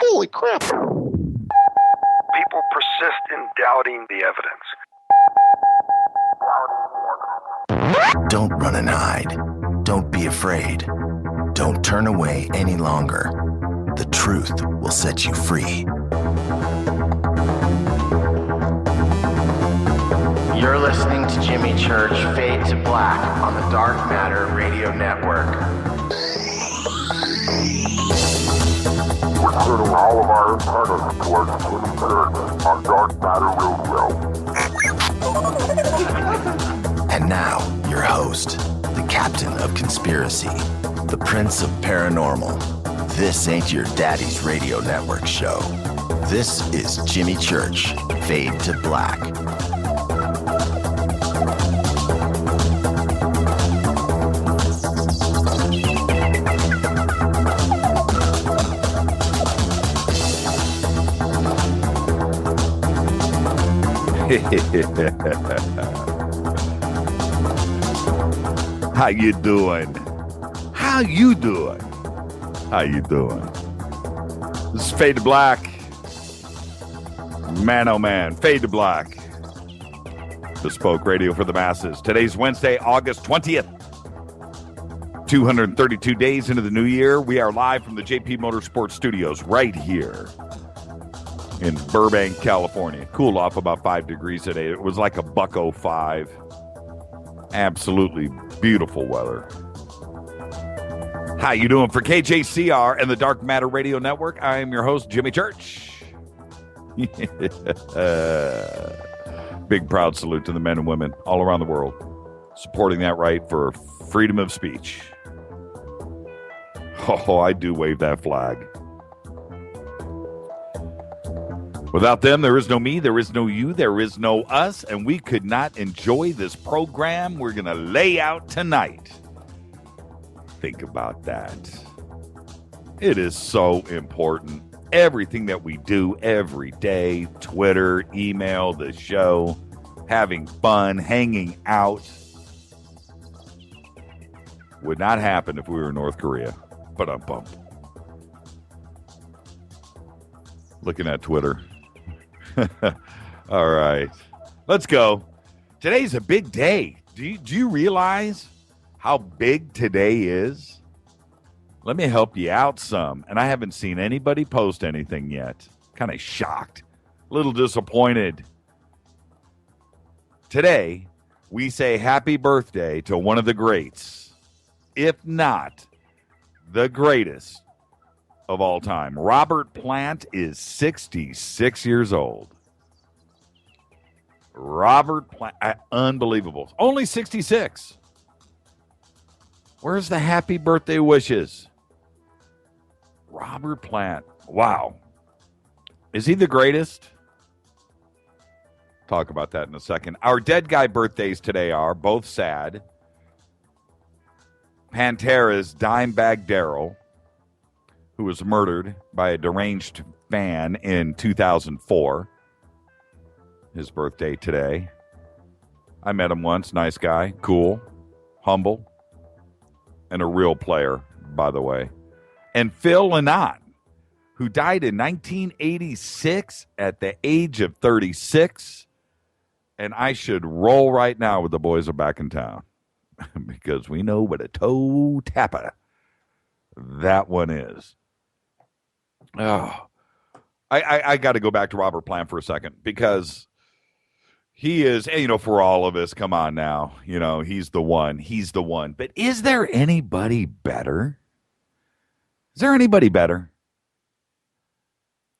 Holy crap. People persist in doubting the evidence. Don't run and hide. Don't be afraid. Don't turn away any longer. The truth will set you free. You're listening to Jimmy Church Fade to Black on the Dark Matter Radio Network. We're turning all of our antennas towards Jimmy Church on Dark Matter Radio. And now, your host, the captain of conspiracy, the prince of paranormal. This ain't your daddy's radio network show. This is Jimmy Church Fade to Black. How you doing? How you doing? How you doing? This is Fade to Black. Man, oh man, Fade to Black. Bespoke radio for the masses. Today's Wednesday, August 20th. 232 days into the new year. We are live from the JP Motorsports Studios right here in Burbank, California. Cooled off about 5 degrees today. It was like a $105. Absolutely beautiful weather. How you doing? For KJCR and the Dark Matter Radio Network, I am your host, Jimmy Church. Big proud salute to the men and women all around the world supporting that right for freedom of speech. Oh, I do wave that flag. Without them, there is no me, there is no you, there is no us, and we could not enjoy this program we're going to lay out tonight. Think about that. It is so important. Everything that we do every day, Twitter, email, the show, having fun, hanging out, would not happen if we were in North Korea. Ba-dum-bum. Looking at Twitter. All right, let's go. Today's a big day. Do you realize how big today is? Let me help you out some. And I haven't seen anybody post anything yet. Kind of shocked, a little disappointed. Today, we say happy birthday to one of the greats, if not the greatest of all time. Robert Plant is 66 years old. Robert Plant, unbelievable. Only 66. Where's the happy birthday wishes? Robert Plant. Wow. Is he the greatest? Talk about that in a second. Our dead guy birthdays today are both sad. Pantera's Dimebag Darrell, who was murdered by a deranged fan in 2004. His birthday today. I met him once. Nice guy. Cool. Humble. And a real player, by the way. And Phil Lynott, who died in 1986 at the age of 36. And I should roll right now with the boys are back in town. Because we know what a toe tapper that one is. Oh, I got to go back to Robert Plant for a second because he is, for all of us, come on now, he's the one. He's the one. But is there anybody better? Is there anybody better?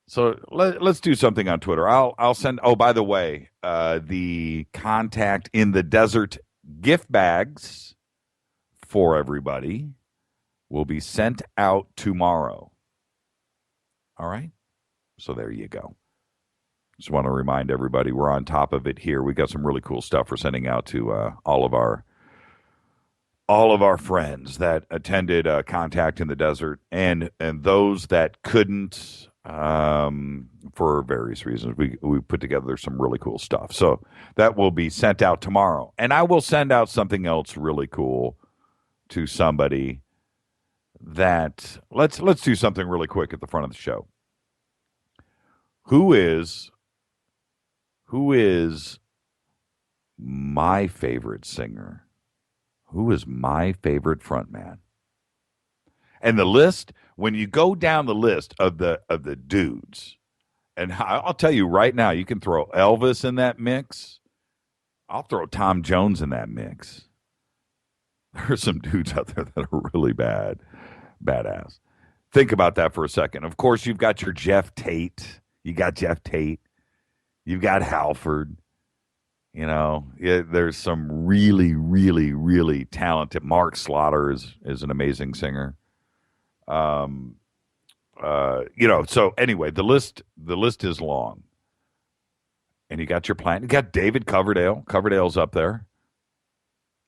So let's do something on Twitter. I'll send, oh, by the way, the Contact in the Desert gift bags for everybody will be sent out tomorrow. All right? So there you go. Just want to remind everybody we're on top of it here. We got some really cool stuff we're sending out to all of our friends that attended Contact in the Desert and those that couldn't for various reasons. We put together some really cool stuff. So that will be sent out tomorrow. And I will send out something else really cool to somebody that let's do something really quick at the front of the show. Who is my favorite singer? Who is my favorite frontman? And the list, when you go down the list of the dudes, and I'll tell you right now, you can throw Elvis in that mix. I'll throw Tom Jones in that mix. There are some dudes out there that are really badass. Think about that for a second. Of course, you've got your Jeff Tate. You got Jeff Tate. You've got Halford. You know, there's some really, really, really talented. Mark Slaughter is an amazing singer. You know, so anyway, the list is long. And you got your plan. You got David Coverdale. Coverdale's up there.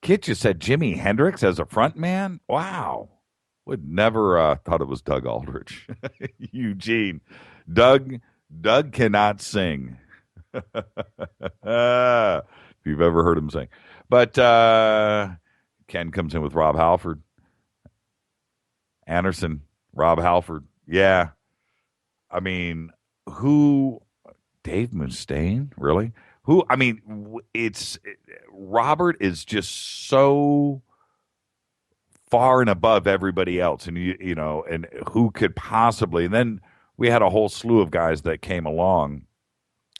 Kit just said Jimi Hendrix as a front man. Wow. Would never thought it was Doug Aldrich. Eugene. Doug cannot sing. If you've ever heard him sing. But Ken comes in with Rob Halford. Anderson, Rob Halford. Yeah. I mean, Dave Mustaine? Really? Robert is just so far and above everybody else. And, you know, and who could possibly, and then we had a whole slew of guys that came along.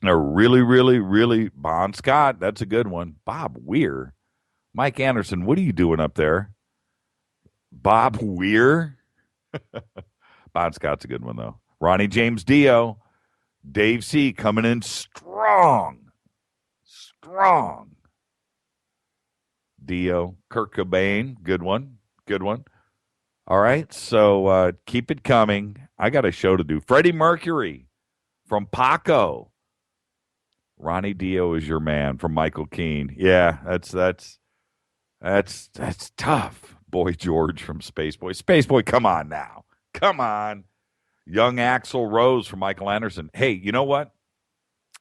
They're really, really, really, Bon Scott, that's a good one. Bob Weir. Mike Anderson, what are you doing up there? Bob Weir? Bon Scott's a good one, though. Ronnie James Dio. Dave C. coming in strong. Dio. Kurt Cobain, good one. All right, so keep it coming. I got a show to do. Freddie Mercury from Paco. Ronnie Dio is your man from Michael Keane. Yeah, that's tough. Boy George from Spaceboy. Spaceboy, come on now. Come on. Young Axl Rose from Michael Anderson. Hey, you know what?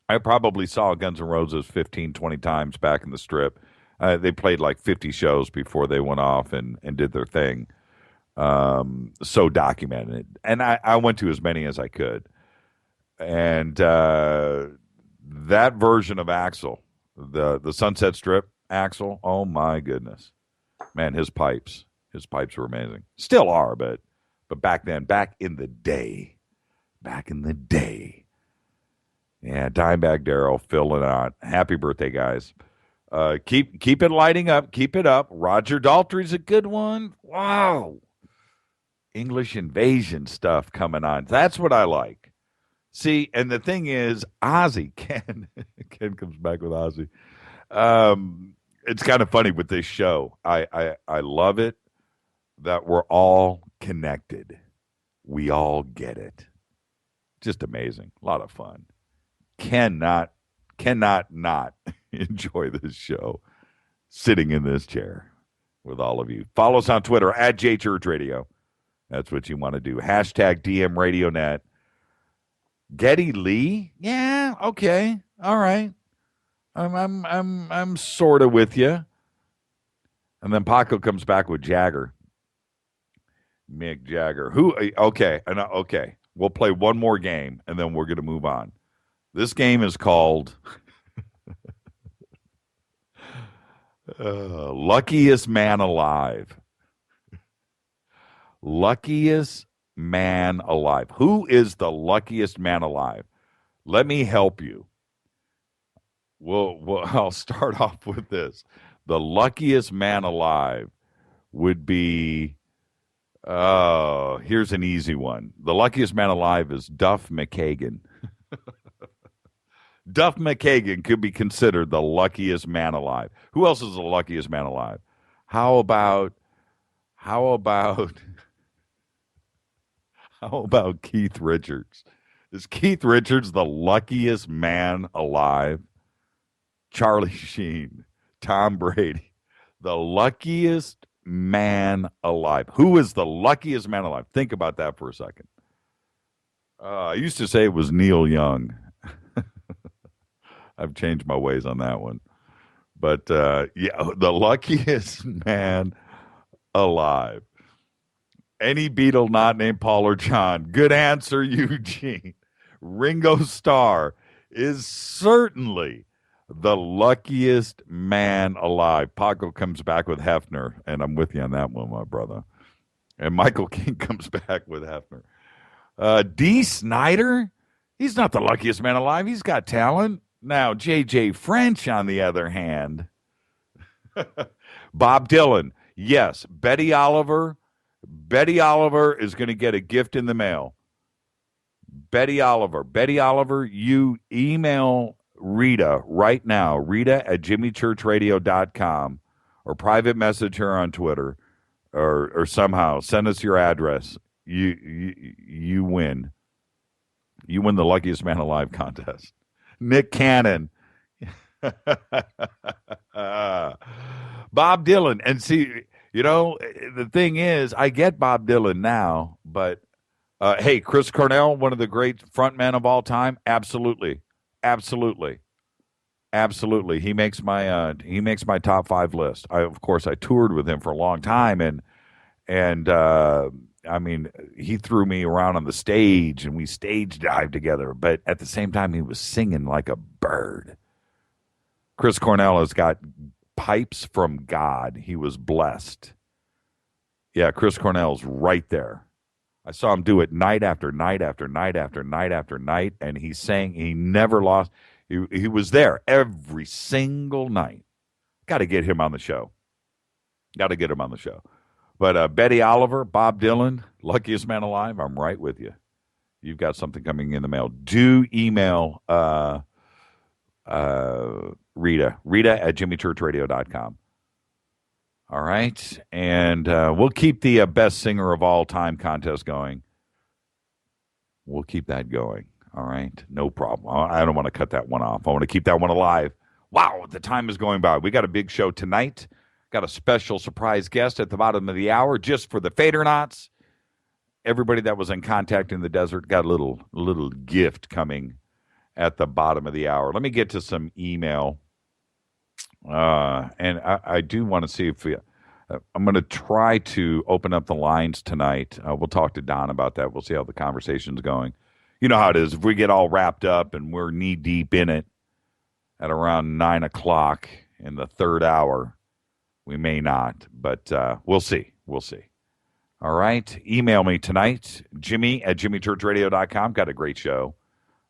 I probably saw Guns N' Roses 15, 20 times back in the Strip. They played like 50 shows before they went off and did their thing. So documented. And I went to as many as I could. And that version of Axl, the Sunset Strip Axl, oh my goodness. Man, his pipes were amazing. Still are, but back then, back in the day. Yeah, Dimebag Darrell filling out. Happy birthday, guys. Keep it lighting up. Keep it up. Roger Daltrey's a good one. Wow. English Invasion stuff coming on. That's what I like. See, and the thing is, Ozzy, Ken comes back with Ozzy. It's kind of funny with this show. I love it that we're all connected. We all get it. Just amazing. A lot of fun. Cannot not enjoy this show sitting in this chair with all of you. Follow us on Twitter at JChurchRadio. That's what you want to do. Hashtag DMRadioNet. Geddy Lee? Yeah, okay. All right. I'm sort of with you. And then Paco comes back with Jagger. Mick Jagger. Who? Okay. We'll play one more game, and then we're going to move on. This game is called Luckiest Man Alive. Luckiest man alive. Who is the luckiest man alive? Let me help you. I'll start off with this. The luckiest man alive would be, here's an easy one. The luckiest man alive is Duff McKagan. Duff McKagan could be considered the luckiest man alive. Who else is the luckiest man alive? How about Keith Richards? Is Keith Richards the luckiest man alive? Charlie Sheen, Tom Brady, the luckiest man alive. Who is the luckiest man alive? Think about that for a second. I used to say it was Neil Young. I've changed my ways on that one. But, yeah, the luckiest man alive. Any Beatle not named Paul or John. Good answer, Eugene. Ringo Starr is certainly the luckiest man alive. Paco comes back with Hefner, and I'm with you on that one, my brother. And Michael King comes back with Hefner. D. Snyder, he's not the luckiest man alive. He's got talent. Now, J.J. French, on the other hand, Bob Dylan, yes, Betty Oliver is going to get a gift in the mail. Betty Oliver, you email Rita right now, Rita@jimmychurchradio.com, or private message her on Twitter, or somehow send us your address. You win. You win the luckiest man alive contest. Nick Cannon. Bob Dylan. And see, the thing is, I get Bob Dylan now, but hey, Chris Cornell, one of the great frontmen of all time, absolutely. He makes my top 5 list. Of course, I toured with him for a long time, and I mean, he threw me around on the stage, and we stage dived together. But at the same time, he was singing like a bird. Chris Cornell has got pipes from God. He was blessed. Yeah, Chris Cornell's right there. I saw him do it night after night after night after night after night, and he sang. He never lost. He was there every single night. Got to get him on the show. But Betty Oliver, Bob Dylan, luckiest man alive, I'm right with you. You've got something coming in the mail. Do email Rita@jimmychurchradio.com. All right. And we'll keep the best singer of all time contest going. We'll keep that going. All right. No problem. I don't want to cut that one off. I want to keep that one alive. Wow, the time is going by. We got a big show tonight. Got a special surprise guest at the bottom of the hour just for the Fadernauts. Everybody that was in contact in the desert got a little gift coming at the bottom of the hour. Let me get to some email. And I do want to see if I'm going to try to open up the lines tonight. We'll talk to Don about that. We'll see how the conversation's going. You know how it is. If we get all wrapped up and we're knee deep in it at around 9 o'clock in the third hour, we may not, but we'll see. All right. Email me tonight, Jimmy@jimmychurchradio.com. Got a great show.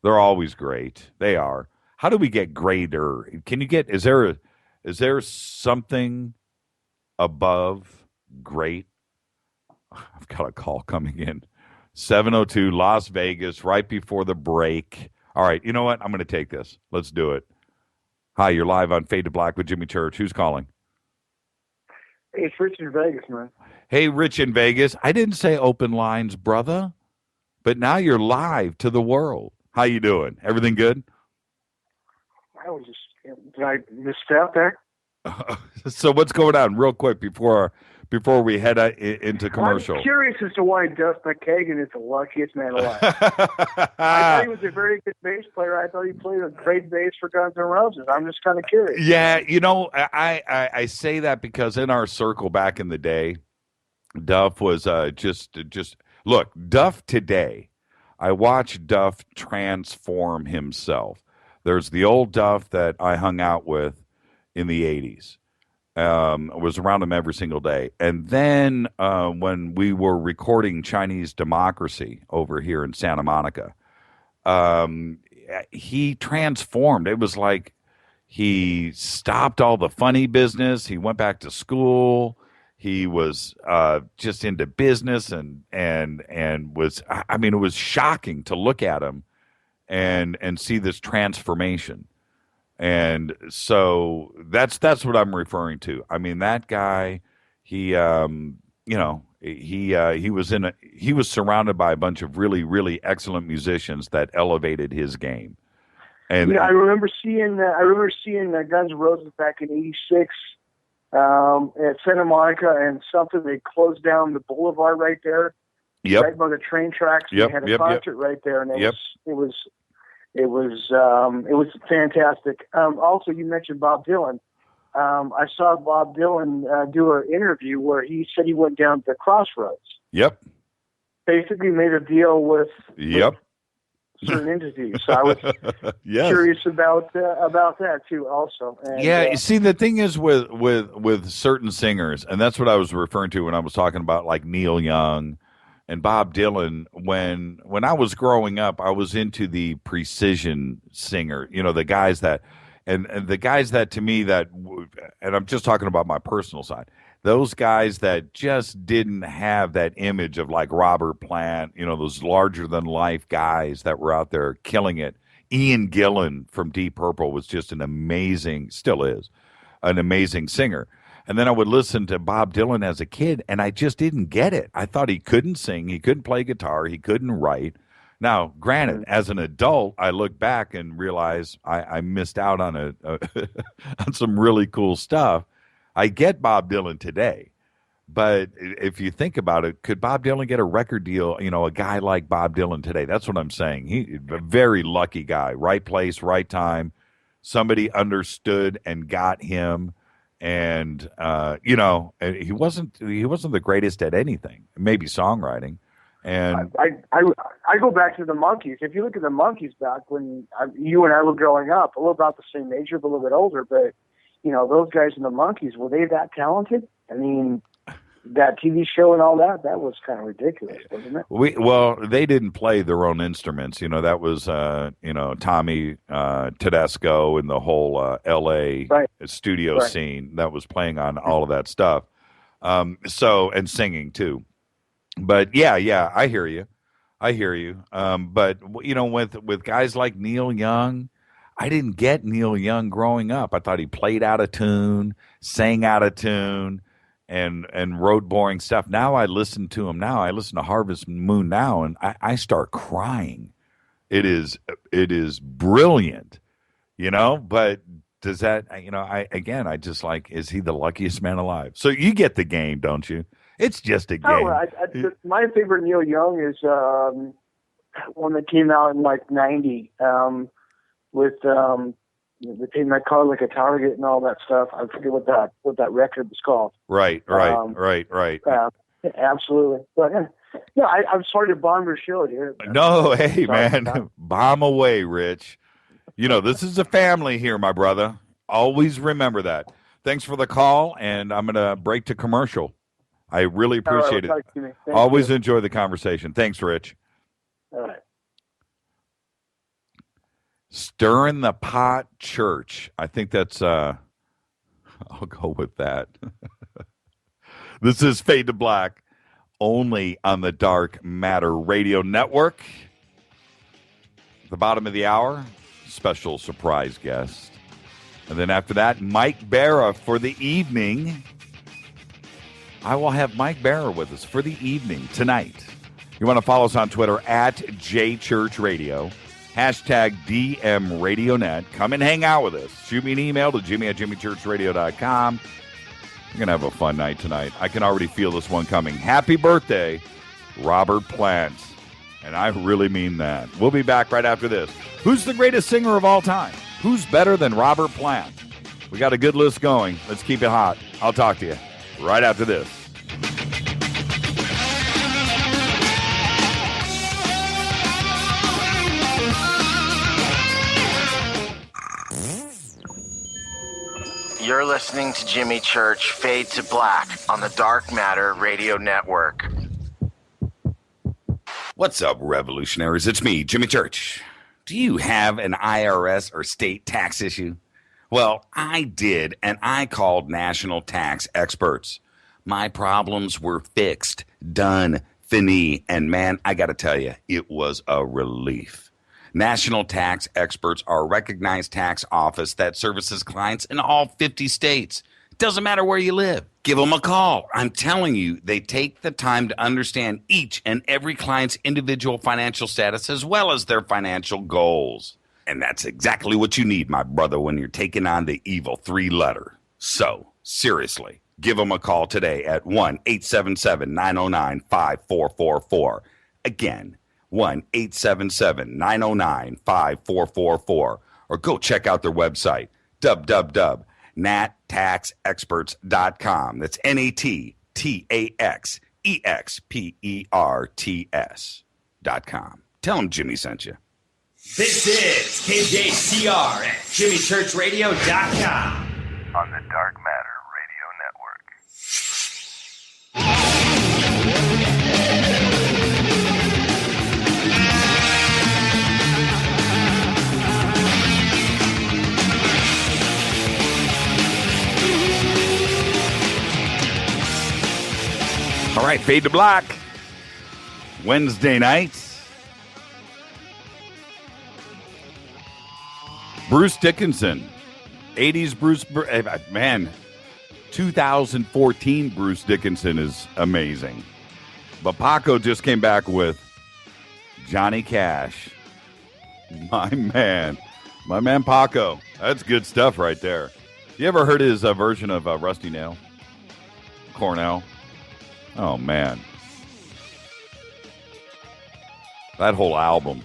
They're always great. They are. How do we get greater? Is there something above great? I've got a call coming in. 702 Las Vegas, right before the break. All right. You know what? I'm going to take this. Let's do it. Hi, you're live on Fade to Black with Jimmy Church. Who's calling? Hey, it's Rich in Vegas, man. Hey, Rich in Vegas. I didn't say open lines, brother, but now you're live to the world. How you doing? Everything good? Did I misstep there? So what's going on real quick before we head into commercial? I'm curious as to why Duff McKagan is the luckiest man alive. I thought he was a very good bass player. I thought he played a great bass for Guns N' Roses. I'm just kind of curious. Yeah, I say that because in our circle back in the day, Duff was just look, Duff today. I watched Duff transform himself. There's the old Duff that I hung out with in the 80s. I was around him every single day. And then when we were recording Chinese Democracy over here in Santa Monica, he transformed. It was like he stopped all the funny business. He went back to school. He was just into business and was, I mean, it was shocking to look at him and see this transformation. And so that's what I'm referring to. I mean, that guy, he was surrounded by a bunch of really, really excellent musicians that elevated his game. And I remember seeing Guns N' Roses back in '86 at Santa Monica, and something they closed down the boulevard right there, right by the train tracks. They had a concert right there, and it was fantastic. Also, you mentioned Bob Dylan. I saw Bob Dylan do an interview where he said he went down to the Crossroads. Yep. Basically made a deal with certain entities. So I was curious about that too, also. And, you see, the thing is with certain singers, and that's what I was referring to when I was talking about like Neil Young and Bob Dylan. When I was growing up, I was into the precision singer. The guys that, and the guys that to me and I'm just talking about my personal side. Those guys that just didn't have that image of like Robert Plant, those larger than life guys that were out there killing it. Ian Gillan from Deep Purple was just still is, an amazing singer. And then I would listen to Bob Dylan as a kid, and I just didn't get it. I thought he couldn't sing, he couldn't play guitar, he couldn't write. Now, granted, as an adult, I look back and realize I missed out on on some really cool stuff. I get Bob Dylan today, but if you think about it, could Bob Dylan get a record deal? A guy like Bob Dylan today, that's what I'm saying. He's a very lucky guy, right place, right time. Somebody understood and got him. And, he wasn't the greatest at anything, maybe songwriting. And I go back to the Monkees. If you look at the Monkees back when you and I were growing up, a little about the same age, but a little bit older, but those guys in the Monkees, were they that talented? I mean, that TV show and all that was kind of ridiculous, wasn't it? Well, they didn't play their own instruments. That was, Tommy Tedesco and the whole L.A. studio scene that was playing on all of that stuff. And singing too. But yeah, I hear you. But with guys like Neil Young, I didn't get Neil Young growing up. I thought he played out of tune, sang out of tune, and wrote boring stuff. Now I listen to him now. I listen to Harvest Moon now, and I start crying. It is brilliant, but does that, I just like, is he the luckiest man alive? So you get the game, don't you? It's just a game. My favorite Neil Young is one that came out in like 90 with They Paid My Car Like a Target and all that stuff. I forget what that record was called. Right. Absolutely. But I'm sorry to bomb your show here. No, hey man, bomb away, Rich. This is a family here, my brother. Always remember that. Thanks for the call, and I'm gonna break to commercial. I really appreciate it. Always enjoy the conversation. Thanks, Rich. All right. Stirring the Pot Church. I think that's, I'll go with that. This is Fade to Black, only on the Dark Matter Radio Network. At the bottom of the hour, special surprise guest. And then after that, Mike Bara for the evening. I will have Mike Bara with us for the evening tonight. You want to follow us on Twitter at JChurchRadio. Hashtag DMRadioNet. Come and hang out with us. Shoot me an email to Jimmy@JimmyChurchRadio.com. We're going to have a fun night tonight. I can already feel this one coming. Happy birthday, Robert Plant. And I really mean that. We'll be back right after this. Who's the greatest singer of all time? Who's better than Robert Plant? We got a good list going. Let's keep it hot. I'll talk to you right after this. You're listening to Jimmy Church Fade to Black on the Dark Matter Radio Network. What's up, revolutionaries? It's me, Jimmy Church. Do you have an IRS or state tax issue? Well, I did, and I called national tax experts. My problems were fixed, done, fini, and man, I got to tell you, it was a relief. National Tax Experts are a recognized tax office that services clients in all 50 states. Doesn't matter where you live. Give them a call. I'm telling you, they take the time to understand each and every client's individual financial status as well as their financial goals. And that's exactly what you need, my brother, when you're taking on the evil three-letter. So, seriously, give them a call today at 1-877-909-5444. Again, 1-877-909-5444, or go check out their website, www.nattaxexperts.com. That's NATTAXEXPERTS.com. Tell them Jimmy sent you. This is KJCR at JimmyChurchRadio.com. On the Dark Matter Radio Network. All right, Fade to Black. Wednesday nights. Bruce Dickinson. 80s Bruce. Man, 2014 Bruce Dickinson is amazing. But Paco just came back with Johnny Cash. My man Paco. That's good stuff right there. You ever heard his version of Rusty Nail? Cornell? Oh, man. That whole album.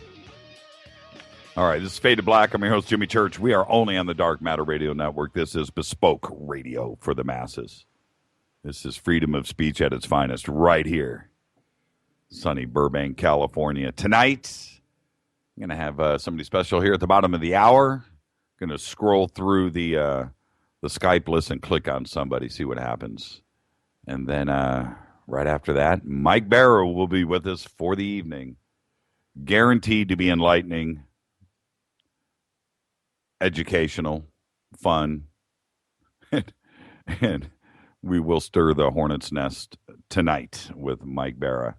All right, this is Fade to Black. I'm your host, Jimmy Church. We are only on the Dark Matter Radio Network. This is bespoke radio for the masses. This is freedom of speech at its finest right here. Sunny Burbank, California. Tonight, I'm going to have somebody special here at the bottom of the hour. Going to scroll through the Skype list and click on somebody, see what happens. And then right after that, Mike Bara will be with us for the evening. Guaranteed to be enlightening, educational, fun, and we will stir the hornet's nest tonight with Mike Bara.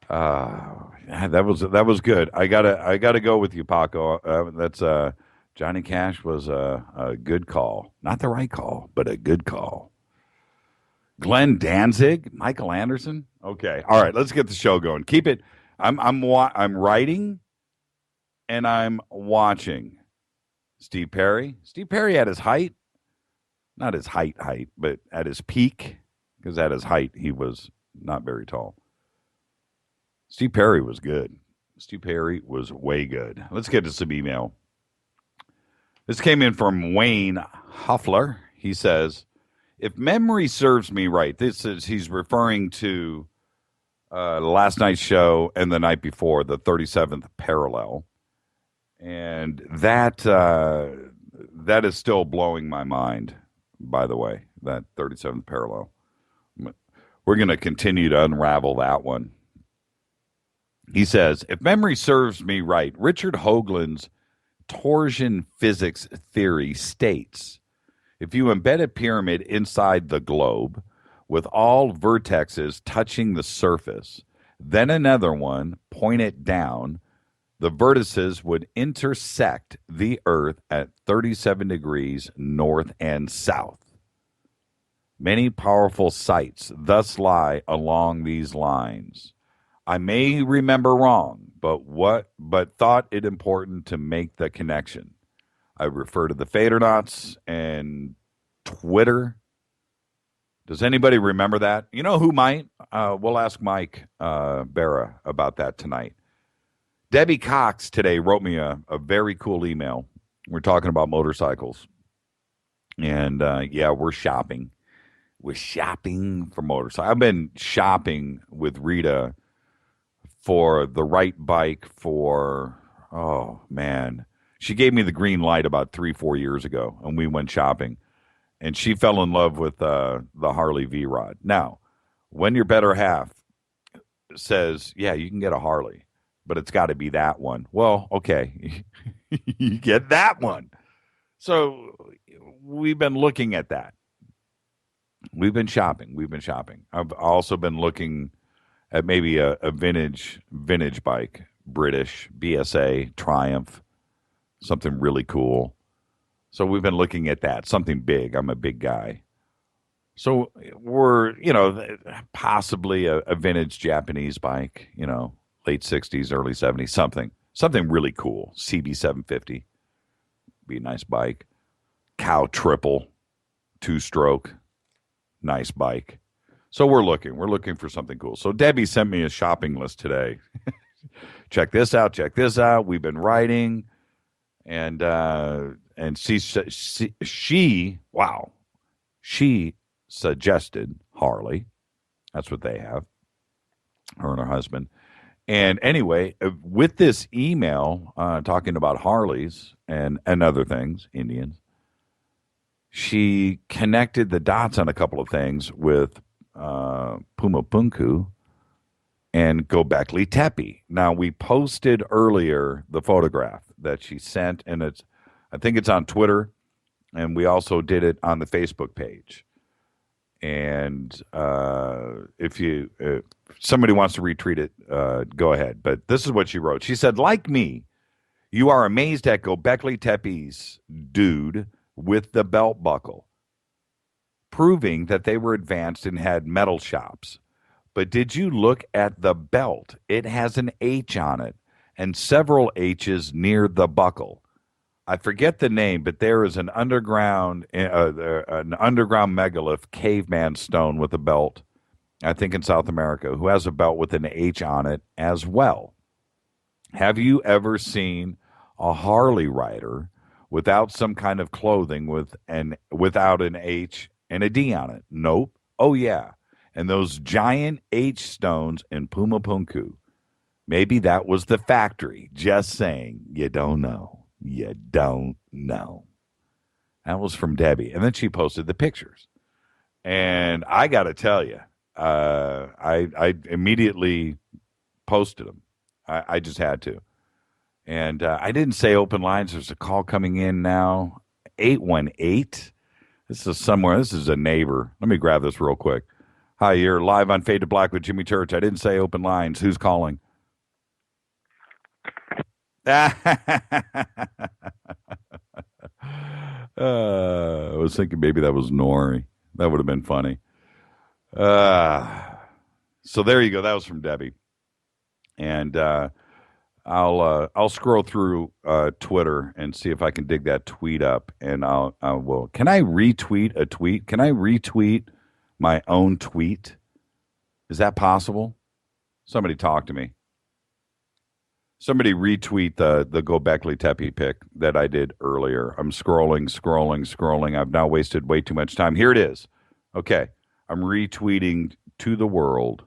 That was good. I gotta go with you, Paco. That's Johnny Cash was a good call, not the right call, but a good call. Glenn Danzig, Michael Anderson. Okay, all right. Let's get the show going. Keep it. I'm writing, and I'm watching. Steve Perry. Steve Perry at his height, not his height, but at his peak, because at his height he was not very tall. Steve Perry was good. Steve Perry was way good. Let's get to some email. This came in from Wayne Huffler. He says, if memory serves me right, he's referring to last night's show and the night before, the 37th parallel. And that is still blowing my mind, by the way, that 37th parallel. We're going to continue to unravel that one. He says, if memory serves me right, Richard Hoagland's torsion physics theory states, if you embed a pyramid inside the globe with all vertexes touching the surface, then another one pointed down, the vertices would intersect the Earth at 37 degrees north and south. Many powerful sights thus lie along these lines. I may remember wrong, but thought it important to make the connection. I refer to the Fadernauts and Twitter. Does anybody remember that? You know who might? We'll ask Mike Bara about that tonight. Debbie Cox today wrote me a very cool email. We're talking about motorcycles. And, we're shopping. We're shopping for motorcycles. I've been shopping with Rita for the right bike for, oh, man. She gave me the green light about 3-4 years ago, and we went shopping. And she fell in love with the Harley V-Rod. Now, when your better half says, yeah, you can get a Harley, but it's got to be that one. Well, okay, you get that one. So we've been looking at that. We've been shopping. I've also been looking at maybe a vintage bike, British, BSA, Triumph, something really cool. So we've been looking at that, something big. I'm a big guy. So we're, possibly a vintage Japanese bike, late 60s, early 70s, something really cool. CB750, be a nice bike. Cow Triple, 2-stroke, nice bike. So we're looking for something cool. So Debbie sent me a shopping list today. Check this out. We've been writing, and she suggested Harley. That's what they have, her and her husband. And anyway, with this email talking about Harleys and other things, Indians, she connected the dots on a couple of things with Pumapunku and Göbekli Tepe. Now, we posted earlier the photograph that she sent, and I think it's on Twitter, and we also did it on the Facebook page. And if somebody wants to retweet it, go ahead. But this is what she wrote. She said, like me, you are amazed at Göbekli Tepe's dude with the belt buckle, proving that they were advanced and had metal shops. But did you look at the belt? It has an H on it and several H's near the buckle. I forget the name, but there is an underground megalith caveman stone with a belt, I think in South America, who has a belt with an H on it as well. Have you ever seen a Harley rider without some kind of clothing without an H and a D on it? Nope. Oh, yeah. And those giant H stones in Pumapunku. Maybe that was the factory. Just saying. You don't know. You don't know. That was from Debbie. And then she posted the pictures. And I got to tell you, I immediately posted them. I just had to. And I didn't say open lines. There's a call coming in now. 818. This is somewhere. This is a neighbor. Let me grab this real quick. Hi, you're live on Fade to Black with Jimmy Church. I didn't say open lines. Who's calling? I was thinking maybe that was Nori. That would have been funny. So there you go. That was from Debbie. And I'll scroll through Twitter and see if I can dig that tweet up, and I will. Can I retweet a tweet? Can I retweet my own tweet? Is that possible? Somebody talk to me. Somebody retweet the Göbekli Tepe pic that I did earlier. I'm scrolling. I've now wasted way too much time. Here it is. Okay. I'm retweeting to the world.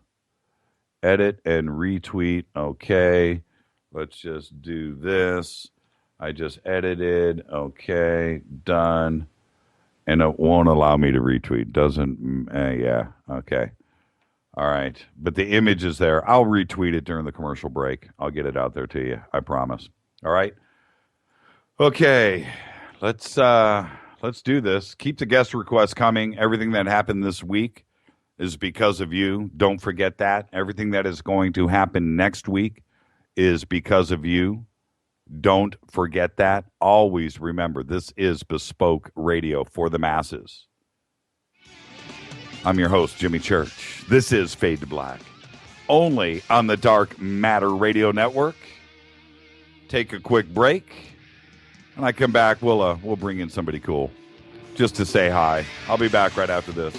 Edit and retweet. Okay. Let's just do this. I just edited. Okay. Done. And it won't allow me to retweet. Doesn't. Yeah. Okay. All right. But the image is there. I'll retweet it during the commercial break. I'll get it out there to you. I promise. All right. Okay. Let's do this. Keep the guest requests coming. Everything that happened this week is because of you. Don't forget that. Everything that is going to happen next week is because of you. Don't forget that. Always remember, this is bespoke radio for the masses. I'm your host, Jimmy Church. This is Fade to Black, only on the Dark Matter Radio Network. Take a quick break, and I come back. We'll bring in somebody cool just to say hi. I'll be back right after this.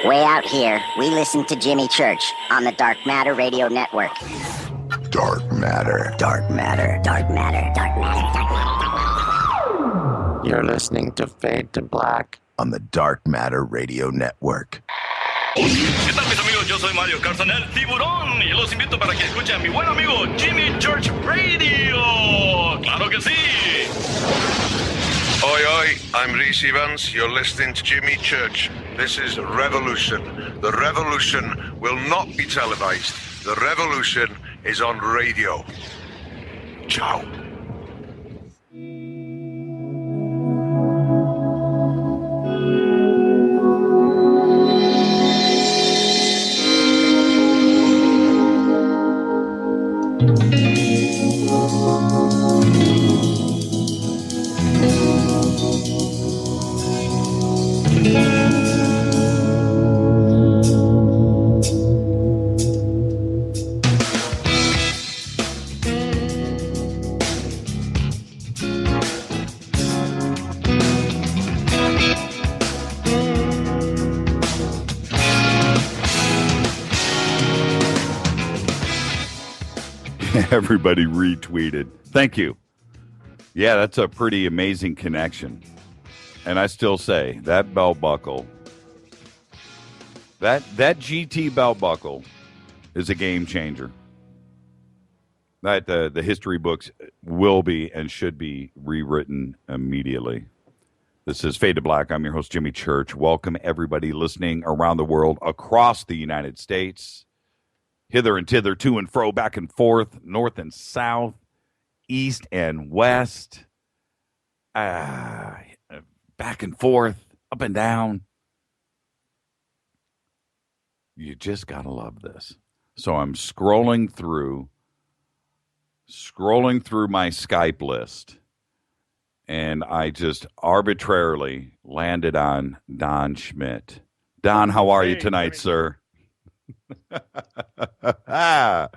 Way out here, we listen to Jimmy Church on the Dark Matter Radio Network. Dark Matter. Dark Matter. Dark Matter. Dark Matter. Dark Matter. You're listening to Fade to Black on the Dark Matter Radio Network. ¿Qué tal, mis amigos? Yo soy Mario Carzan, el tiburón, y los invito para que escuchen a mi buen amigo Jimmy Church Radio. ¡Claro que sí! Oi, oi, I'm Reese Evans. You're listening to Jimmy Church. This is Revolution. The revolution will not be televised. The revolution is on radio. Ciao. Everybody retweeted. Thank you. Yeah, that's a pretty amazing connection. And I still say that belt buckle, that GT belt buckle is a game changer. That the history books will be and should be rewritten immediately. This is Fade to Black. I'm your host, Jimmy Church. Welcome everybody listening around the world, across the United States, hither and thither, to and fro, back and forth, north and south, east and west, back and forth, up and down. You just got to love this. So I'm scrolling through my Skype list, and I just arbitrarily landed on Don Schmidt. Don, how are you tonight, sir? How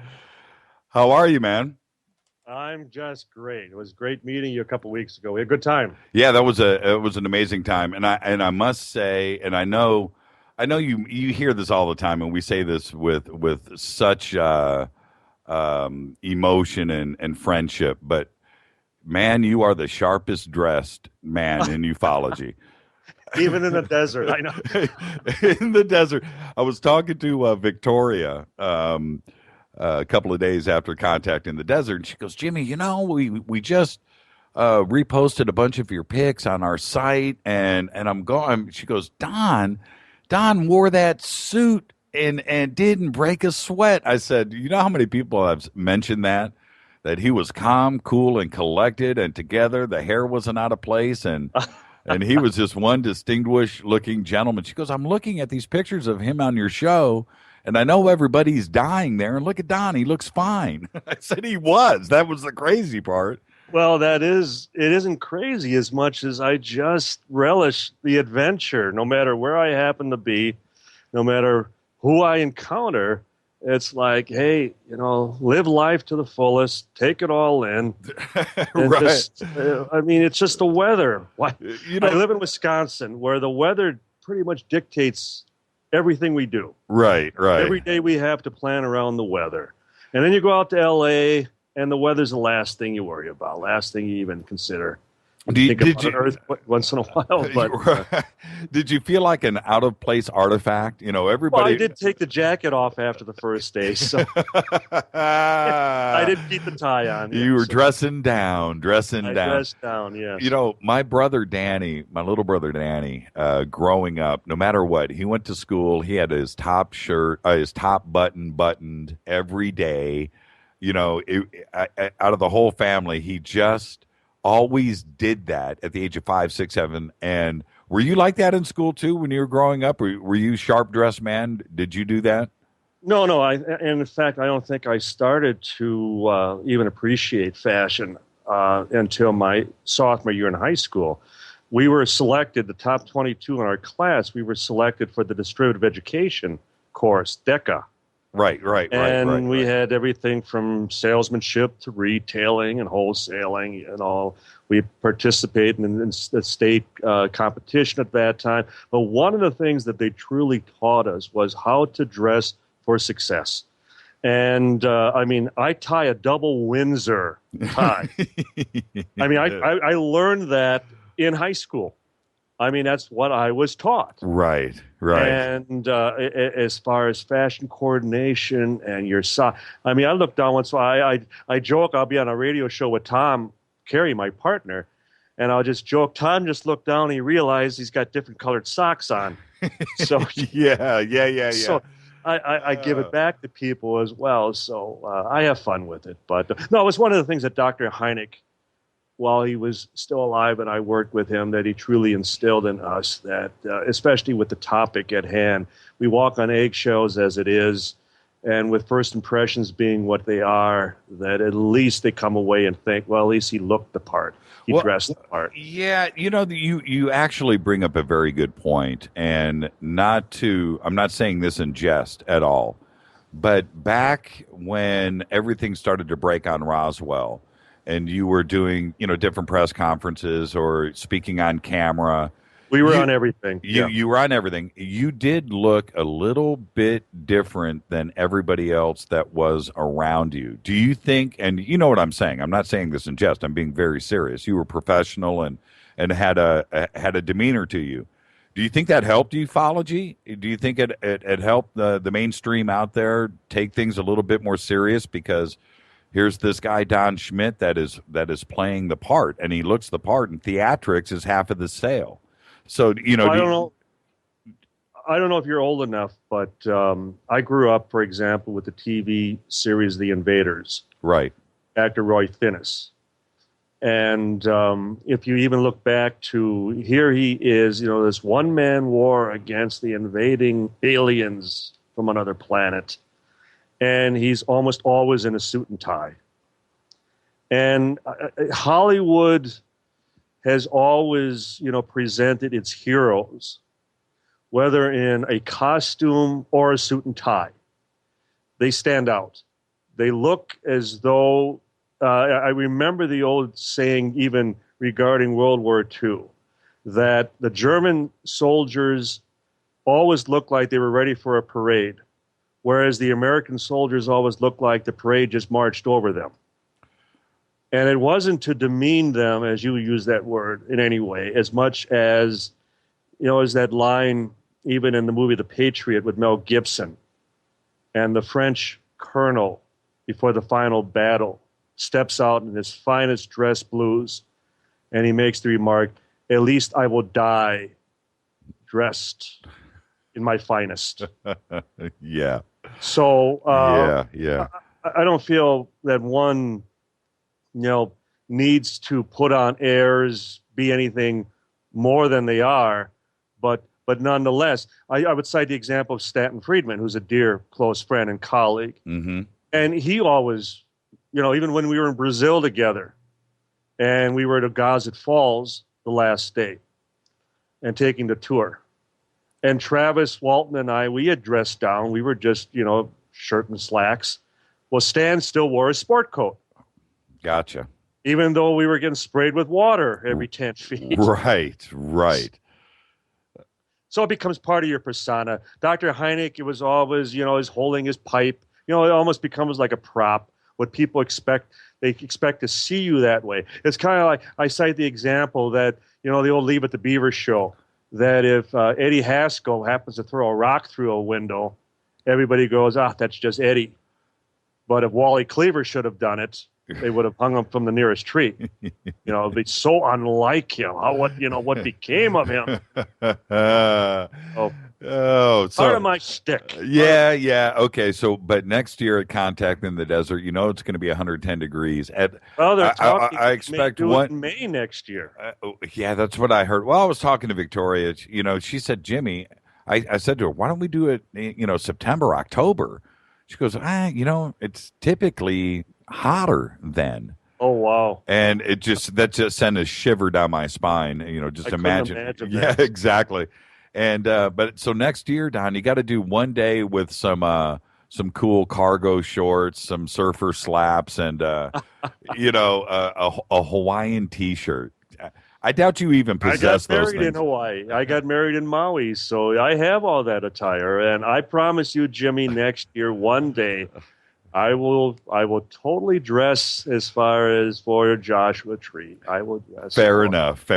are you, man? I'm just great. It was great meeting you a couple weeks ago. We had a good time. Yeah, it was an amazing time, and I must say, and I know you hear this all the time, and we say this with such emotion and friendship, but man, you are the sharpest dressed man in ufology. Even in the desert, I know. In the desert. I was talking to Victoria a couple of days after contact in the desert, and she goes, Jimmy, we just reposted a bunch of your pics on our site, and I'm going. She goes, Don wore that suit and didn't break a sweat. I said, you know how many people have mentioned that he was calm, cool, and collected, and together, the hair wasn't out of place, and he was just one distinguished-looking gentleman. She goes, I'm looking at these pictures of him on your show, and I know everybody's dying there, and look at Don, he looks fine. I said he was. That was the crazy part. Well, it isn't crazy as much as I just relish the adventure, no matter where I happen to be, no matter who I encounter. It's like, hey, live life to the fullest, take it all in. Right. It's just the weather. I live in Wisconsin, where the weather pretty much dictates everything we do. Right. Every day we have to plan around the weather. And then you go out to L.A., and the weather's the last thing you worry about, last thing you even consider. Think about Earth once in a while, but did you feel like an out of place artifact? Everybody. Well, I did take the jacket off after the first day, so I didn't keep the tie on. You were dressing down. Dressed down, yes. My little brother Danny, growing up, no matter what, he went to school. He had his top button buttoned every day. Out of the whole family, he just always did that at the age of 5, 6, 7. And were you like that in school too when you were growing up? Were you sharp dressed man? Did you do that? No. In fact, I don't think I started to even appreciate fashion until my sophomore year in high school. We were selected, the top 22 in our class, we were selected for the distributive education course, DECA. Right. And we had everything from salesmanship to retailing and wholesaling and all. We participated in the state competition at that time. But one of the things that they truly taught us was how to dress for success. And, I tie a double Windsor tie. I learned that in high school. That's what I was taught. Right. And as far as fashion coordination and your size, I look down once. I joke. I'll be on a radio show with Tom Carey, my partner, and I'll just joke. Tom just looked down and he realized he's got different colored socks on. So yeah. So I give it back to people as well. So I have fun with it. But no, it was one of the things that Dr. Hynek, while he was still alive and I worked with him, that he truly instilled in us that, especially with the topic at hand, we walk on eggshells as it is, and with first impressions being what they are, that at least they come away and think, well, at least he looked the part. He dressed the part. Yeah, you actually bring up a very good point, and I'm not saying this in jest at all, but back when everything started to break on Roswell, and you were doing, different press conferences or speaking on camera, We were on everything. You were on everything. You did look a little bit different than everybody else that was around you. Do you think, and you know what I'm saying, I'm not saying this in jest, I'm being very serious. You were professional and had a demeanor to you. Do you think that helped ufology? Do you think it helped the mainstream out there take things a little bit more serious? Because here's this guy, Don Schmidt, that is playing the part, and he looks the part, and theatrics is half of the sale. So, you know, I don't know if you're old enough, but I grew up, for example, with the TV series The Invaders. Right. Actor Roy Finnis. And if you even look back to here he is, you know, this one-man war against the invading aliens from another planet. And he's almost always in a suit and tie. And Hollywood has always, you know, presented its heroes, whether in a costume or a suit and tie. They stand out. They look as though, I remember the old saying even regarding World War II, that the German soldiers always looked like they were ready for a parade, whereas the American soldiers always looked like the parade just marched over them. And it wasn't to demean them, as you use that word, in any way, as much as, you know, as that line, even in the movie The Patriot with Mel Gibson, and the French colonel, before the final battle, steps out in his finest dress blues, and he makes the remark, "At least I will die dressed in my finest." Yeah. So, yeah. I don't feel that one, you know, needs to put on airs, be anything more than they are. But nonetheless, I would cite the example of Stanton Friedman, who's a dear close friend and colleague. Mm-hmm. And he always, you know, even when we were in Brazil together and we were at Agazit Falls the last day and taking the tour. And Travis Walton and I, we had dressed down. We were just, you know, shirt and slacks. Well, Stan still wore a sport coat. Gotcha. Even though we were getting sprayed with water every 10 feet. Right. So it becomes part of your persona. Dr. Hynek, it was always, you know, is holding his pipe. You know, it almost becomes like a prop. What people expect, they expect to see you that way. It's kind of like, I cite the example that, you know, the old Leave It to Beaver show, that if Eddie Haskell happens to throw a rock through a window, everybody goes, that's just Eddie. But if Wally Cleaver should have done it, they would have hung him from the nearest tree. You know, it'd be so unlike him. What became of him? So part of my shtick. Yeah. Okay. So, but next year at Contact in the Desert, you know, it's going to be 110 degrees. I expect in May next year. Yeah, that's what I heard. Well, I was talking to Victoria. You know, she said, Jimmy, I said to her, why don't we do it, you know, September, October? She goes, you know, it's typically hotter then. Oh, wow. And that just sent a shiver down my spine. You know, just imagine. Yeah, exactly. And but so next year, Don, you got to do one day with some cool cargo shorts, some surfer slaps, and you know, a Hawaiian T-shirt. I doubt you even possess those things. I got married in Hawaii. I got married in Maui, so I have all that attire. And I promise you, Jimmy, next year, one day, I will totally dress as far as for Joshua Tree. I will dress. Fair enough.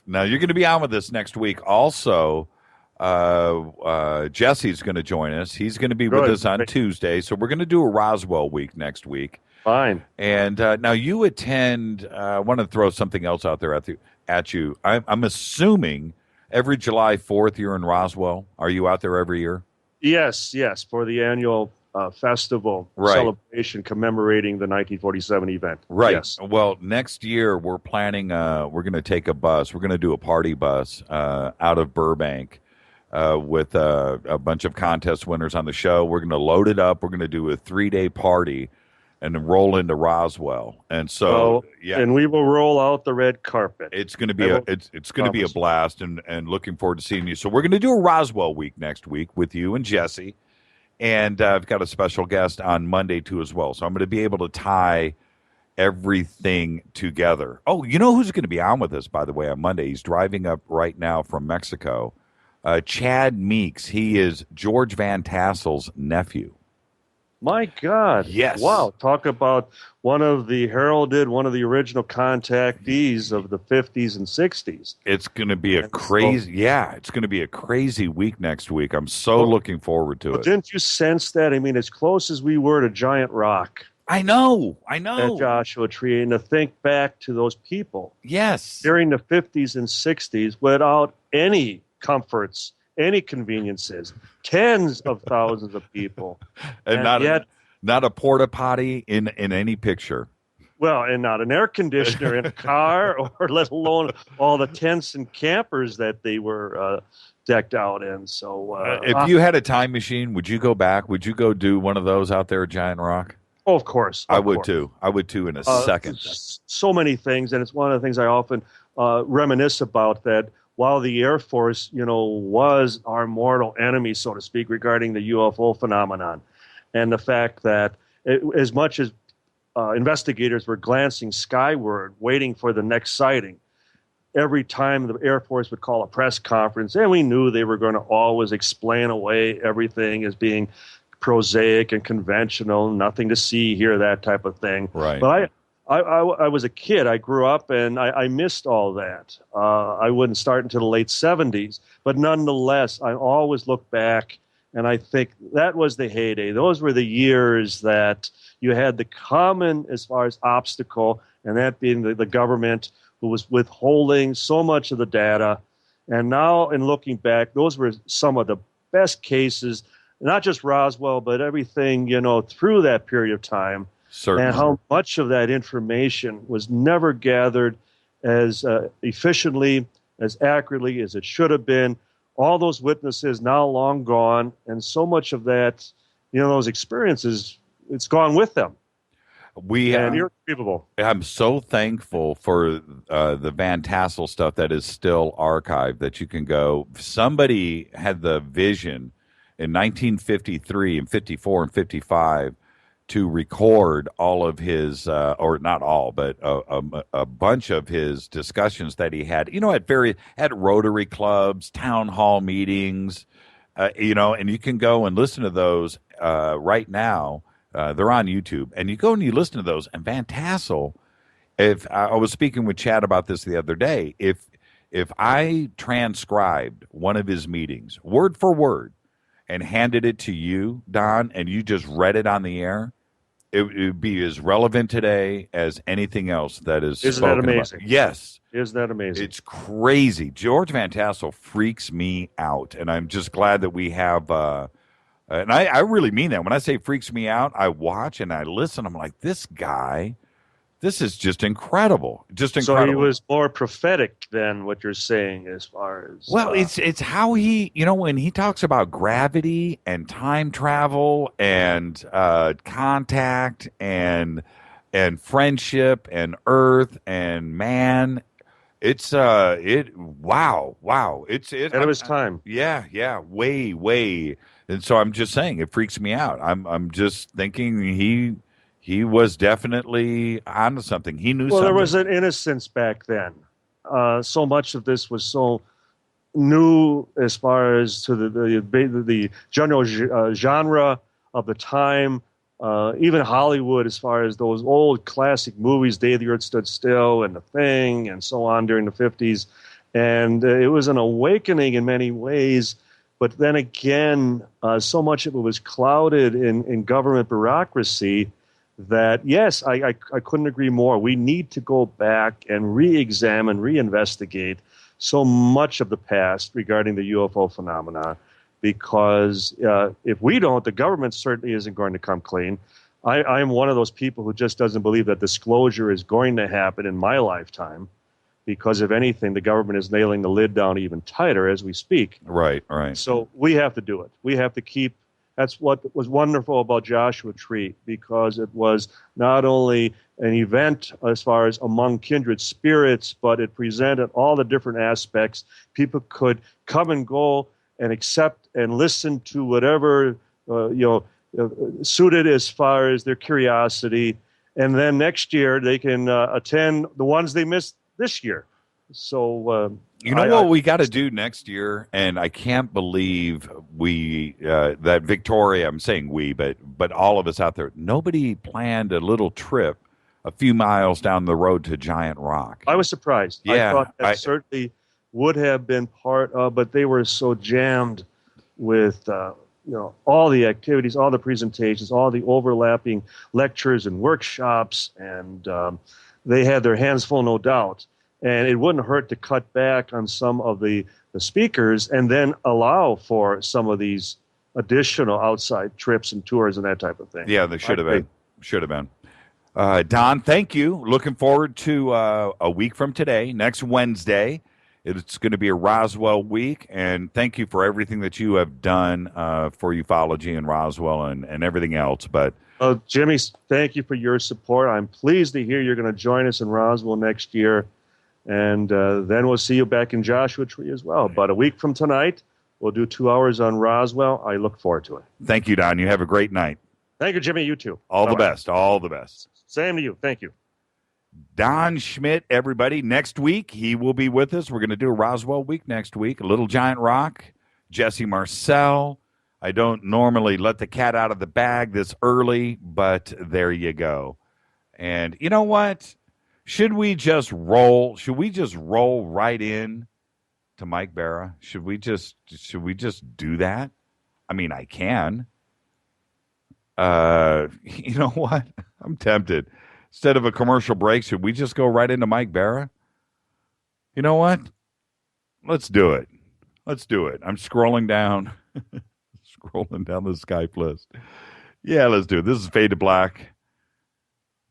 Now, you're going to be on with us next week. Also, Jesse's going to join us. He's going to be with us on Tuesday. So we're going to do a Roswell week next week. Fine. And now you attend, I want to throw something else out there at you. I'm assuming every July 4th you're in Roswell. Are you out there every year? Yes, for the annual festival celebration commemorating the 1947 event. Right. Yes. Well, next year we're planning, we're going to take a bus. We're going to do a party bus out of Burbank with a bunch of contest winners on the show. We're going to load it up. We're going to do a 3-day party and then roll into Roswell. And so, and we will roll out the red carpet. It's going to be it's going to be a blast, and looking forward to seeing you. So we're going to do a Roswell week next week with you and Jesse. And I've got a special guest on Monday, too, as well. So I'm going to be able to tie everything together. Oh, you know who's going to be on with us, by the way, on Monday? He's driving up right now from Mexico. Chad Meeks. He is George Van Tassel's nephew. My God. Yes. Wow. Talk about one of the original contactees of the 50s and 60s. It's going to be it's going to be a crazy week next week. I'm so looking forward to it. Didn't you sense that? I mean, as close as we were to Giant Rock. I know. At Joshua Tree, and to think back to those people. Yes. During the 50s and 60s without any comforts, any conveniences, tens of thousands of people. and not a porta potty in any picture. Well, and not an air conditioner in a car, or let alone all the tents and campers that they were decked out in. So if you had a time machine, would you go back? Would you go do one of those out there at Giant Rock? Oh, of course. I would too. I would too in a second. So many things, and it's one of the things I often reminisce about, that while the Air Force, was our mortal enemy, so to speak, regarding the UFO phenomenon, and the fact that as much as investigators were glancing skyward, waiting for the next sighting, every time the Air Force would call a press conference, and we knew they were going to always explain away everything as being prosaic and conventional, nothing to see here, that type of thing. Right. But I was a kid. I grew up, and I missed all that. I wouldn't start until the late 70s. But nonetheless, I always look back, and I think that was the heyday. Those were the years that you had the common, as far as obstacle, and that being the government, who was withholding so much of the data. And now, in looking back, those were some of the best cases, not just Roswell, but everything, through that period of time. Certainly. And how much of that information was never gathered as efficiently, as accurately as it should have been. All those witnesses now long gone, and so much of that, those experiences, it's gone with them. And irretrievable. I'm so thankful for the Van Tassel stuff that is still archived, that you can go. Somebody had the vision in 1953 and 54 and 55 to record all of his, or not all, but a bunch of his discussions that he had, at Rotary clubs, town hall meetings, and you can go and listen to those right now. They're on YouTube, and you go and you listen to those. And Van Tassel, if I was speaking with Chad about this the other day, if I transcribed one of his meetings word for word and handed it to you, Don, and you just read it on the air, it would be as relevant today as anything else that is Isn't spoken that amazing? about. Yes. Isn't that amazing? It's crazy. George Van Tassel freaks me out, and I'm just glad that we have and I really mean that. When I say freaks me out, I watch and I listen. I'm like, this guy, this is just incredible. Just incredible. So he was more prophetic than what you're saying, as far as... Well, it's how he, when he talks about gravity and time travel and contact and friendship and earth and man, it's wow. It's ahead of his time. Yeah, way. And so I'm just saying, it freaks me out. I'm just thinking he was definitely onto something. He knew something. Well, there was an innocence back then. So much of this was so new as far as to the general genre of the time. Even Hollywood, as far as those old classic movies, Day the Earth Stood Still and The Thing and so on during the 50s. And it was an awakening in many ways. But then again, so much of it was clouded in government bureaucracy that, yes, I couldn't agree more. We need to go back and re-examine, reinvestigate so much of the past regarding the UFO phenomenon, because if we don't, the government certainly isn't going to come clean. I'm one of those people who just doesn't believe that disclosure is going to happen in my lifetime, because if anything, the government is nailing the lid down even tighter as we speak. Right. So we have to do it. We have to keep. That's what was wonderful about Joshua Tree, because it was not only an event as far as among kindred spirits, but it presented all the different aspects. People could come and go and accept and listen to whatever suited as far as their curiosity. and then next year they can attend the ones they missed this year. So you know what we got to do next year, and I can't believe we that Victoria. I'm saying we, but all of us out there. Nobody planned a little trip a few miles down the road to Giant Rock. I was surprised. Yeah, I thought that certainly would have been part of, but they were so jammed with all the activities, all the presentations, all the overlapping lectures and workshops, and they had their hands full, no doubt. And it wouldn't hurt to cut back on some of the speakers and then allow for some of these additional outside trips and tours and that type of thing. Yeah, they should have been. Should have been. Don, thank you. Looking forward to a week from today, next Wednesday. It's going to be a Roswell week, and thank you for everything that you have done for ufology and Roswell and everything else. But Jimmy, thank you for your support. I'm pleased to hear you're going to join us in Roswell next year. And then we'll see you back in Joshua Tree as well. But a week from tonight, we'll do 2 hours on Roswell. I look forward to it. Thank you, Don. You have a great night. Thank you, Jimmy. You too. All the best. All the best. Same to you. Thank you. Don Schmidt, everybody. Next week, he will be with us. We're going to do a Roswell week next week. A Little Giant Rock, Jesse Marcel. I don't normally let the cat out of the bag this early, but there you go. And you know what? Should we just roll right in to Mike Bara? Should we just do that? I mean, I can. You know what? I'm tempted. Instead of a commercial break, should we just go right into Mike Bara? You know what? Let's do it. I'm scrolling down the Skype list. Yeah, let's do it. This is Fade to Black.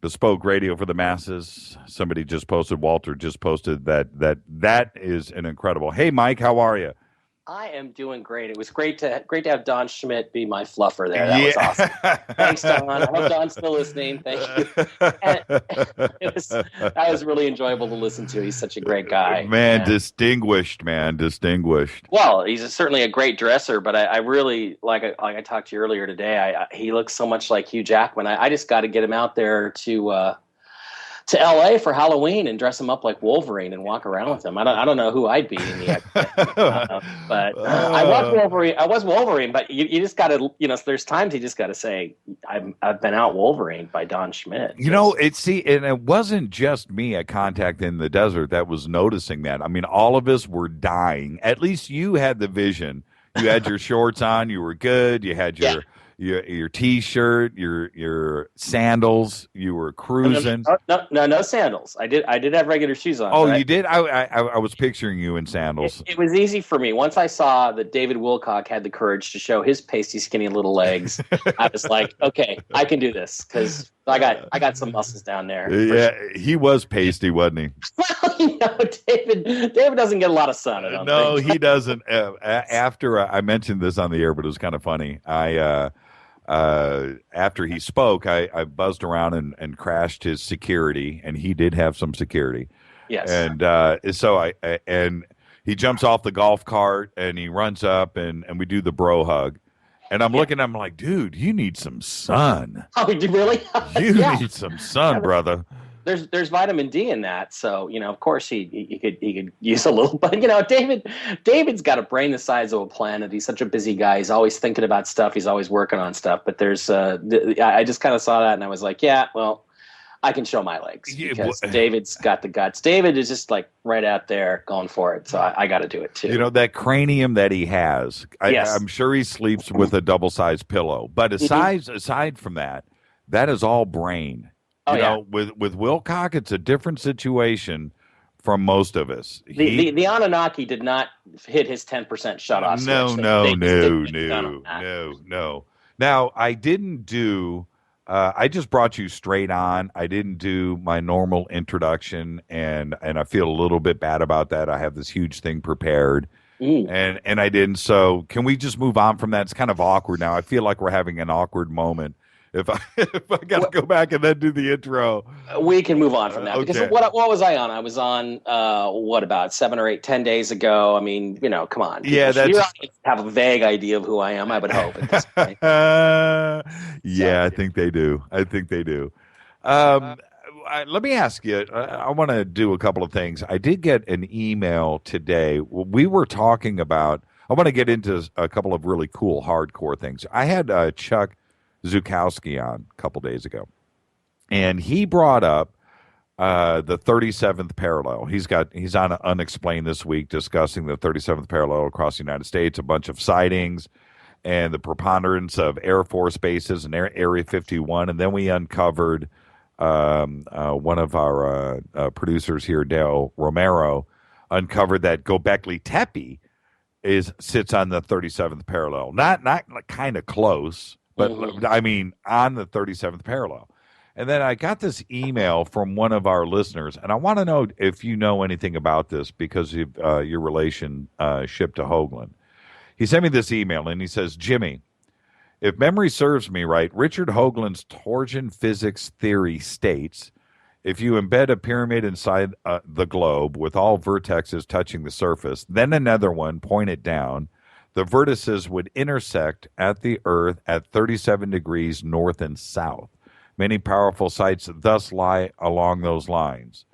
Bespoke radio for the masses. Somebody just posted, Walter just posted that is an incredible. Hey, Mike, how are you? I am doing great. It was great to have Don Schmidt be my fluffer there. That was awesome. Thanks, Don. I hope Don's still listening. Thank you. That was really enjoyable to listen to. He's such a great guy. Man, distinguished. Well, he's certainly a great dresser, but I really, like I talked to you earlier today, he looks so much like Hugh Jackman. I just got to get him out there to LA for Halloween and dress him up like Wolverine and walk around with him. I don't know who I'd be in the but I was Wolverine, but you just got to, there's times you just got to say, I've been out Wolverine by Don Schmidt. And it wasn't just me at Contact in the Desert that was noticing that. I mean, all of us were dying. At least you had the vision. You had your shorts on. You were good. You had your T-shirt, your sandals. You were cruising. No sandals. I did have regular shoes on. Oh, you did? I was picturing you in sandals. It was easy for me. Once I saw that David Wilcock had the courage to show his pasty, skinny little legs, I was like, okay, I can do this because I got some muscles down there. Yeah, he was pasty, wasn't he? Well, David doesn't get a lot don't think. He doesn't. After I mentioned this on the air, but it was kind of funny. After he spoke, I buzzed around and crashed his security, and he did have some security. Yes. And so he jumps off the golf cart and he runs up and we do the bro hug. And I'm looking at him like, dude, you need some sun. Oh, really? You need some sun, brother. There's vitamin D in that, so of course he could use a little, but David's got a brain the size of a planet. He's such a busy guy. He's always thinking about stuff. He's always working on stuff. But I just kind of saw that and I was like, yeah, well, I can show my legs because David's got the guts. David is just like right out there going for it, so I got to do it too. That cranium that he has. I'm sure he sleeps with a double-sized pillow, but aside from that is all brain. With Wilcock, it's a different situation from most most of us. The Anunnaki did not hit his 10% shutoff switch. No. Now, I didn't do. I just brought you straight on. I didn't do my normal introduction, and I feel a little bit bad about that. I have this huge thing prepared, and I didn't. So can we just move on from that? It's kind of awkward now. I feel like we're having an awkward moment. If I got to go back and then do the intro, we can move on from that. Because what was I on? I was on about 7 or 8, 10 days ago. I mean, come on. Yeah, you have a vague idea of who I am. I would hope at this point. I think they do. Let me ask you. I want to do a couple of things. I did get an email today. We were talking about. I want to get into a couple of really cool hardcore things. I had Chuck Zukowski on a couple days ago, and he brought up the 37th parallel. He's on Unexplained this week discussing the 37th parallel across the United States, a bunch of sightings, and the preponderance of Air Force bases and Area 51. And then we uncovered one of our producers here, Dale Romero, uncovered that Göbekli Tepe sits on the 37th parallel. Not kind of close, but I mean on the 37th parallel. And then I got this email from one of our listeners, and I want to know if you know anything about this because of your relationship to Hoagland. He sent me this email, and he says, Jimmy, if memory serves me right, Richard Hoagland's torsion physics theory states if you embed a pyramid inside the globe with all vertexes touching the surface, then another one pointed down, the vertices would intersect at the Earth at 37 degrees north and south. Many powerful sites thus lie along those lines.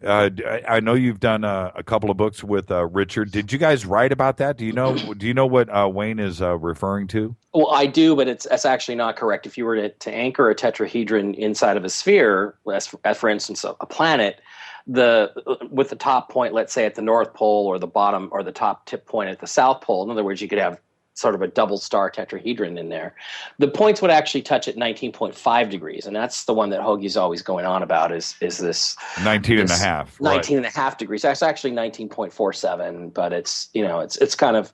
I know you've done a couple of books with Richard. Did you guys write about that? Do you know what Wayne is referring to? Well, I do, but it's actually not correct. If you were to anchor a tetrahedron inside of a sphere, as for instance a planet, with the top point, let's say at the North Pole, or the bottom or the top tip point at the South Pole. In other words, you could have sort of a double star tetrahedron in there. The points would actually touch at 19.5 degrees, and that's the one that Hoagie's always going on about is this 19 and a half. 19 and a half degrees. That's actually 19.47, but it's kind of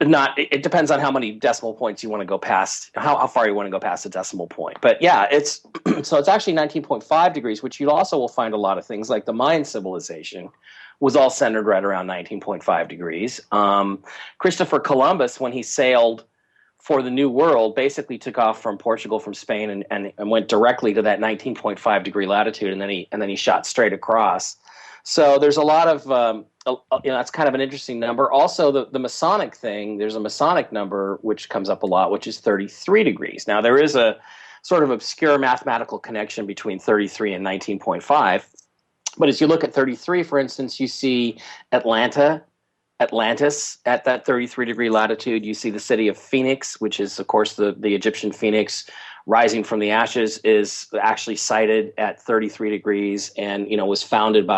not, it depends on how many decimal points you want to go past, how far you want to go past the decimal point. But yeah, it's so it's actually 19.5 degrees, which you also will find a lot of things like the Mayan civilization was all centered right around 19.5 degrees. Christopher Columbus, when he sailed for the New World, basically took off from Portugal, from Spain, and went directly to that 19.5 degree latitude, and then he shot straight across. So there's a lot of that's kind of an interesting number. Also, the Masonic thing, there's a Masonic number which comes up a lot, which is 33 degrees. Now there is a sort of obscure mathematical connection between 33 and 19.5. But as you look at 33, for instance, you see Atlantis at that 33 degree latitude. You see the city of Phoenix, which is, of course, the Egyptian phoenix rising from the ashes, is actually sited at 33 degrees and, was founded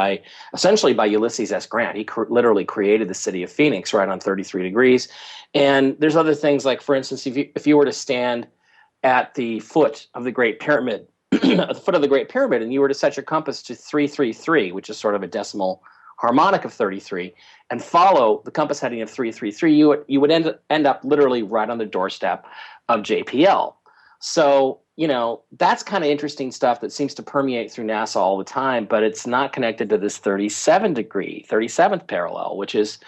essentially by Ulysses S. Grant. He literally created the city of Phoenix right on 33 degrees. And there's other things like, for instance, if you were to stand at the foot of the Great Pyramid, at the foot of the Great Pyramid, and you were to set your compass to 333, which is sort of a decimal harmonic of 33, and follow the compass heading of 333, you would end up literally right on the doorstep of JPL. So, that's kind of interesting stuff that seems to permeate through NASA all the time, but it's not connected to this 37th parallel, which is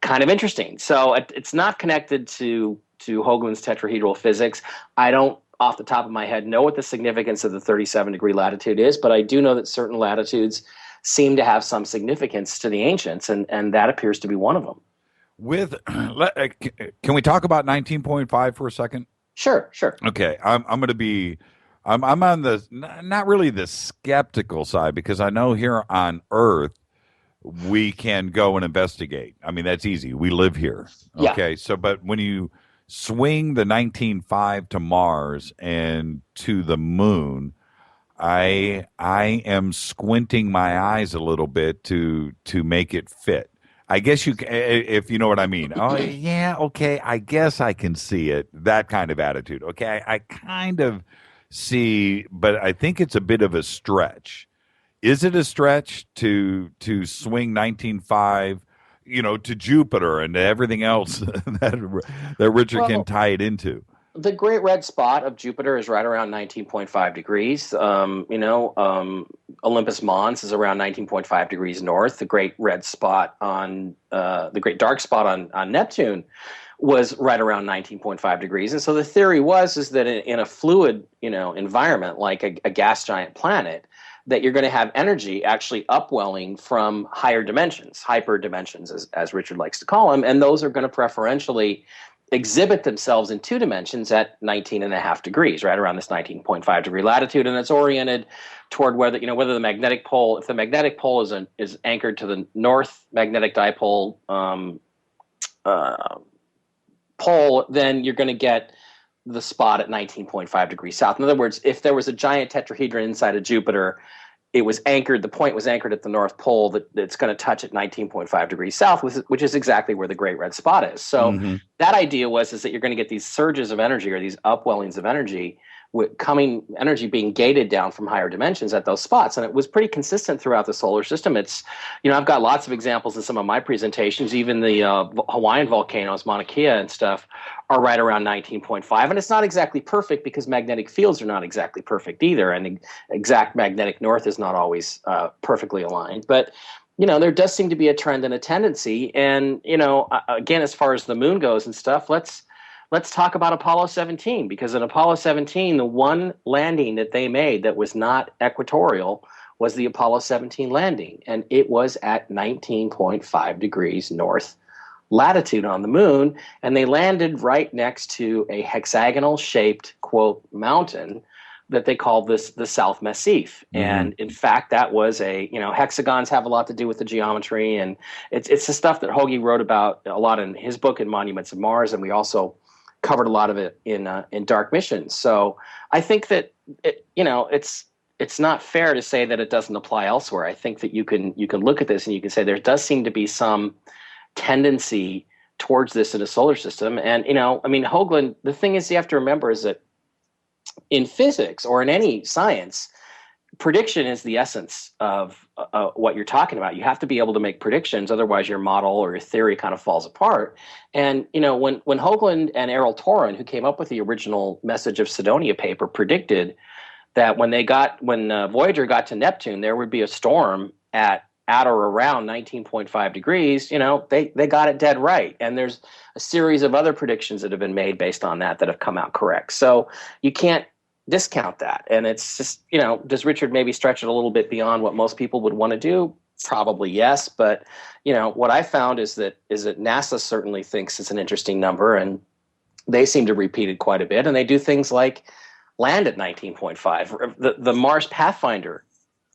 kind of interesting. So it's not connected to Hoagland's tetrahedral physics. I don't, off the top of my head, know what the significance of the 37 degree latitude is, but I do know that certain latitudes seem to have some significance to the ancients, and that appears to be one of them. Can we talk about 19.5 for a second? Sure. Okay, I'm going to be, I'm on the not really the skeptical side, because I know here on Earth we can go and investigate. I mean, that's easy. We live here. Okay, yeah. But when you swing the 19.5 to Mars and to the moon, I am squinting my eyes a little bit to make it fit. I guess if you know what I mean. Oh yeah, okay. I guess I can see it. That kind of attitude. Okay, I kind of see, but I think it's a bit of a stretch. Is it a stretch to swing 19.5? To Jupiter and to everything else that Richard can tie it into. The Great Red Spot of Jupiter is right around 19.5 degrees. Olympus Mons is around 19.5 degrees north. The Great Red Spot the Great Dark Spot on Neptune was right around 19.5 degrees. And so the theory is that in a fluid, environment like a gas giant planet, that you're going to have energy actually upwelling from higher dimensions, hyper dimensions, as Richard likes to call them, and those are going to preferentially exhibit themselves in 2 dimensions at 19.5 degrees, right around this 19.5 degree latitude, and it's oriented toward whether the magnetic pole, if the magnetic pole is anchored to the north magnetic dipole pole, then you're going to get the spot at 19.5 degrees south. In other words, if there was a giant tetrahedron inside of Jupiter, the point was anchored at the North Pole, that's going to touch at 19.5 degrees south, which is exactly where the Great Red Spot is. So that idea is that you're going to get these surges of energy, or these upwellings of energy, energy being gated down from higher dimensions at those spots. And it was pretty consistent throughout the solar system. It's, I've got lots of examples in some of my presentations. Even the Hawaiian volcanoes, Mauna Kea and stuff, are right around 19.5. And it's not exactly perfect because magnetic fields are not exactly perfect either. And exact magnetic north is not always perfectly aligned. But, there does seem to be a trend and a tendency. And, again, as far as the moon goes and stuff, let's talk about Apollo 17, because in Apollo 17, the one landing that they made that was not equatorial was the Apollo 17 landing, and it was at 19.5 degrees north latitude on the moon, and they landed right next to a hexagonal-shaped, quote, mountain that they called the South Massif. And in fact, that was hexagons have a lot to do with the geometry, and it's the stuff that Hoagie wrote about a lot in his book, in Monuments of Mars, and we also covered a lot of it in Dark Missions. So I think that it's not fair to say that it doesn't apply elsewhere. I think that you can look at this and you can say there does seem to be some tendency towards this in a solar system. And Hoagland, the thing is, you have to remember is that in physics or in any science, prediction is the essence of what you're talking about. You have to be able to make predictions, otherwise your model or your theory kind of falls apart. And when Hoagland and Errol Torren, who came up with the original Message of Sidonia paper, predicted that when Voyager got to Neptune, there would be a storm at or around 19.5 degrees, they got it dead right. And there's a series of other predictions that have been made based on that have come out correct. So you can't discount that. And it's just, does Richard maybe stretch it a little bit beyond what most people would want to do? Probably yes. But, what I found is that NASA certainly thinks it's an interesting number, and they seem to repeat it quite a bit. And they do things like land at 19.5. The Mars Pathfinder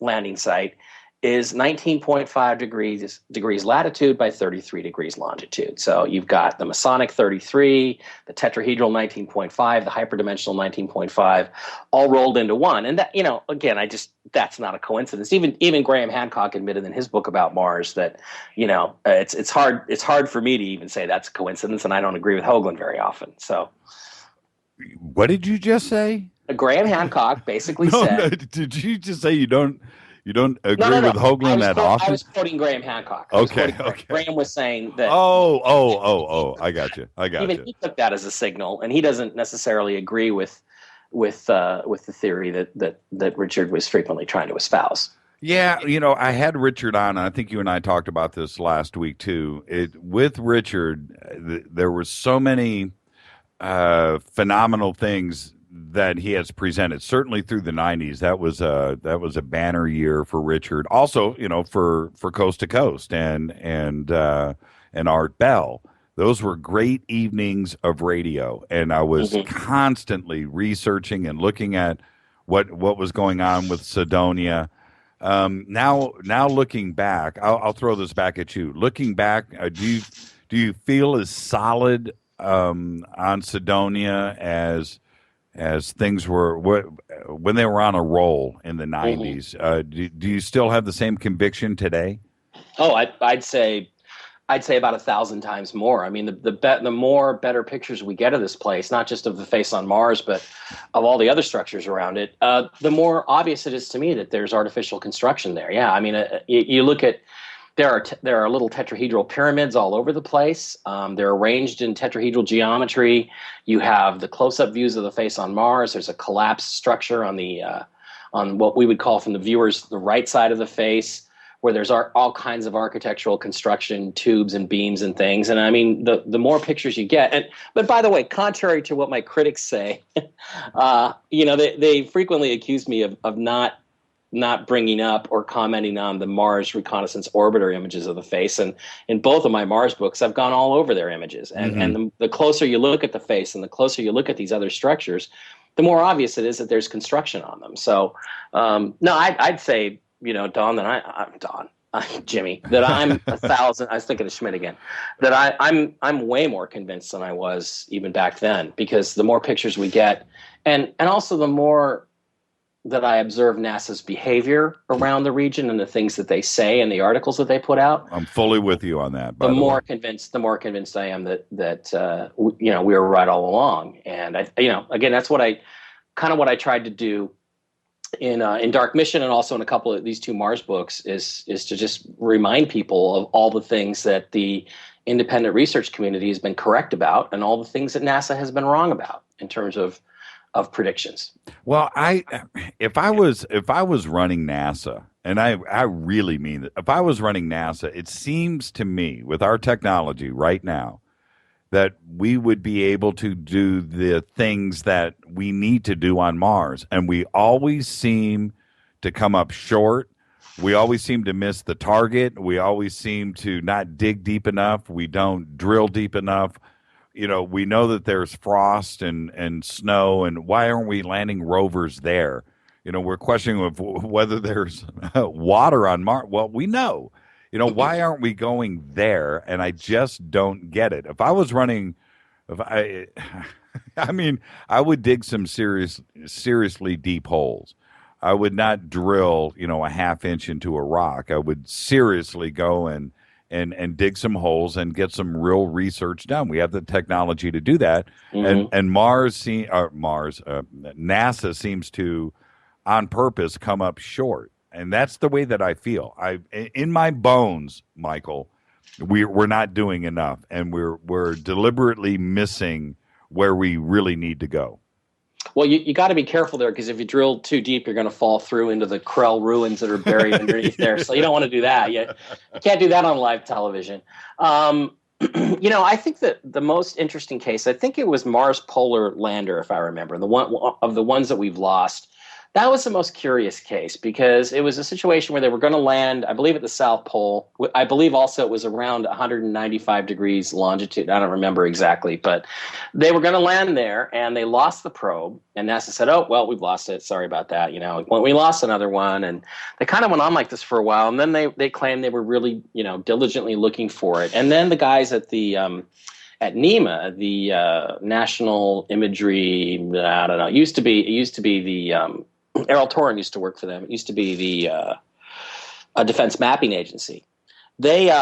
landing site is 19.5 degrees latitude by 33 degrees longitude. So you've got the Masonic 33, the tetrahedral 19.5, the hyperdimensional 19.5, all rolled into one. And that, again, that's not a coincidence. Even Graham Hancock admitted in his book about Mars that, it's hard for me to even say that's a coincidence, and I don't agree with Hoagland very often. So, what did you just say? Graham Hancock basically said. No, did you just say you don't agree with Hoagland that often? I was quoting Graham Hancock. Okay. Graham was saying that. Oh! I got you. Even he took that as a signal, and he doesn't necessarily agree with the theory that Richard was frequently trying to espouse. Yeah, I had Richard on, and I think you and I talked about this last week too. With Richard, there were so many phenomenal things that he has presented, certainly through the 90s. That was a banner year for Richard. Also, for Coast to Coast and Art Bell. Those were great evenings of radio, and I was constantly researching and looking at what was going on with Sidonia. Now looking back, I'll throw this back at you. Looking back, do you feel as solid on Sidonia as things were when they were on a roll in the 90s? Do you still have the same conviction today? Oh, I'd say about 1,000 times more. I mean, the more better pictures we get of this place, not just of the face on Mars, but of all the other structures around it, the more obvious it is to me that there's artificial construction there. Yeah, I mean, you look at. There are little tetrahedral pyramids all over the place. They're arranged in tetrahedral geometry. You have the close-up views of the face on Mars. There's a collapsed structure on on what we would call, from the viewer's, the right side of the face, where there's all kinds of architectural construction, tubes and beams and things. And I mean, the more pictures you get, but by the way, contrary to what my critics say, they frequently accuse me of not not bringing up or commenting on the Mars Reconnaissance Orbiter images of the face. And in both of my Mars books, I've gone all over their images. And the closer you look at the face and the closer you look at these other structures, the more obvious it is that there's construction on them. So, no, I'd say, Don, Jimmy, that I'm 1,000. I was thinking of Schmidt again. That I'm way more convinced than I was even back then, because the more pictures we get, and also the more that I observe NASA's behavior around the region and the things that they say and the articles that they put out. I'm fully with you on that. The more convinced I am that we were right all along. And again, that's what I tried to do in Dark Mission, and also in a couple of these two Mars books, is to just remind people of all the things that the independent research community has been correct about, and all the things that NASA has been wrong about in terms of predictions. Well, if I was running NASA, and I really mean that, if I was running NASA, it seems to me with our technology right now that we would be able to do the things that we need to do on Mars. And we always seem to come up short. We always seem to miss the target. We always seem to not dig deep enough. We don't drill deep enough. We know that there's frost and snow, and why aren't we landing rovers there? We're questioning whether there's water on Mars. Well, we know. Why aren't we going there? And I just don't get it. If I was running, I would dig some seriously deep holes. I would not drill, a half inch into a rock. I would seriously go and dig some holes and get some real research done. We have the technology to do that. And NASA seems to, on purpose, come up short. And that's the way that I feel. In my bones, Michael, we're not doing enough, and we're deliberately missing where we really need to go. Well, you got to be careful there, because if you drill too deep, you're going to fall through into the Krell ruins that are buried underneath there. So you don't want to do that. You can't do that on live television. I think that the most interesting case, I think it was Mars Polar Lander, if I remember, the one of the ones that we've lost. That was the most curious case, because it was a situation where they were going to land, I believe, at the South Pole. I believe also it was around 195 degrees longitude. I don't remember exactly, but they were going to land there, and they lost the probe. And NASA said, "Oh, well, we've lost it. Sorry about that. We lost another one." And they kind of went on like this for a while, and then they claimed they were really, diligently looking for it. And then the guys at the at NEMA, the National Imagery, I don't know, it used to be the Errol Torren used to work for them. It used to be the Defense Mapping Agency. They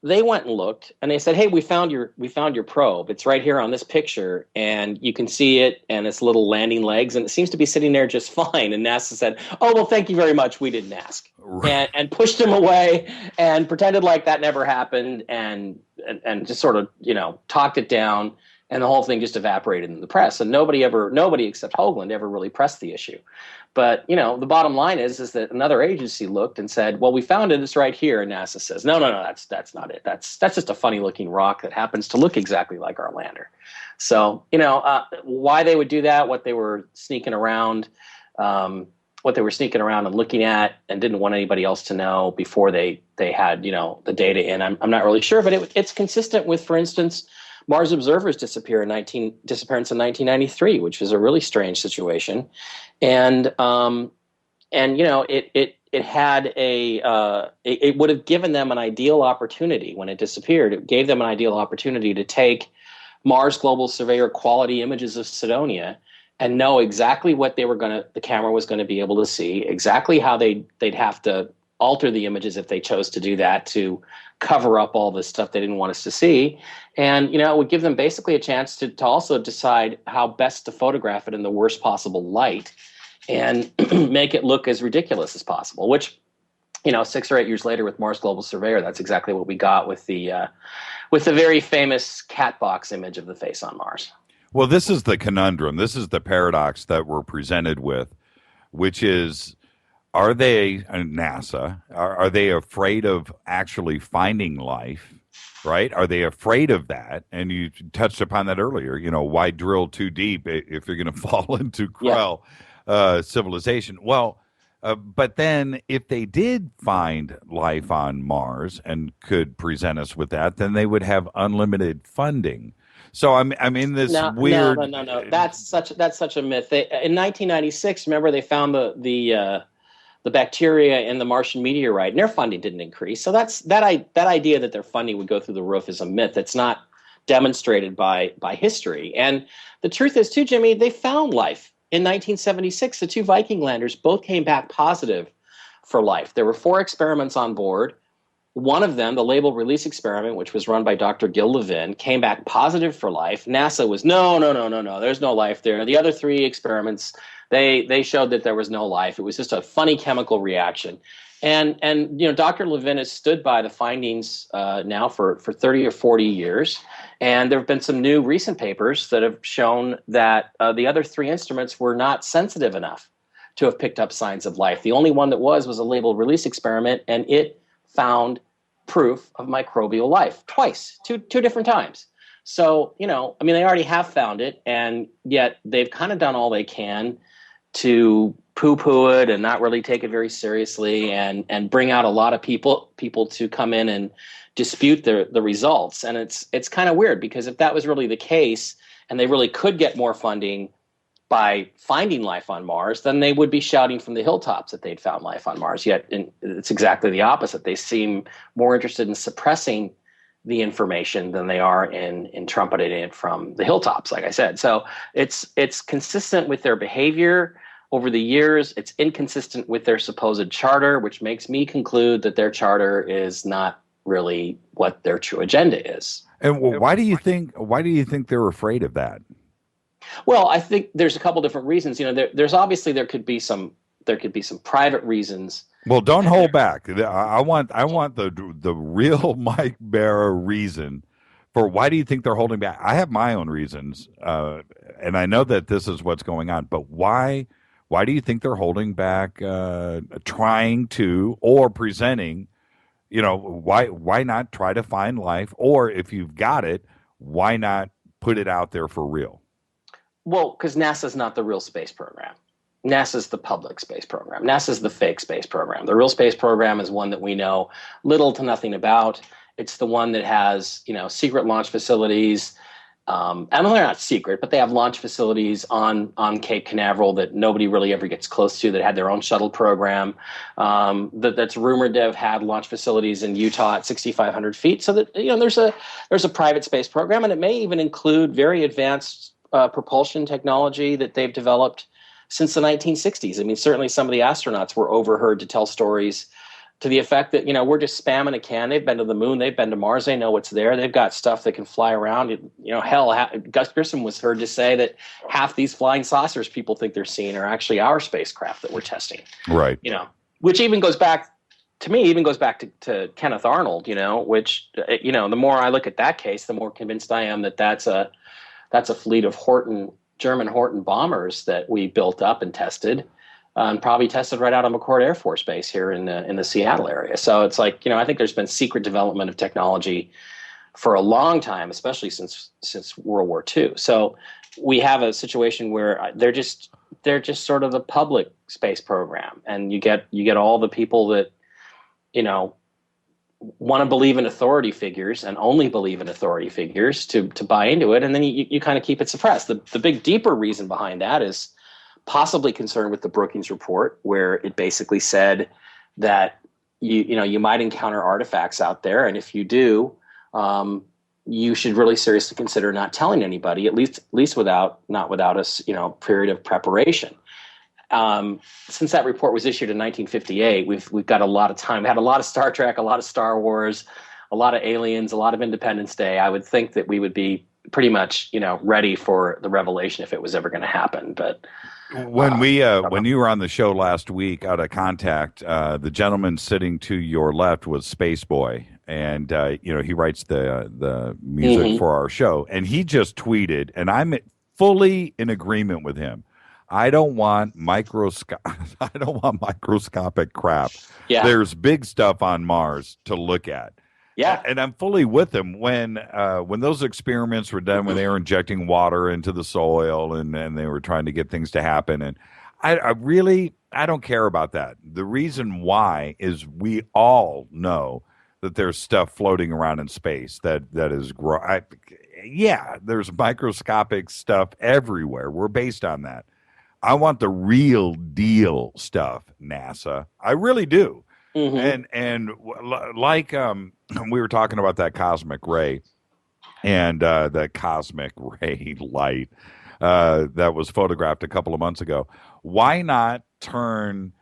went and looked, and they said, "Hey, we found your probe. It's right here on this picture, and you can see it and its little landing legs, and it seems to be sitting there just fine." And NASA said, "Oh, well, thank you very much. We didn't ask," and pushed them away and pretended like that never happened, and just sort of talked it down. And the whole thing just evaporated in the press, and nobody except Hoagland ever really pressed the issue. But the bottom line is that another agency looked and said, "Well, we found it. It's right here." And NASA says, "No, that's not it. That's just a funny looking rock that happens to look exactly like our lander." So why they would do that, what they were sneaking around, and looking at, and didn't want anybody else to know before they had the data in. I'm not really sure, but it's consistent with, for instance, Mars Observer's disappearance in 1993, which was a really strange situation, and it had it would have given them an ideal opportunity when it disappeared. It gave them an ideal opportunity to take Mars Global Surveyor quality images of Cydonia and know exactly what the camera was going to be able to see, exactly how they'd have to alter the images if they chose to do that to cover up all the stuff they didn't want us to see. And, it would give them basically a chance to also decide how best to photograph it in the worst possible light and make it look as ridiculous as possible, which, 6 or 8 years later with Mars Global Surveyor, that's exactly what we got with the very famous cat box image of the face on Mars. Well, this is the conundrum. This is the paradox that we're presented with, which is, are they, NASA, are they afraid of actually finding life, right? Are they afraid of that? And you touched upon that earlier. Why drill too deep if you're going to fall into Krell civilization? Well, But then if they did find life on Mars and could present us with that, then they would have unlimited funding. So I'm in this weird. No. That's such a myth. In 1996, remember they found the bacteria in the Martian meteorite, and their funding didn't increase. So that idea that their funding would go through the roof is a myth. It's not demonstrated by history. And the truth is, too, Jimmy, they found life. In 1976, the two Viking landers both came back positive for life. There were 4 experiments on board. One of them, the label release experiment, which was run by Dr. Gil Levin, came back positive for life. NASA was, no, there's no life there. The other 3 experiments, they showed that there was no life. It was just a funny chemical reaction. And Dr. Levin has stood by the findings now for 30 or 40 years. And there have been some new recent papers that have shown that the other 3 instruments were not sensitive enough to have picked up signs of life. The only one that was a label release experiment, and it found proof of microbial life twice, two different times. So, they already have found it, and yet they've kind of done all they can to poo-poo it and not really take it very seriously, and bring out a lot of people to come in and dispute the results. And it's kind of weird, because if that was really the case and they really could get more funding by finding life on Mars, then they would be shouting from the hilltops that they'd found life on Mars. Yet it's exactly the opposite. They seem more interested in suppressing the information than they are in trumpeting it from the hilltops, like I said. So it's consistent with their behavior over the years. It's inconsistent with their supposed charter, which makes me conclude that their charter is not really what their true agenda is. And why do you think they're afraid of that? Well, I think there's a couple different reasons. There's obviously there could be some private reasons. Well, don't hold back. I want the real Mike Bara reason for why do you think they're holding back. I have my own reasons, and I know that this is what's going on. But why do you think they're holding back, trying to or presenting? Why not try to find life? Or if you've got it, why not put it out there for real? Well, because NASA's not the real space program. NASA's the public space program. NASA's the fake space program. The real space program is one that we know little to nothing about. It's the one that has, secret launch facilities. And they're not secret, but they have launch facilities on Cape Canaveral that nobody really ever gets close to, that had their own shuttle program, that's rumored to have had launch facilities in Utah at 6,500 feet. So that, there's a private space program, and it may even include very advanced propulsion technology that they've developed since the 1960s. I mean, certainly some of the astronauts were overheard to tell stories to the effect that, we're just spamming a can. They've been to the moon. They've been to Mars. They know what's there. They've got stuff that can fly around. Gus Grissom was heard to say that half these flying saucers people think they're seeing are actually our spacecraft that we're testing. Right. Which even goes back to Kenneth Arnold, which, the more I look at that case, the more convinced I am that that's a fleet of German Horten bombers that we built up and tested, and probably tested right out of McChord Air Force Base here in the Seattle area. So it's like, I think there's been secret development of technology for a long time, especially since World War II. So we have a situation where they're just sort of the public space program, and you get all the people that want to believe in authority figures and only believe in authority figures to buy into it, and then you kind of keep it suppressed. The big deeper reason behind that is possibly concerned with the Brookings report, where it basically said that you might encounter artifacts out there, and if you do, you should really seriously consider not telling anybody, at least not without a period of preparation. Since that report was issued in 1958, we've got a lot of time. We had a lot of Star Trek, a lot of Star Wars, a lot of aliens, a lot of Independence Day. I would think that we would be pretty much, ready for the revelation if it was ever going to happen. But when you were on the show last week, out of contact, the gentleman sitting to your left was Space Boy, and he writes the music for our show, and he just tweeted, and I'm fully in agreement with him. I don't want microscopic crap. Yeah. There's big stuff on Mars to look at. Yeah. And I'm fully with him when those experiments were done, when they were injecting water into the soil and they were trying to get things to happen. And I don't care about that. The reason why is we all know that there's stuff floating around in space that is there's microscopic stuff everywhere. We're based on that. I want the real deal stuff, NASA. I really do. Mm-hmm. And like we were talking about that cosmic ray and the cosmic ray light that was photographed a couple of months ago. Why not turn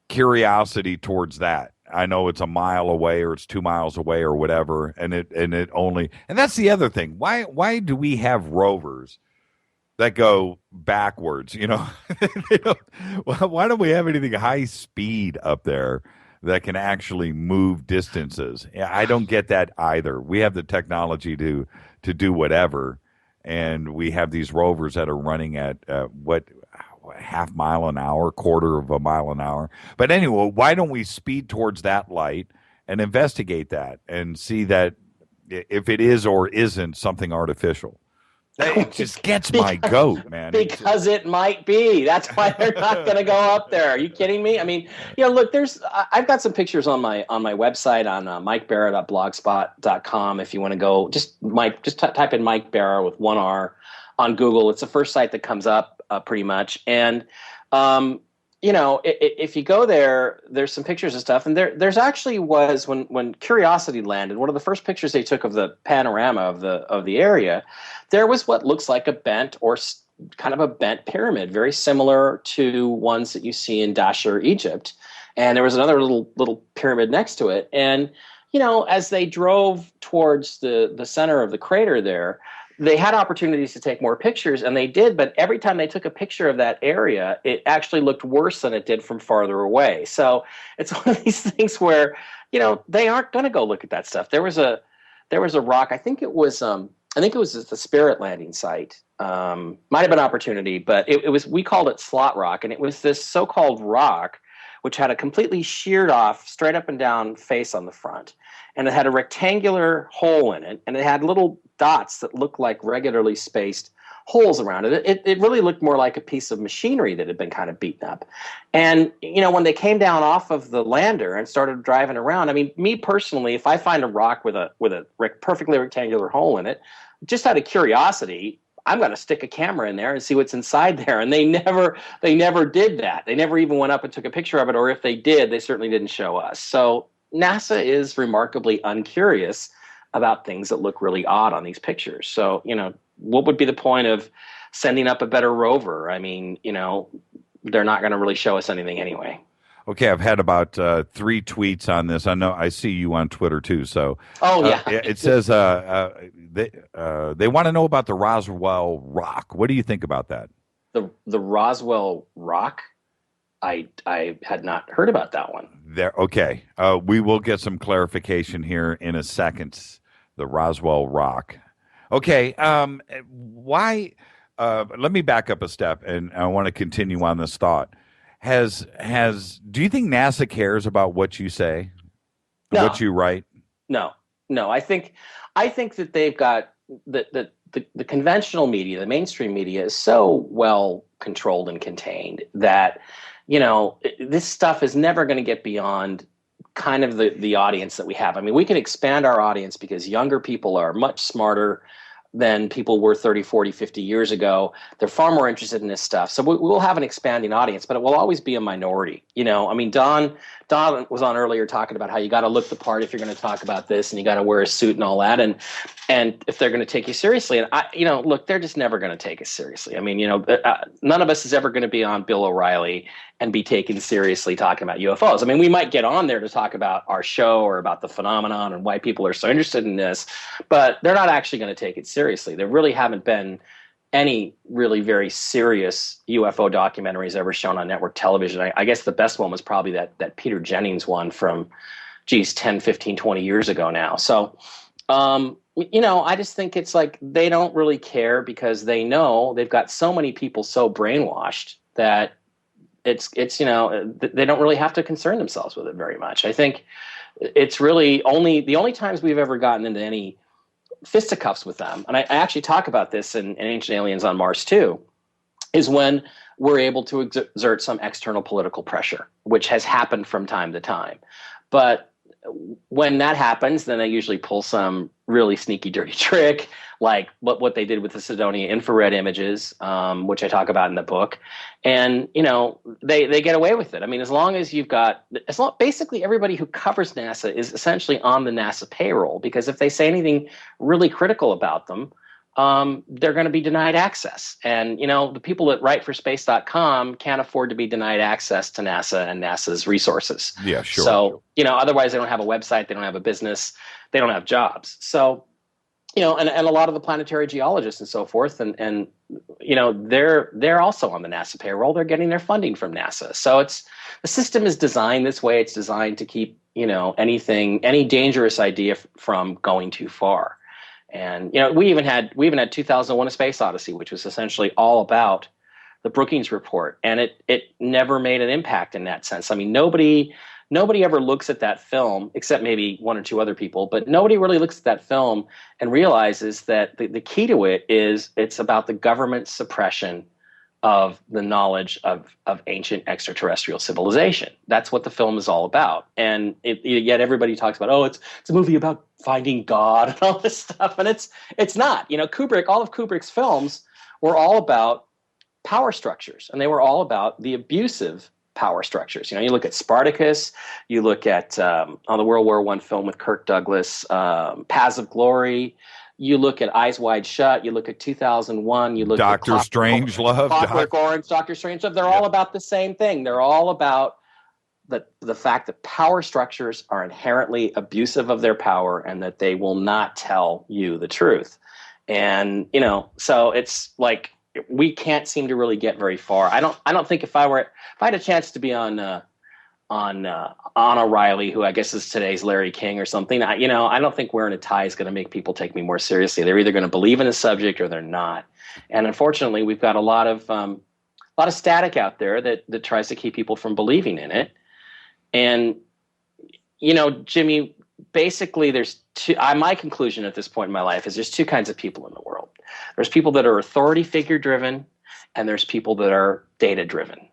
curiosity towards that? I know it's a mile away or it's 2 miles away or whatever, and that's the other thing. Why do we have rovers that go backwards? You know, why don't we have anything high speed up there that can actually move distances? I don't get that either. We have the technology to do whatever, and we have these rovers that are running at half mile an hour, quarter of a mile an hour. But anyway, why don't we speed towards that light and investigate that and see that if it is or isn't something artificial? It just gets my goat, man. Because it might be. That's why they're not going to go up there. Are you kidding me? I mean, look, I've got some pictures on my website on mikebara.blogspot.com. If you want to go, just type in Mike Bara with one R on Google. It's the first site that comes up pretty much. And if you go there, there's some pictures and stuff. And there's actually was when Curiosity landed, one of the first pictures they took of the panorama of the area, there was what looks like a bent or kind of a bent pyramid, very similar to ones that you see in Dashur, Egypt. And there was another little pyramid next to it. And, as they drove towards the center of the crater there, they had opportunities to take more pictures, and they did, but every time they took a picture of that area, it actually looked worse than it did from farther away. So it's one of these things where, they aren't going to go look at that stuff. There was a rock, I think it was at the Spirit landing site. Might have been Opportunity, but it was, we called it Slot Rock, and it was this so-called rock which had a completely sheared off, straight up and down face on the front. And it had a rectangular hole in it, and it had little dots that looked like regularly spaced holes around it. It really looked more like a piece of machinery that had been kind of beaten up. And, when they came down off of the lander and started driving around, I mean, me personally, if I find a rock with a perfectly rectangular hole in it, just out of curiosity, I'm going to stick a camera in there and see what's inside there. And they never did that. They never even went up and took a picture of it, or if they did, they certainly didn't show us. So NASA is remarkably uncurious about things that look really odd on these pictures. So, what would be the point of sending up a better rover? I mean, they're not going to really show us anything anyway. Okay, I've had about 3 tweets on this. I know I see you on Twitter too. So, it says they want to know about the Roswell Rock. What do you think about that? The Roswell Rock? I had not heard about that one. Okay. We will get some clarification here in a second. The Roswell Rock. Okay. Why? Let me back up a step, and I want to continue on this thought. Do you think NASA cares about what you say, what you write? No. I think that they've got the conventional media, the mainstream media, is so well controlled and contained that this stuff is never going to get beyond kind of the audience that we have. I mean, we can expand our audience because younger people are much smarter than people were 30, 40, 50 years ago. They're far more interested in this stuff. So we'll have an expanding audience, but it will always be a minority. I mean, Don was on earlier talking about how you got to look the part if you're going to talk about this, and you got to wear a suit and all that. And if they're going to take you seriously, and look, they're just never going to take us seriously. I mean, none of us is ever going to be on Bill O'Reilly and be taken seriously talking about UFOs. I mean, we might get on there to talk about our show or about the phenomenon and why people are so interested in this, but they're not actually going to take it seriously. There really haven't been any really very serious UFO documentaries ever shown on network television. I guess the best one was probably that Peter Jennings one from, 10, 15, 20 years ago now. So, I just think it's like they don't really care because they know they've got so many people so brainwashed that it's they don't really have to concern themselves with it very much. I think it's really the only times we've ever gotten into any fisticuffs with them, and I actually talk about this in Ancient Aliens on Mars too, is when we're able to exert some external political pressure, which has happened from time to time. But when that happens, then they usually pull some really sneaky, dirty trick, like what they did with the Cydonia infrared images, which I talk about in the book. And, they get away with it. I mean, basically everybody who covers NASA is essentially on the NASA payroll, because if they say anything really critical about them, they're going to be denied access. And, the people that write for space.com can't afford to be denied access to NASA and NASA's resources. Yeah, sure. So, otherwise they don't have a website, they don't have a business, they don't have jobs. So, and a lot of the planetary geologists and so forth, and they're also on the NASA payroll. They're getting their funding from NASA. So the system is designed this way. It's designed to keep, any dangerous idea from going too far. And we even had 2001: A Space Odyssey, which was essentially all about the Brookings Report, and it never made an impact in that sense. I mean, nobody ever looks at that film, except maybe one or two other people, but nobody really looks at that film and realizes that the key to it is it's about the government suppression of the knowledge of ancient extraterrestrial civilization. That's what the film is all about. And yet everybody talks about, it's a movie about finding God and all this stuff. And it's not. All of Kubrick's films were all about power structures, and they were all about the abusive power structures. You look at Spartacus, you look at on the World War I film with Kirk Douglas, Paths of Glory. You look at Eyes Wide Shut. You look at 2001. You look Doctor at Strangelove, Clockwork Orange, Doctor Strangelove. They're all about the same thing. They're all about the fact that power structures are inherently abusive of their power, and that they will not tell you the truth. And so it's like we can't seem to really get very far. I don't think if I had a chance to be on Anna Riley, who I guess is today's Larry King or something, I don't think wearing a tie is going to make people take me more seriously. They're either going to believe in the subject or they're not. And unfortunately, we've got a lot of static out there that tries to keep people from believing in it. And Jimmy, basically, there's my conclusion at this point in my life is there's two kinds of people in the world. There's people that are authority figure driven, and there's people that are data driven.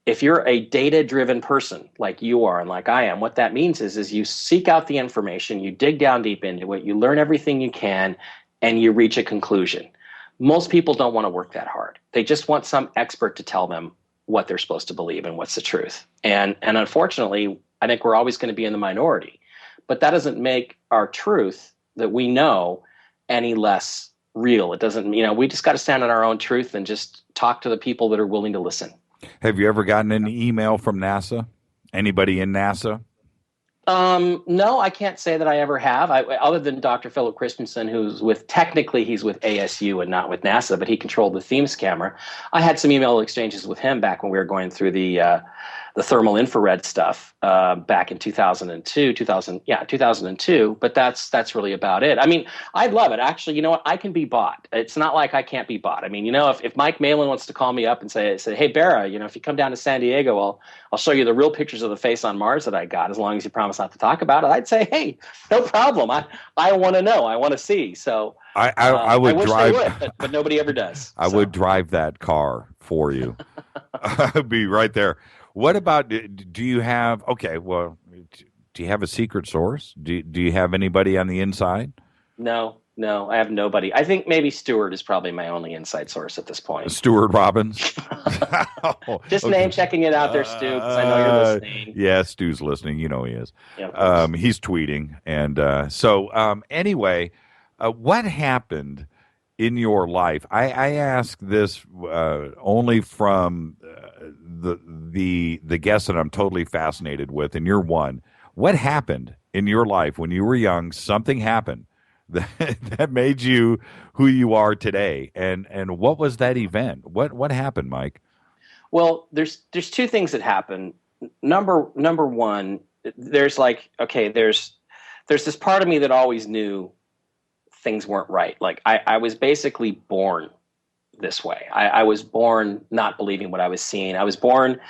If you're a data-driven person like you are and like I am, what that means is you seek out the information, you dig down deep into it, you learn everything you can, and you reach a conclusion. Most people don't want to work that hard. They just want some expert to tell them what they're supposed to believe and what's the truth. And unfortunately, I think we're always going to be in the minority. But that doesn't make our truth that we know any less real. It doesn't, we just got to stand on our own truth and just talk to the people that are willing to listen. Have you ever gotten an email from NASA? Anybody in NASA? No, I can't say that I ever have. Other than Dr. Philip Christensen, he's with ASU and not with NASA, but he controlled the Themis camera. I had some email exchanges with him back when we were going through the thermal infrared stuff back in 2002. But that's really about it. I mean, I'd love it. Actually, you know what? I can be bought. It's not like I can't be bought. I mean, if Mike Malin wants to call me up and say, hey, Bara, if you come down to San Diego, I'll show you the real pictures of the face on Mars that I got, as long as you promise not to talk about it. I'd say, hey, no problem. I want to know. I want to see. So I would wish drive, they would, but nobody ever does. I would drive that car for you. I'd be right there. What about, do you have a secret source? Do you have anybody on the inside? No, I have nobody. I think maybe Stuart is probably my only inside source at this point. Stuart Robbins? Just name checking it out there, Stu, because I know you're listening. Yeah, Stu's listening. He is. Yeah, he's tweeting. And anyway, what happened in your life? I ask this only from the guest that I'm totally fascinated with, and you're one. What happened in your life when you were young? Something happened that made you who you are today, and what was that event? What happened, Mike? Well, there's two things that happen. Number one, there's this part of me that always knew things weren't right. Like I was basically born this way. I was born not believing what I was seeing. I was born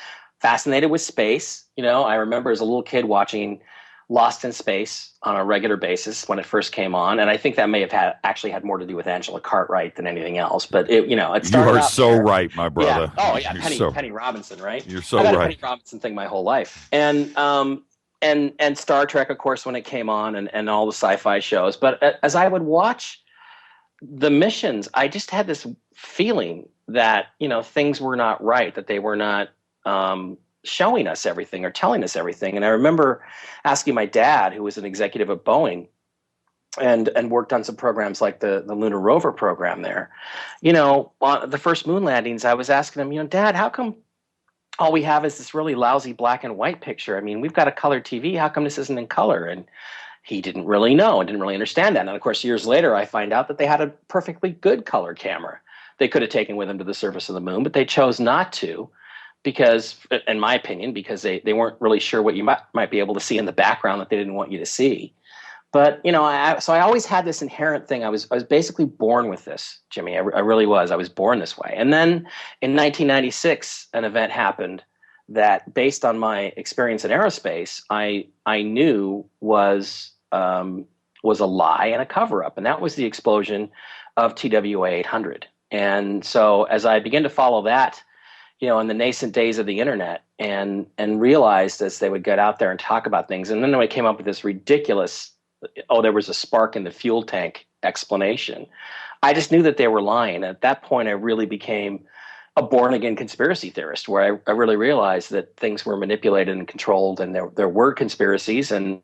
fascinated with space. I remember as a little kid watching Lost in Space on a regular basis when it first came on, and I think that may have actually had more to do with Angela Cartwright than anything else. But it started. You are so right, my brother. Yeah. Oh yeah, Penny Robinson, right? You're so I've had right. a Penny Robinson thing my whole life, and Star Trek, of course, when it came on, and all the sci-fi shows. But as I would watch the missions, I just had this feeling that things were not right, that they were not showing us everything or telling us everything. And I remember asking my dad, who was an executive at Boeing and worked on some programs like the Lunar Rover program there, on the first moon landings, I was asking him, Dad, how come all we have is this really lousy black and white picture? I mean, we've got a color TV. How come this isn't in color? And he didn't really know and didn't really understand that. And of course, years later, I find out that they had a perfectly good color camera they could have taken with them to the surface of the moon, but they chose not to. Because, in my opinion, because they weren't really sure what you might be able to see in the background that they didn't want you to see. But, so I always had this inherent thing. I was basically born with this, Jimmy. I really was. I was born this way. And then in 1996, an event happened that, based on my experience in aerospace, I knew was a lie and a cover-up. And that was the explosion of TWA 800. And so as I began to follow that, in the nascent days of the internet, and realized as they would get out there and talk about things, and then I came up with this ridiculous, there was a spark in the fuel tank explanation. I just knew that they were lying. At that point, I really became a born-again conspiracy theorist, where I really realized that things were manipulated and controlled, and there were conspiracies, and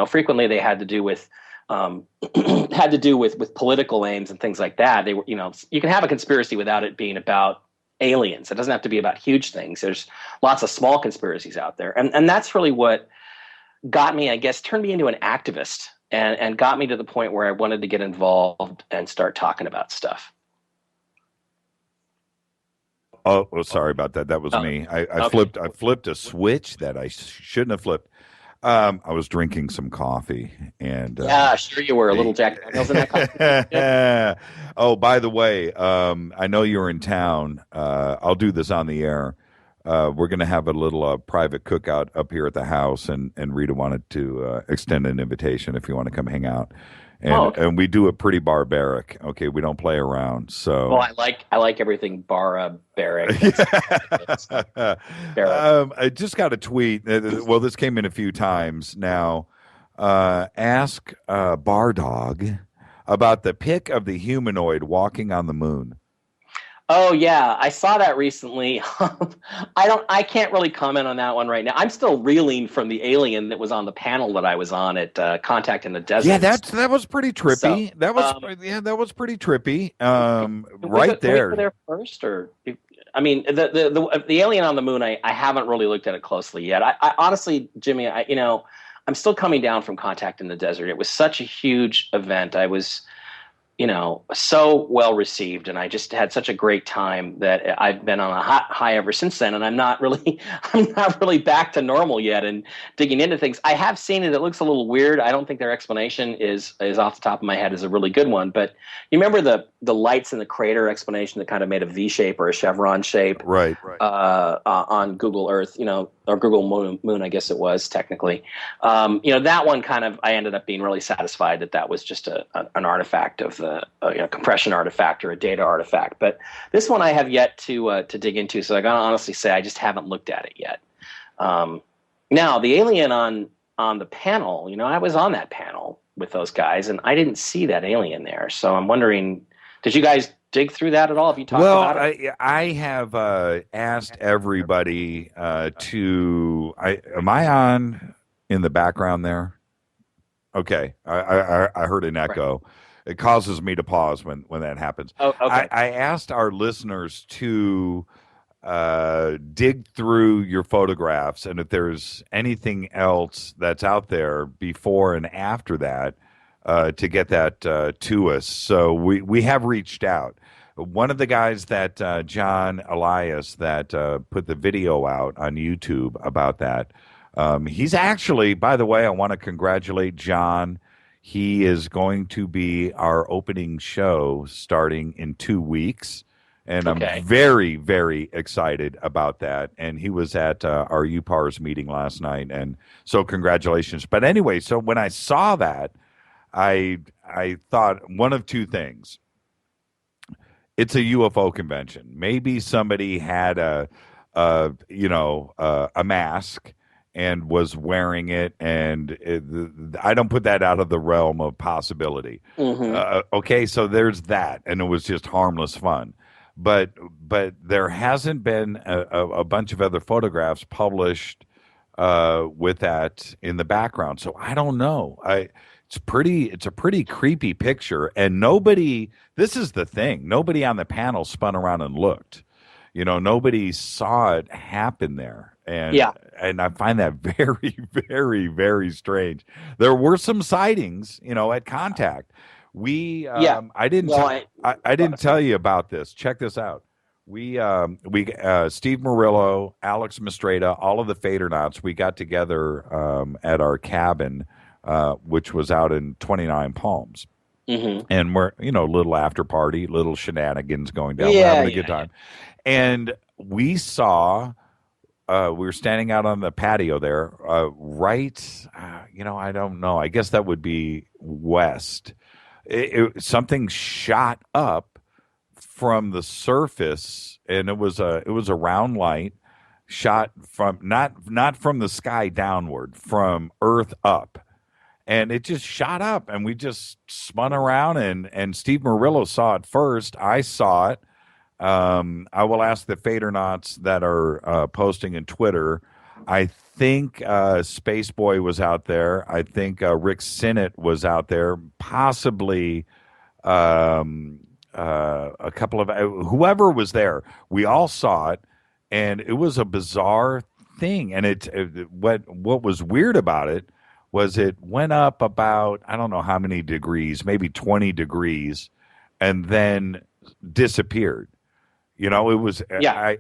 frequently they had to do with with political aims and things like that. They were, you can have a conspiracy without it being about aliens. It doesn't have to be about huge things. There's lots of small conspiracies out there. And that's really what got me, I guess, turned me into an activist and got me to the point where I wanted to get involved and start talking about stuff. Oh, sorry about that. That was me. I flipped a switch that I shouldn't have flipped. I was drinking some coffee, and yeah, sure you were. A little Jack Daniels in that coffee. Oh, by the way, I know you're in town. I'll do this on the air. We're going to have a little private cookout up here at the house, and Rita wanted to extend an invitation if you want to come hang out. And we do it pretty barbaric. Okay, we don't play around. So well, I like everything barbaric. I just got a tweet. Well, this came in a few times now. Ask Bar Dog about the pic of the humanoid walking on the moon. Oh yeah, I saw that recently. I can't really comment on that one right now. I'm still reeling from the alien that was on the panel that I was on at Contact in the Desert. Yeah, that was pretty trippy. So, that was pretty trippy. Right there. Were you there first, or I mean, the alien on the moon. I haven't really looked at it closely yet. I honestly, Jimmy, I'm still coming down from Contact in the Desert. It was such a huge event. I was so well received, and I just had such a great time that I've been on a high ever since then. And I'm not really back to normal yet and digging into things. I have seen it. It looks a little weird. I don't think their explanation is off the top of my head is a really good one. But you remember the lights in the crater explanation that kind of made a V shape or a chevron shape, right. On Google Earth, or Google Moon, I guess it was technically. That one kind of, I ended up being really satisfied that was just an artifact of the compression artifact or a data artifact. But this one I have yet to dig into, so I gotta honestly say I just haven't looked at it yet. Now the alien on the panel, I was on that panel with those guys, and I didn't see that alien there. So I'm wondering, did you guys dig through that at all? Have you talked about it? I have asked everybody am I on in the background there? Okay, I heard an echo. Right. It causes me to pause when that happens. Oh, okay. I asked our listeners to dig through your photographs, and if there's anything else that's out there before and after that, to get that to us. So we have reached out. One of the guys that John Elias that put the video out on YouTube about that, he's actually, by the way, I want to congratulate John. He is going to be our opening show starting in 2 weeks. And I'm very, very excited about that. And he was at our UPARS meeting last night. And so congratulations. But anyway, so when I saw that, I thought one of two things. It's a UFO convention. Maybe somebody had a mask and was wearing it, and I don't put that out of the realm of possibility. Okay, so there's that, and it was just harmless fun. But there hasn't been a bunch of other photographs published with that in the background, so I don't know. It's a pretty creepy picture, and nobody. This is the thing. Nobody on the panel spun around and looked. Nobody saw it happen there. And I find that very, very, very strange. There were some sightings, at Contact. I didn't tell you about this. Check this out. We Steve Murillo, Alex Mastreda, all of the Fadernauts, we got together at our cabin, which was out in 29 Palms. And we're, little after party, little shenanigans going down. We're having a good time. And we saw, we were standing out on the patio there, I don't know. I guess that would be west. Something shot up from the surface, and it was a round light shot from not from the sky downward, from earth up. And it just shot up, and we just spun around, and Steve Murillo saw it first. I saw it. I will ask the Fadernauts that are posting in Twitter. I think Space Boy was out there. I think Rick Sinnott was out there. Possibly a couple of whoever was there. We all saw it, and it was a bizarre thing. And what was weird about it was it went up about, I don't know how many degrees, maybe 20 degrees, and then disappeared. It was, I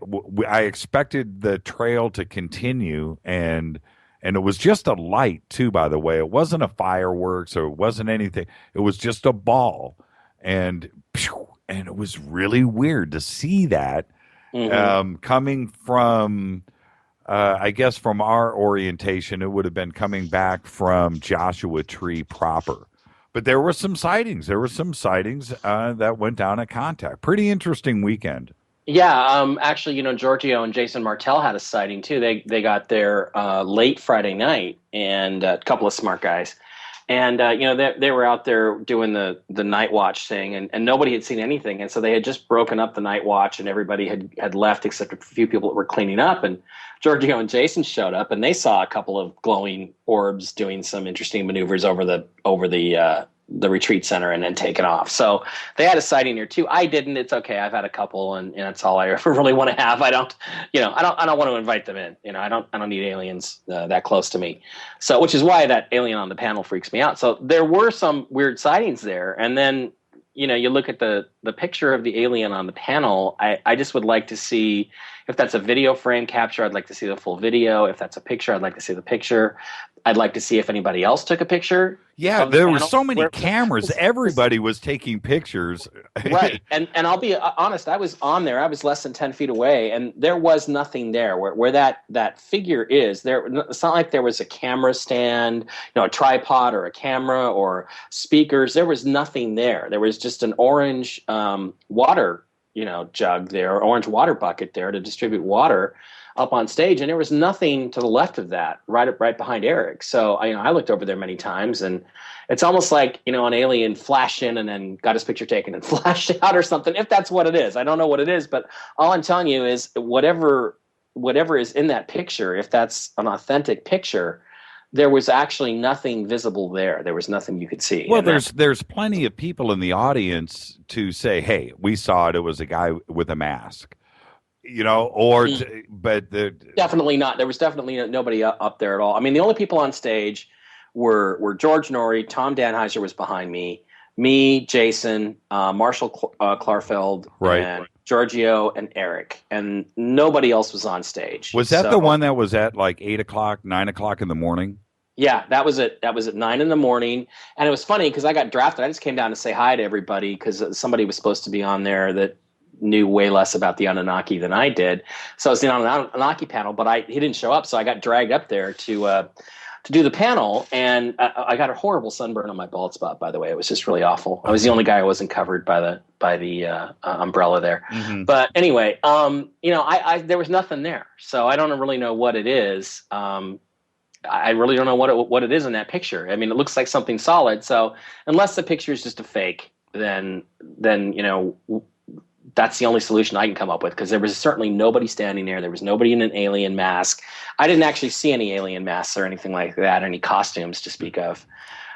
expected the trail to continue, and it was just a light too, by the way. It wasn't a fireworks, or it wasn't anything. It was just a ball, and it was really weird to see that coming from, I guess from our orientation, it would have been coming back from Joshua Tree proper. But there were some sightings. That went down at Contact. Pretty interesting weekend. Yeah, actually, Giorgio and Jason Martell had a sighting too. They got there late Friday night, and a couple of smart guys. And, they were out there doing the night watch thing, and nobody had seen anything. And so they had just broken up the night watch, and everybody had left except a few people that were cleaning up. And Giorgio and Jason showed up, and they saw a couple of glowing orbs doing some interesting maneuvers over the retreat center and then taken off. So they had a sighting here too. I didn't. It's okay. I've had a couple, and that's all I ever really want to have. I don't want to invite them in. I don't need aliens that close to me. So, which is why that alien on the panel freaks me out. So there were some weird sightings there. And then, you look at the picture of the alien on the panel. I just would like to see, if that's a video frame capture, I'd like to see the full video. If that's a picture, I'd like to see the picture. I'd like to see if anybody else took a picture. Yeah, there were so many cameras. Everybody was taking pictures. Right. And I'll be honest, I was on there. I was less than 10 feet away, and there was nothing there. Where that figure is, there. It's not like there was a camera stand, a tripod or a camera or speakers. There was nothing there. There was just an orange water, jug there, orange water bucket there to distribute water up on stage, and there was nothing to the left of that, right behind Eric. So I looked over there many times, and it's almost like an alien flashed in and then got his picture taken and flashed out or something. If that's what it is, I don't know what it is, but all I'm telling you is whatever is in that picture, if that's an authentic picture, there was actually nothing visible there. There was nothing you could see. Well, there's plenty of people in the audience to say, "Hey, we saw it. It was a guy with a mask." But definitely not. There was definitely nobody up there at all. I mean, the only people on stage were George Norrie, Tom Danheiser was behind me, Jason, Marshall Klarfeld, right, and Giorgio and Eric, and nobody else was on stage. Was that the one that was at like 8 o'clock, 9 o'clock in the morning? Yeah, that was it. That was at 9 in the morning, and it was funny because I got drafted. I just came down to say hi to everybody because somebody was supposed to be on there that knew way less about the Anunnaki than I did. So I was on an Anunnaki panel, but he didn't show up, so I got dragged up there to do the panel, and I got a horrible sunburn on my bald spot. By the way, it was just really awful. I was the only guy who wasn't covered by the umbrella there. Mm-hmm. But anyway, there was nothing there, so I don't really know what it is. I really don't know what it is in that picture. I mean, it looks like something solid. So unless the picture is just a fake, then that's the only solution I can come up with, because there was certainly nobody standing there. There was nobody in an alien mask. I didn't actually see any alien masks or anything like that, any costumes to speak of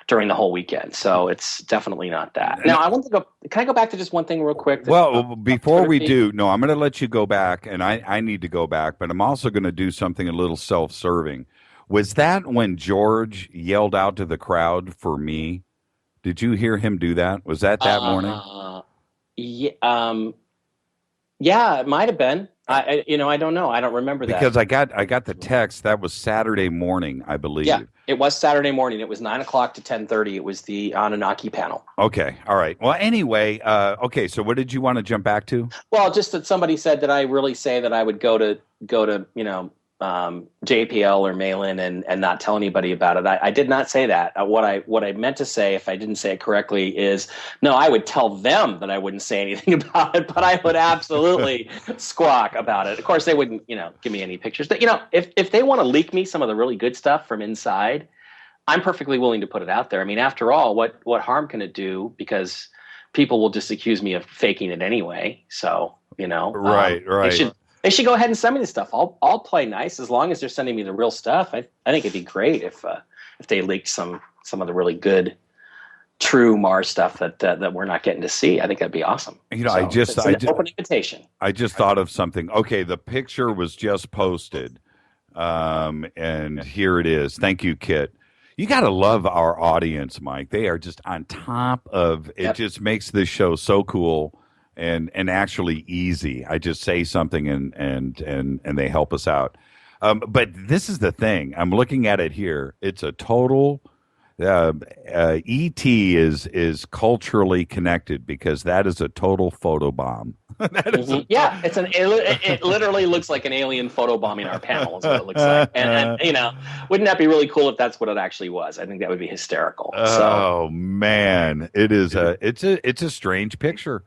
during the whole weekend. So it's definitely not that. Now, can I go back to just one thing real quick? Well, before we do, no, I'm going to let you go back, and I need to go back, but I'm also going to do something a little self-serving. Was that when George yelled out to the crowd for me? Did you hear him do that? Was that morning? Yeah, it might have been. I don't know. I don't remember that. Because I got the text. That was Saturday morning, I believe. Yeah, it was Saturday morning. It was 9 o'clock to 10:30. It was the Anunnaki panel. Okay. All right. Well, anyway, okay. So what did you want to jump back to? Well, just that somebody said that I really say that I would go to JPL or Malin and not tell anybody about it. I did not say that. What I meant to say, if I didn't say it correctly, is no, I would tell them that I wouldn't say anything about it, but I would absolutely squawk about it. Of course, they wouldn't, give me any pictures. But, if they want to leak me some of the really good stuff from inside, I'm perfectly willing to put it out there. I mean, after all, what harm can it do? Because people will just accuse me of faking it anyway. So, right. They should go ahead and send me the stuff. I'll play nice as long as they're sending me the real stuff. I think it'd be great if they leaked some of the really good, true Mars stuff that we're not getting to see. I think that'd be awesome. It's an open invitation. I just thought of something. Okay, the picture was just posted, and here it is. Thank you, Kit. You got to love our audience, Mike. They are just on top of it. Yep. Just makes this show so cool. And actually easy. I just say something and they help us out. But this is the thing. I'm looking at it here. It's a total ET is culturally connected, because that is a total photobomb. Yeah, it literally looks like an alien photobombing our panel is what it looks like. And wouldn't that be really cool if that's what it actually was? I think that would be hysterical. Oh man, it is it's a strange picture.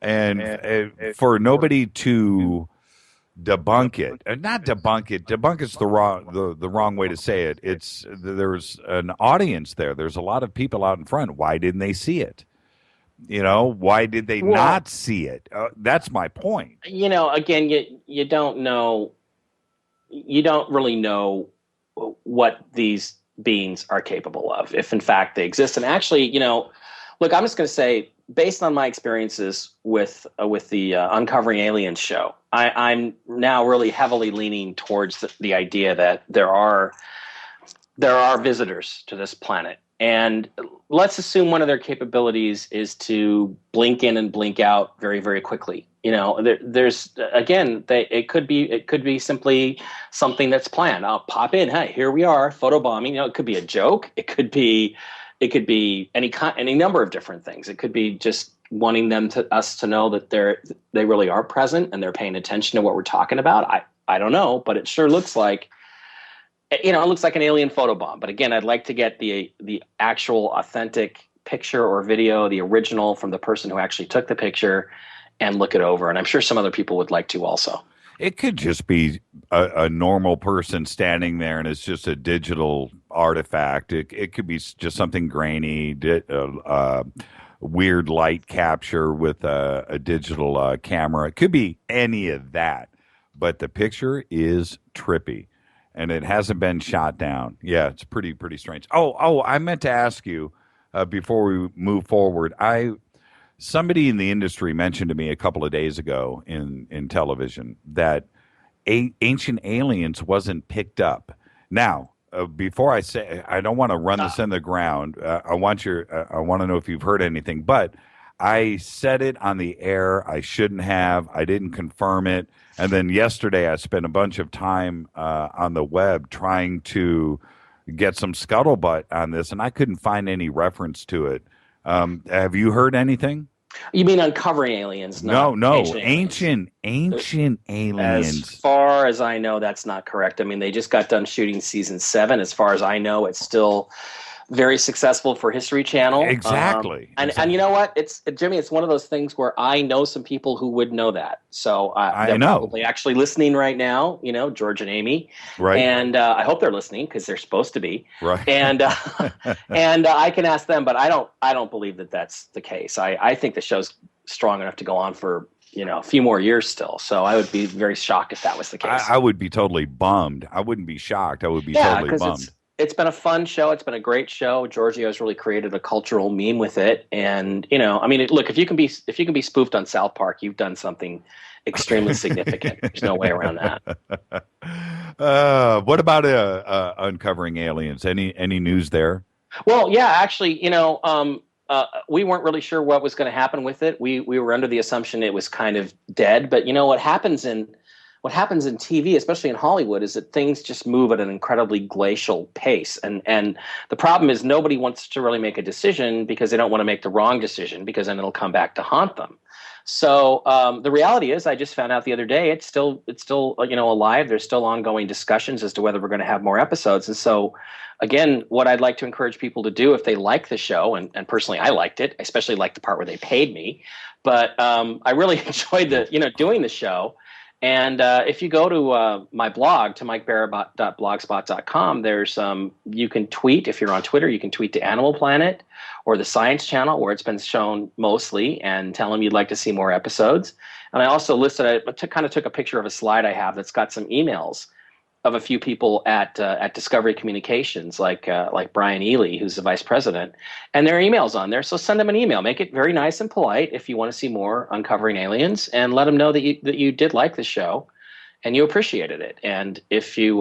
And for nobody to debunk it, not debunk it. Debunk is the wrong way to say it. There's an audience there. There's a lot of people out in front. Why didn't they see it? Why did they not see it? That's my point. Again, you don't know. You don't really know what these beings are capable of, if in fact they exist. And actually, look, I'm just going to say, based on my experiences with the Uncovering Aliens show, I'm now really heavily leaning towards the idea that there are visitors to this planet. And let's assume one of their capabilities is to blink in and blink out very, very quickly. There's again, it could be simply something that's planned. I'll pop in. Hey, here we are, photobombing. It could be a joke. It could be any number of different things. It could be just wanting us to know that they really are present and they're paying attention to what we're talking about. I don't know, but it sure looks like, it looks like an alien photobomb. But again, I'd like to get the actual authentic picture or video, the original from the person who actually took the picture, and look it over. And I'm sure some other people would like to also. It could just be a normal person standing there, and it's just a digital artifact. It could be just something grainy, weird light capture with a digital camera. It could be any of that, but the picture is trippy, and it hasn't been shot down. Yeah, it's pretty strange. Oh, I meant to ask you before we move forward. Somebody in the industry mentioned to me a couple of days ago in television that Ancient Aliens wasn't picked up. Now, before I say, I don't want to run this in the ground. I want to know if you've heard anything. But I said it on the air. I shouldn't have. I didn't confirm it. And then yesterday, I spent a bunch of time on the web trying to get some scuttlebutt on this, and I couldn't find any reference to it. Have you heard anything? You mean uncovering aliens? No, ancient aliens. As far as I know, that's not correct. I mean, they just got done shooting season 7. As far as I know, it's still very successful for History Channel. Exactly. And you know what? Jimmy, it's one of those things where I know some people who would know that. So they're probably actually listening right now, George and Amy. Right. And I hope they're listening because they're supposed to be. Right. And and I can ask them, but I don't believe that that's the case. I think the show's strong enough to go on for a few more years still. So I would be very shocked if that was the case. I would be totally bummed. I wouldn't be shocked. I would be totally bummed. It's been a fun show. It's been a great show. Giorgio's really created a cultural meme with it. And, look, if you can be spoofed on South Park, you've done something extremely significant. There's no way around that. What about uncovering aliens? Any news there? Well, yeah, actually, we weren't really sure what was going to happen with it. We were under the assumption it was kind of dead. But what happens in TV, especially in Hollywood, is that things just move at an incredibly glacial pace. And the problem is nobody wants to really make a decision because they don't want to make the wrong decision, because then it'll come back to haunt them. So the reality is, I just found out the other day, it's still alive. There's still ongoing discussions as to whether we're going to have more episodes. And so, again, what I'd like to encourage people to do if they like the show, and personally I liked it, I especially liked the part where they paid me, but I really enjoyed doing the show. And if you go to my blog, to mikebara.blogspot.com, there's you can tweet. If you're on Twitter, you can tweet to Animal Planet or the Science Channel, where it's been shown mostly, and tell them you'd like to see more episodes. And I also listed, kind of took a picture of a slide I have that's got some emails of a few people at Discovery Communications, like Brian Ely, who's the vice president, and their emails on there. So send them an email. Make it very nice and polite if you want to see more Uncovering Aliens, and let them know that you did like the show and you appreciated it. And if you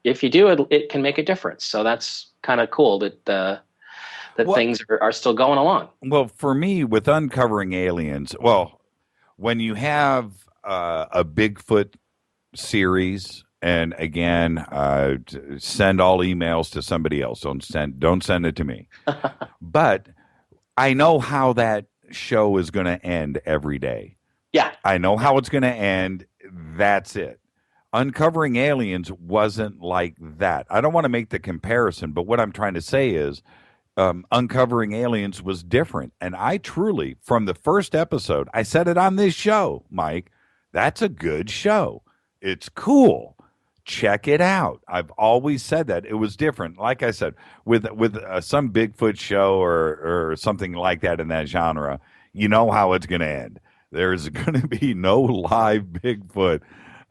do, it can make a difference. So that's kind of cool that things are still going along. Well, for me, with Uncovering Aliens, when you have a Bigfoot series. And again, send all emails to somebody else. Don't send it to me. But I know how that show is going to end every day. Yeah. I know how it's going to end. That's it. Uncovering Aliens wasn't like that. I don't want to make the comparison, but what I'm trying to say is Uncovering Aliens was different. And I truly, from the first episode, I said it on this show, Mike, that's a good show. It's cool. Check it out. I've always said that. It was different. Like I said, with some Bigfoot show or something like that in that genre, you know how it's going to end. There's going to be no live Bigfoot,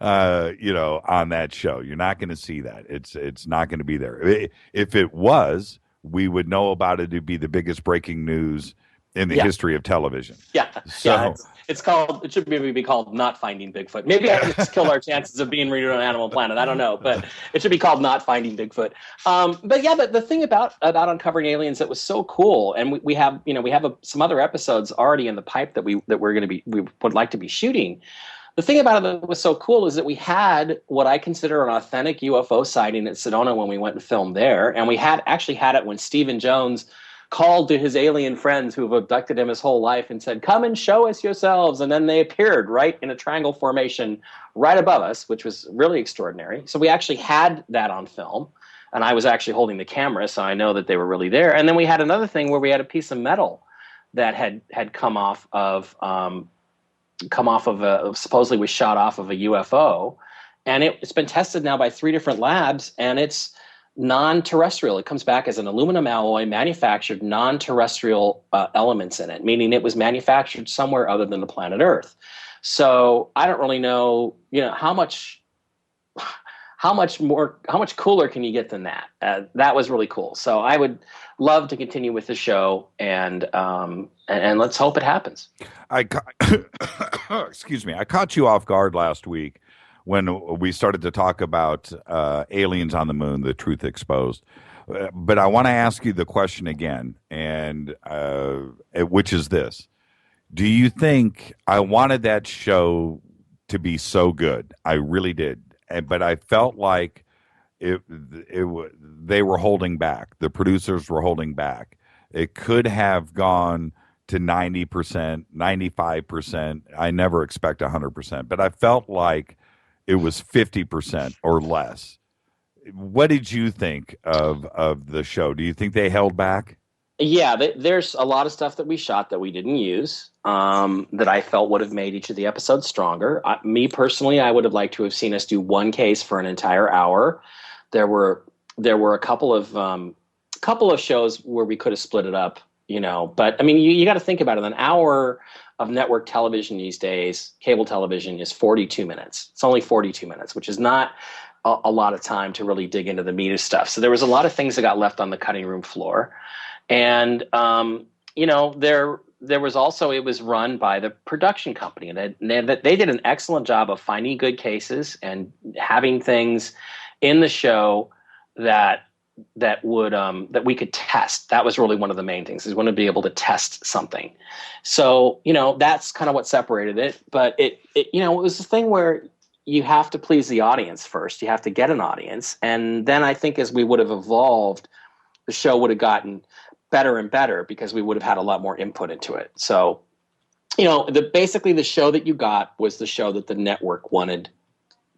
on that show. You're not going to see that. It's not going to be there. If it was, we would know about it. It'd be the biggest breaking news in the history of television. Yeah. So, It should maybe be called Not Finding Bigfoot. Maybe I just killed our chances of being read on Animal Planet. I don't know, but it should be called Not Finding Bigfoot. But yeah, the thing about Uncovering Aliens that was so cool, and we have some other episodes already in the pipe that we would like to be shooting. The thing about it that was so cool is that we had what I consider an authentic UFO sighting at Sedona when we went and filmed there, and we actually had it when Stephen Jones called to his alien friends who have abducted him his whole life and said, "Come and show us yourselves." And then they appeared right in a triangle formation right above us, which was really extraordinary. So we actually had that on film, and I was actually holding the camera, so I know that they were really there. And then we had another thing where we had a piece of metal that had come off of supposedly was shot off of a UFO, and it's been tested now by 3 different labs, and it's non-terrestrial. It comes back as an aluminum alloy, manufactured non-terrestrial elements in it, meaning it was manufactured somewhere other than the planet Earth. So I don't really know, how much cooler can you get than that? That was really cool. So I would love to continue with the show, and let's hope it happens. Excuse me. I caught you off guard last week when we started to talk about aliens on the moon, the truth exposed. But I want to ask you the question again, and which is this. Do you think I wanted that show to be so good? I really did. But I felt like they were holding back. The producers were holding back. It could have gone to 90%, 95%. I never expect 100%, but I felt like it was 50% or less. What did you think of the show? Do you think they held back? Yeah, there's a lot of stuff that we shot that we didn't use that I felt would have made each of the episodes stronger. Me personally, I would have liked to have seen us do one case for an entire hour. There were a couple of shows where we could have split it up, But I mean, you got to think about it. An hour of network television these days, cable television, is 42 minutes. It's only 42 minutes, which is not a lot of time to really dig into the meat of stuff. So there was a lot of things that got left on the cutting room floor. And, there was also, it was run by the production company, and they did an excellent job of finding good cases and having things in the show that we could test. That was really one of the main things, is we want to be able to test something. So, that's kind of what separated it. But it was the thing where you have to please the audience first. You have to get an audience. And then I think as we would have evolved, the show would have gotten better and better because we would have had a lot more input into it. So, basically the show that you got was the show that the network wanted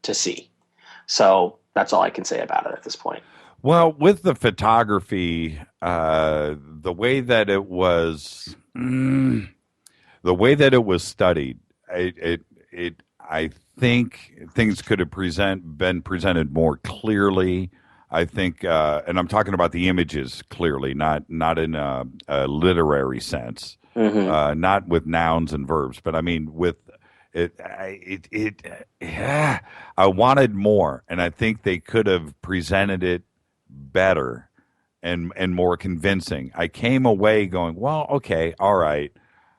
to see. So that's all I can say about it at this point. Well, with the photography, the way that it was studied, I think things could have been presented more clearly. I think, and I'm talking about the images clearly, not in a literary sense, not with nouns and verbs, but I mean with it. I wanted more, and I think they could have presented it better and more convincing. I came away going, well, okay, all right.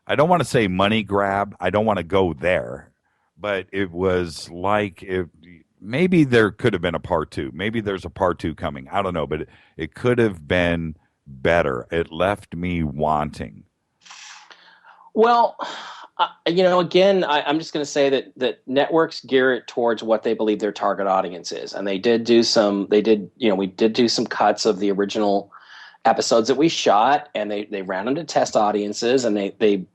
I don't want to say money grab. I don't want to go there, but it was like maybe there could have been a part 2. Maybe there's a part 2 coming. I don't know, but it could have been better. It left me wanting. Well, again, I'm just going to say that networks gear it towards what they believe their target audience is, and we did do some cuts of the original episodes that we shot, and they ran them to test audiences, and they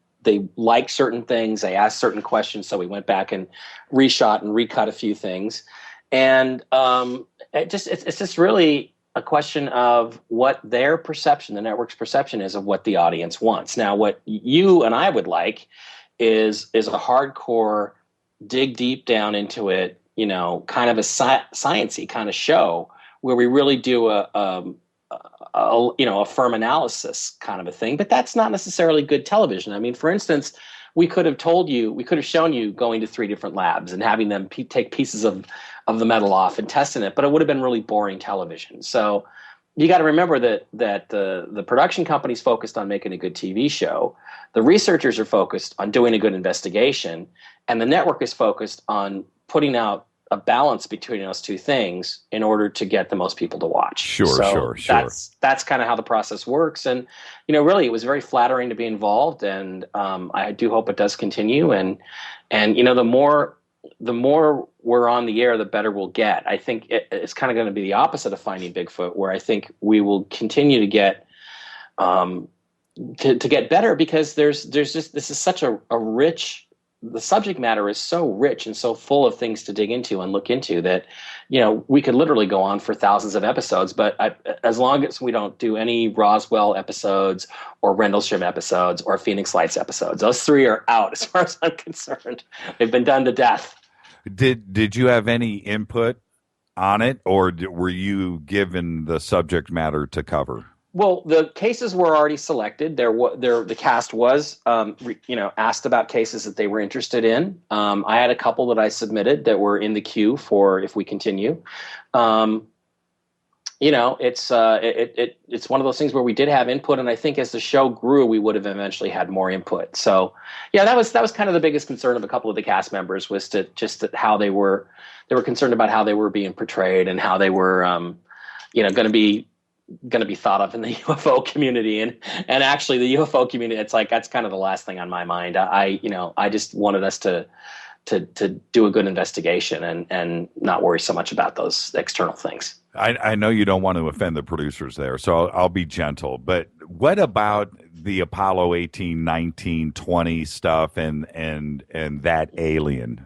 liked certain things. They asked certain questions. So we went back and reshot and recut a few things. And it's just really a question of what their perception, the network's perception, is of what the audience wants. Now, what you and I would like is a hardcore dig deep down into it, kind of a sciencey kind of show where we really do a firm analysis kind of a thing, but that's not necessarily good television. I mean, for instance, we could have shown you going to 3 different labs and having them take pieces of the metal off and testing it, but it would have been really boring television. So you got to remember that the production company's focused on making a good TV show. The researchers are focused on doing a good investigation, and the network is focused on putting out a balance between those two things in order to get the most people to watch. Sure. That's kind of how the process works. And, really it was very flattering to be involved, and I do hope it does continue. And the more we're on the air, the better we'll get. I think it's kind of going to be the opposite of Finding Bigfoot, where I think we will continue to get to get better, because there's just, this is such a rich, the subject matter is so rich and so full of things to dig into and look into that, we could literally go on for thousands of episodes. But as long as we don't do any Roswell episodes or Rendlesham episodes or Phoenix Lights episodes, those 3 are out as far as I'm concerned. They've been done to death. Did you have any input on it, or were you given the subject matter to cover? Well, the cases were already selected. The cast was, asked about cases that they were interested in. I had a couple that I submitted that were in the queue for if we continue. It's one of those things where we did have input, and I think as the show grew, we would have eventually had more input. So, yeah, that was kind of the biggest concern of a couple of the cast members, was how they were concerned about how they were being portrayed and how they were, going to be thought of in the UFO community, and actually the UFO community. It's like, that's kind of the last thing on my mind. I just wanted us to do a good investigation and not worry so much about those external things. I know you don't want to offend the producers there, so I'll be gentle. But what about the Apollo 18, 19, 20 stuff and that alien?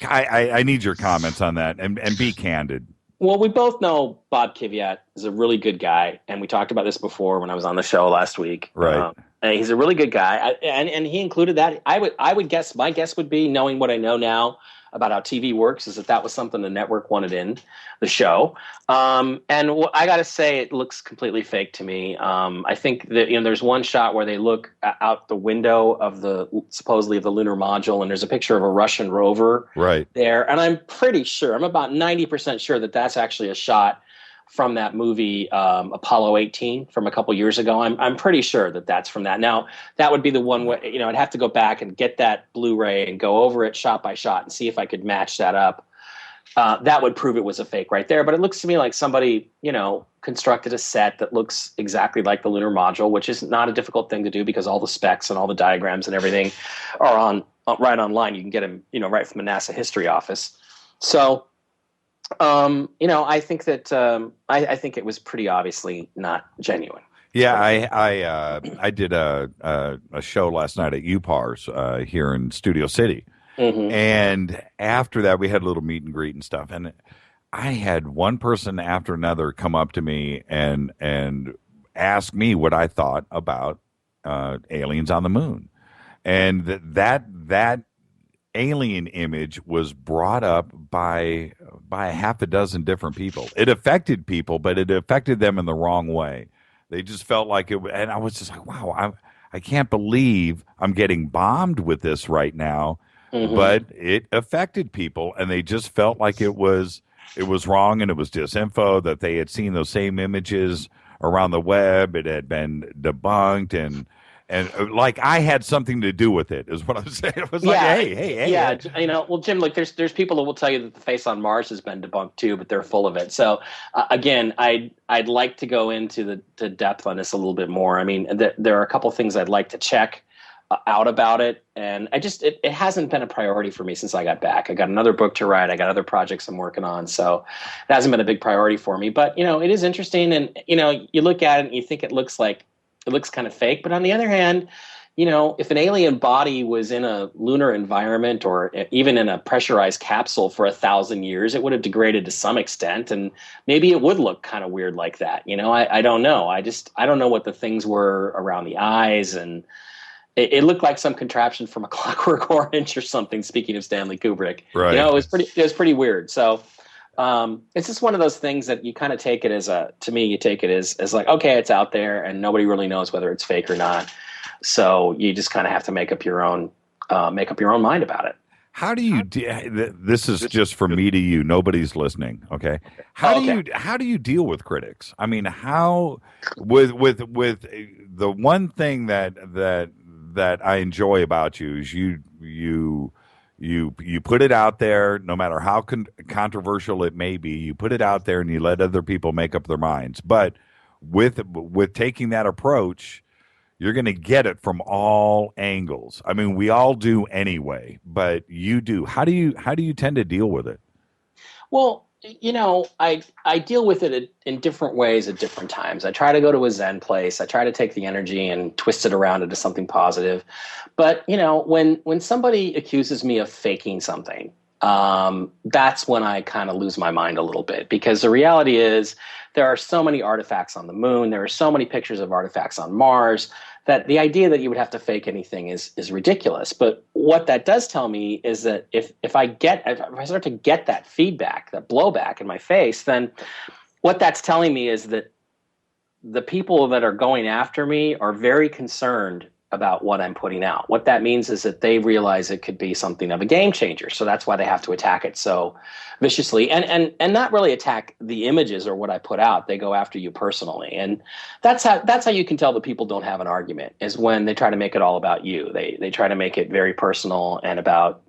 I need your comments on that and be candid. Well, we both know Bob Kiviat is a really good guy, and we talked about this before when I was on the show last week. Right. And he's a really good guy, and he included that. I would guess, my guess would be, knowing what I know now about how TV works, is that was something the network wanted in the show. And I got to say, it looks completely fake to me. I think that there's one shot where they look out the window of supposedly of the lunar module, and there's a picture of a Russian rover there. And I'm pretty sure, I'm about 90% sure that that's actually a shot from that movie Apollo 18 from a couple years ago. I'm pretty sure that that's from that. Now, that would be the one where, I'd have to go back and get that Blu-ray and go over it shot by shot and see if I could match that up. That would prove it was a fake right there. But it looks to me like somebody, constructed a set that looks exactly like the lunar module, which is not a difficult thing to do because all the specs and all the diagrams and everything are right online. You can get them, right from the NASA history office. So, I think that I think it was pretty obviously not genuine. Yeah, I did a show last night at UPARS here in Studio City, and after that we had a little meet and greet and stuff, and I had one person after another come up to me and ask me what I thought about aliens on the moon, and that alien image was brought up by a half a dozen different people. It affected people, but it affected them in the wrong way. They just felt like it, and I was just like, wow, I can't believe I'm getting bombed with this right now. But it affected people, and they just felt like it was wrong, and it was disinfo, that they had seen those same images around the web. It had been debunked, and like I had something to do with it, is what I'm saying. It was like, hey. Yeah, well, Jim, look, there's people that will tell you that the face on Mars has been debunked too, but they're full of it. So again, I'd like to go into the depth on this a little bit more. I mean, there are a couple things I'd like to check out about it, and it hasn't been a priority for me since I got back. I got another book to write. I got other projects I'm working on, so it hasn't been a big priority for me. But it is interesting, and you look at it and you think it looks kind of fake. But on the other hand, if an alien body was in a lunar environment or even in a pressurized capsule for 1,000 years, it would have degraded to some extent, and maybe it would look kind of weird like that. I don't know. I don't know what the things were around the eyes, and it looked like some contraption from A Clockwork Orange or something. Speaking of Stanley Kubrick, right? It was pretty weird. So it's just one of those things that you kind of take it as you take it as like, okay, it's out there and nobody really knows whether it's fake or not. So you just kind of have to make up your own mind about it. How do you this is just from me to you, nobody's listening, okay? How do you deal with critics? I mean, how with the one thing that I enjoy about you is you put it out there, no matter how controversial it may be. You put it out there and you let other people make up their minds. But with taking that approach, you're going to get it from all angles. I mean, we all do anyway, but you do. How do you tend to deal with it? Well, I deal with it in different ways at different times. I try to go to a Zen place. I try to take the energy and twist it around into something positive. But, when somebody accuses me of faking something, that's when I kind of lose my mind a little bit, because the reality is there are so many artifacts on the moon. There are so many pictures of artifacts on Mars that the idea that you would have to fake anything is ridiculous. But what that does tell me is that if I start to get that feedback, that blowback in my face, then what that's telling me is that the people that are going after me are very concerned about what I'm putting out. What that means is that they realize it could be something of a game changer. So that's why they have to attack it so viciously and not really attack the images or what I put out. They go after you personally. And that's how you can tell that people don't have an argument, is when they try to make it all about you. They try to make it very personal and about,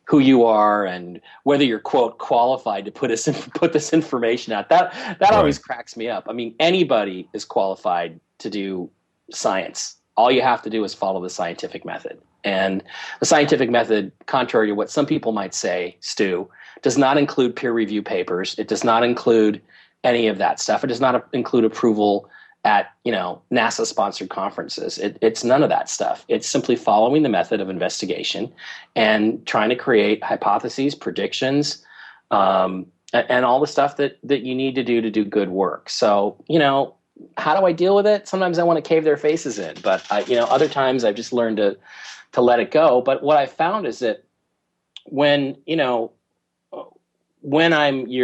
who you are and whether you're, quote, qualified to put this information out. That right. Always cracks me up. I mean, anybody is qualified to do science. All you have to do is follow the scientific method. And the scientific method, contrary to what some people might say, Stu, does not include peer review papers. It does not include any of that stuff. It does not include approval at, NASA sponsored conferences. It's none of that stuff. It's simply following the method of investigation and trying to create hypotheses, predictions, and all the stuff that you need to do good work. So, how do I deal with it? Sometimes I want to cave their faces in, but other times I've just learned to let it go. But what I found is that when you're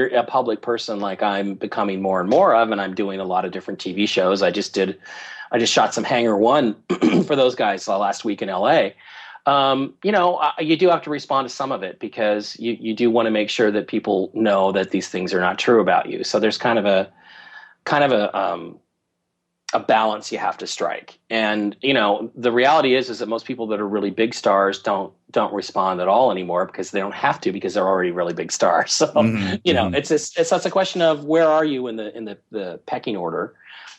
a public person, like I'm becoming more and more of, and I'm doing a lot of different TV shows. I just shot some Hangar One for those guys last week in LA. You do have to respond to some of it because you do want to make sure that people know that these things are not true about you. So there's kind of a balance you have to strike. And, the reality is that most people that are really big stars don't respond at all anymore because they don't have to, because they're already really big stars. So, it's a question of where are you in the pecking order.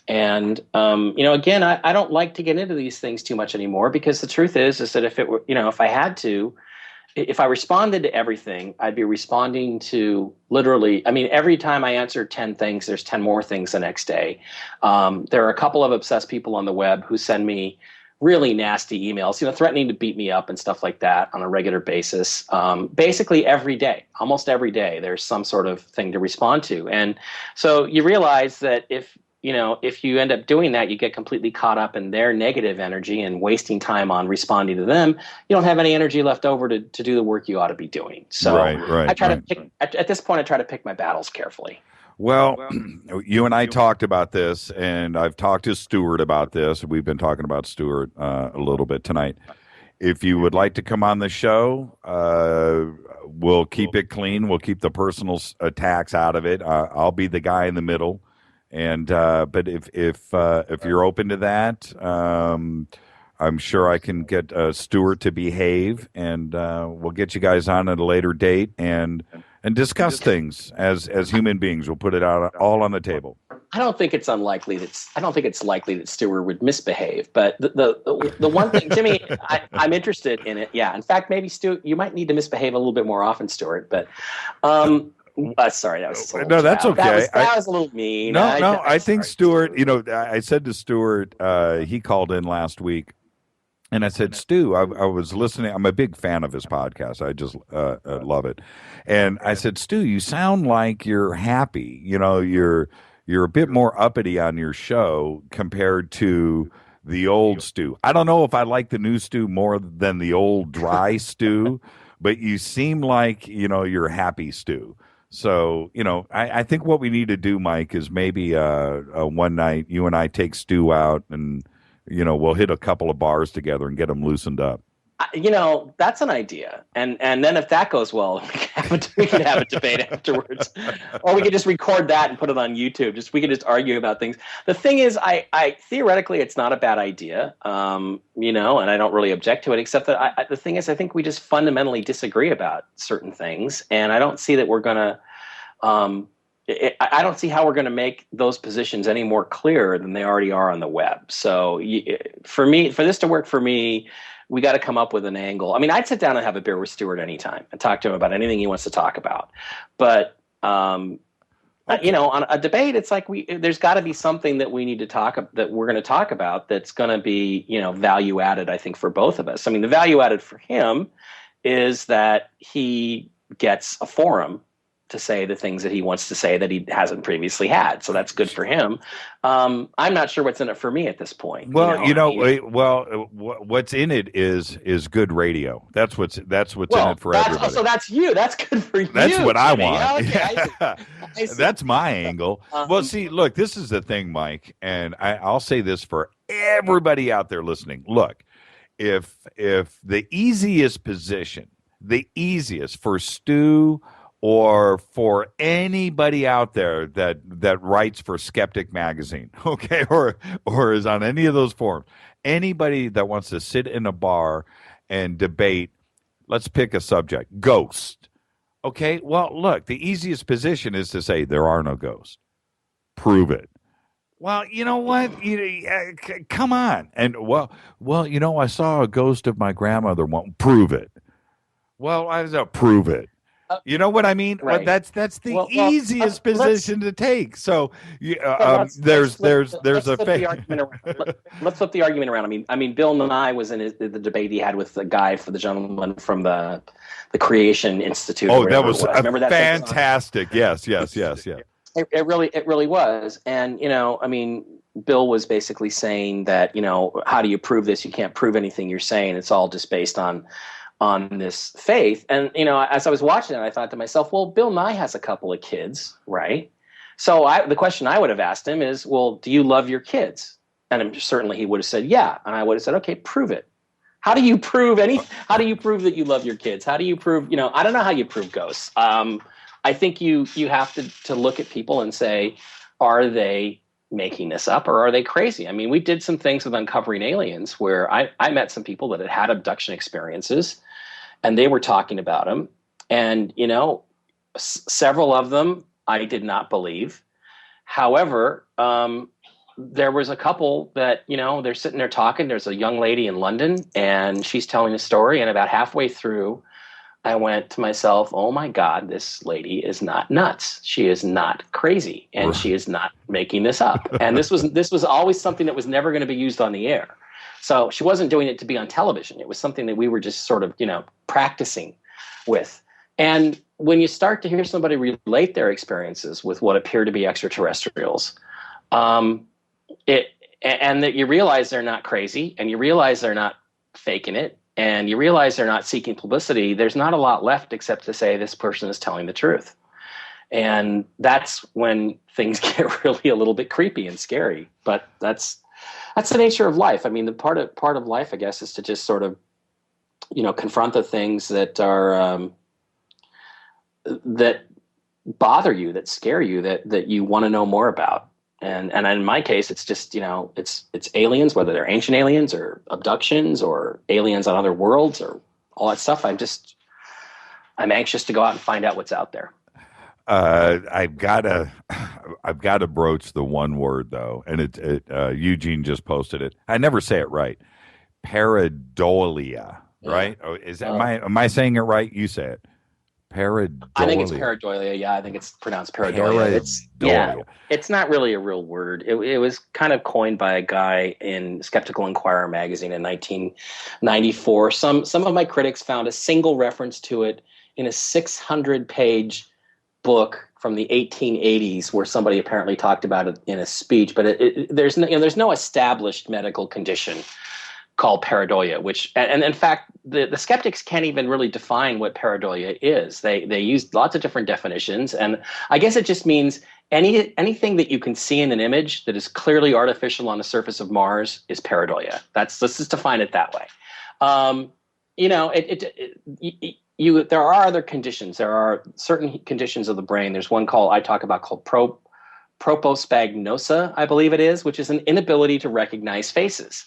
And, again, I don't like to get into these things too much anymore, because the truth is that if it were, if I had to, if I responded to everything, I'd be responding to literally, every time I answer 10 things, there's 10 more things the next day. There are a couple of obsessed people on the web who send me really nasty emails, threatening to beat me up and stuff like that on a regular basis. Basically every day, almost every day, there's some sort of thing to respond to. And so you realize that if you end up doing that, you get completely caught up in their negative energy and wasting time on responding to them. You don't have any energy left over to do the work you ought to be doing. So I try to pick, at this point, I try to pick my battles carefully. Well, you and I talked about this, and I've talked to Stuart about this. We've been talking about Stuart a little bit tonight. If you would like to come on the show, we'll keep it clean. We'll keep the personal attacks out of it. I'll be the guy in the middle. And but if you're open to that, I'm sure I can get Stuart to behave, and we'll get you guys on at a later date and discuss things as human beings. We'll put it out all on the table. I don't think it's likely that Stuart would misbehave. But the one thing, Jimmy, I'm interested in it. Yeah. In fact, maybe Stuart, you might need to misbehave a little bit more often, Stuart. But sorry, that was no, that's okay. That was a little mean. I think Stuart. I said to Stuart, he called in last week, and I said, Stu, I was listening. I'm a big fan of his podcast. I just love it. And I said, Stu, you sound like you're happy. You're a bit more uppity on your show compared to the old Stu. I don't know if I like the new Stu more than the old dry Stu, but you seem like you're happy Stu. So, I think what we need to do, Mike, is maybe one night you and I take Stu out and, we'll hit a couple of bars together and get him loosened up. That's an idea. And then if that goes well, we can have a debate afterwards. Or we could just record that and put it on YouTube. We could just argue about things. The thing is, I theoretically, it's not a bad idea, and I don't really object to it, except that the thing is, I think we just fundamentally disagree about certain things. And I don't see that we're going to I don't see how we're going to make those positions any more clear than they already are on the web. So for this to work for me, we got to come up with an angle. I'd sit down and have a beer with Stuart anytime and talk to him about anything he wants to talk about. But, on a debate, it's like there's got to be something that we need to that we're going to talk about that's going to be, value added, I think, for both of us. The value added for him is that he gets a forum to say the things that he wants to say that he hasn't previously had. So that's good for him. I'm not sure what's in it for me at this point. Well, what's in it is good radio. That's what's in it for everybody. So that's you. That's good for you. That's what I want. Okay, I see. That's my angle. Well, see, look, this is the thing, Mike, and I'll say this for everybody out there listening. Look, if the easiest position, for Stu or for anybody out there that writes for Skeptic Magazine, okay, or is on any of those forums, anybody that wants to sit in a bar and debate, let's pick a subject, ghost. Okay, well, look, the easiest position is to say there are no ghosts. Prove it. Well, you know what? Come on. And, well, I saw a ghost of my grandmother. Prove it. Well, prove it. You know what I mean? Right. That's the easiest position to take. So let's flip the argument around. I mean, Bill Nye was in the debate he had with the guy, for the gentleman from the Creation Institute. Oh, that was fantastic. Yes. It really was. And, I mean, Bill was basically saying that, how do you prove this? You can't prove anything you're saying. It's all just based on this faith. And, as I was watching it, I thought to myself, well, Bill Nye has a couple of kids, right? So the question I would have asked him is, well, do you love your kids? And certainly he would have said, yeah. And I would have said, okay, prove it. How do you prove how do you prove that you love your kids? How do you prove, I don't know how you prove ghosts. I think you have to look at people and say, are they making this up or are they crazy? I mean, we did some things with Uncovering Aliens where I met some people that had abduction experiences and they were talking about them. And, several of them I did not believe. However, there was a couple that, they're sitting there talking. There's a young lady in London and she's telling a story. And about halfway through, I went to myself, oh my God, this lady is not nuts. She is not crazy. And she is not making this up. And this was always something that was never going to be used on the air. So she wasn't doing it to be on television. It was something that we were just sort of, practicing with. And when you start to hear somebody relate their experiences with what appear to be extraterrestrials, and that you realize they're not crazy and you realize they're not faking it and you realize they're not seeking publicity, there's not a lot left except to say this person is telling the truth. And that's when things get really a little bit creepy and scary. But that's the nature of life. I mean, the part of life, I guess, is to just sort of, confront the things that are that bother you, that scare you, that you want to know more about. And in my case, it's just, it's aliens, whether they're ancient aliens or abductions or aliens on other worlds or all that stuff. I'm anxious to go out and find out what's out there. I've got to broach the one word though. And Eugene just posted it. I never say it right. Pareidolia, right? Oh, am I saying it right? You say it. Pareidolia. I think it's pareidolia. Yeah, I think it's pronounced pareidolia. It's not really a real word. It was kind of coined by a guy in Skeptical Inquirer magazine in 1994. Some of my critics found a single reference to it in a 600-page book from the 1880s where somebody apparently talked about it in a speech. But there's no established medical condition called pareidolia, and in fact, the skeptics can't even really define what pareidolia is. They use lots of different definitions, and I guess it just means anything that you can see in an image that is clearly artificial on the surface of Mars is pareidolia. Let's just define it that way. There are other conditions. There are certain conditions of the brain. There's one I talk about called prosospagnosia, I believe it is, which is an inability to recognize faces.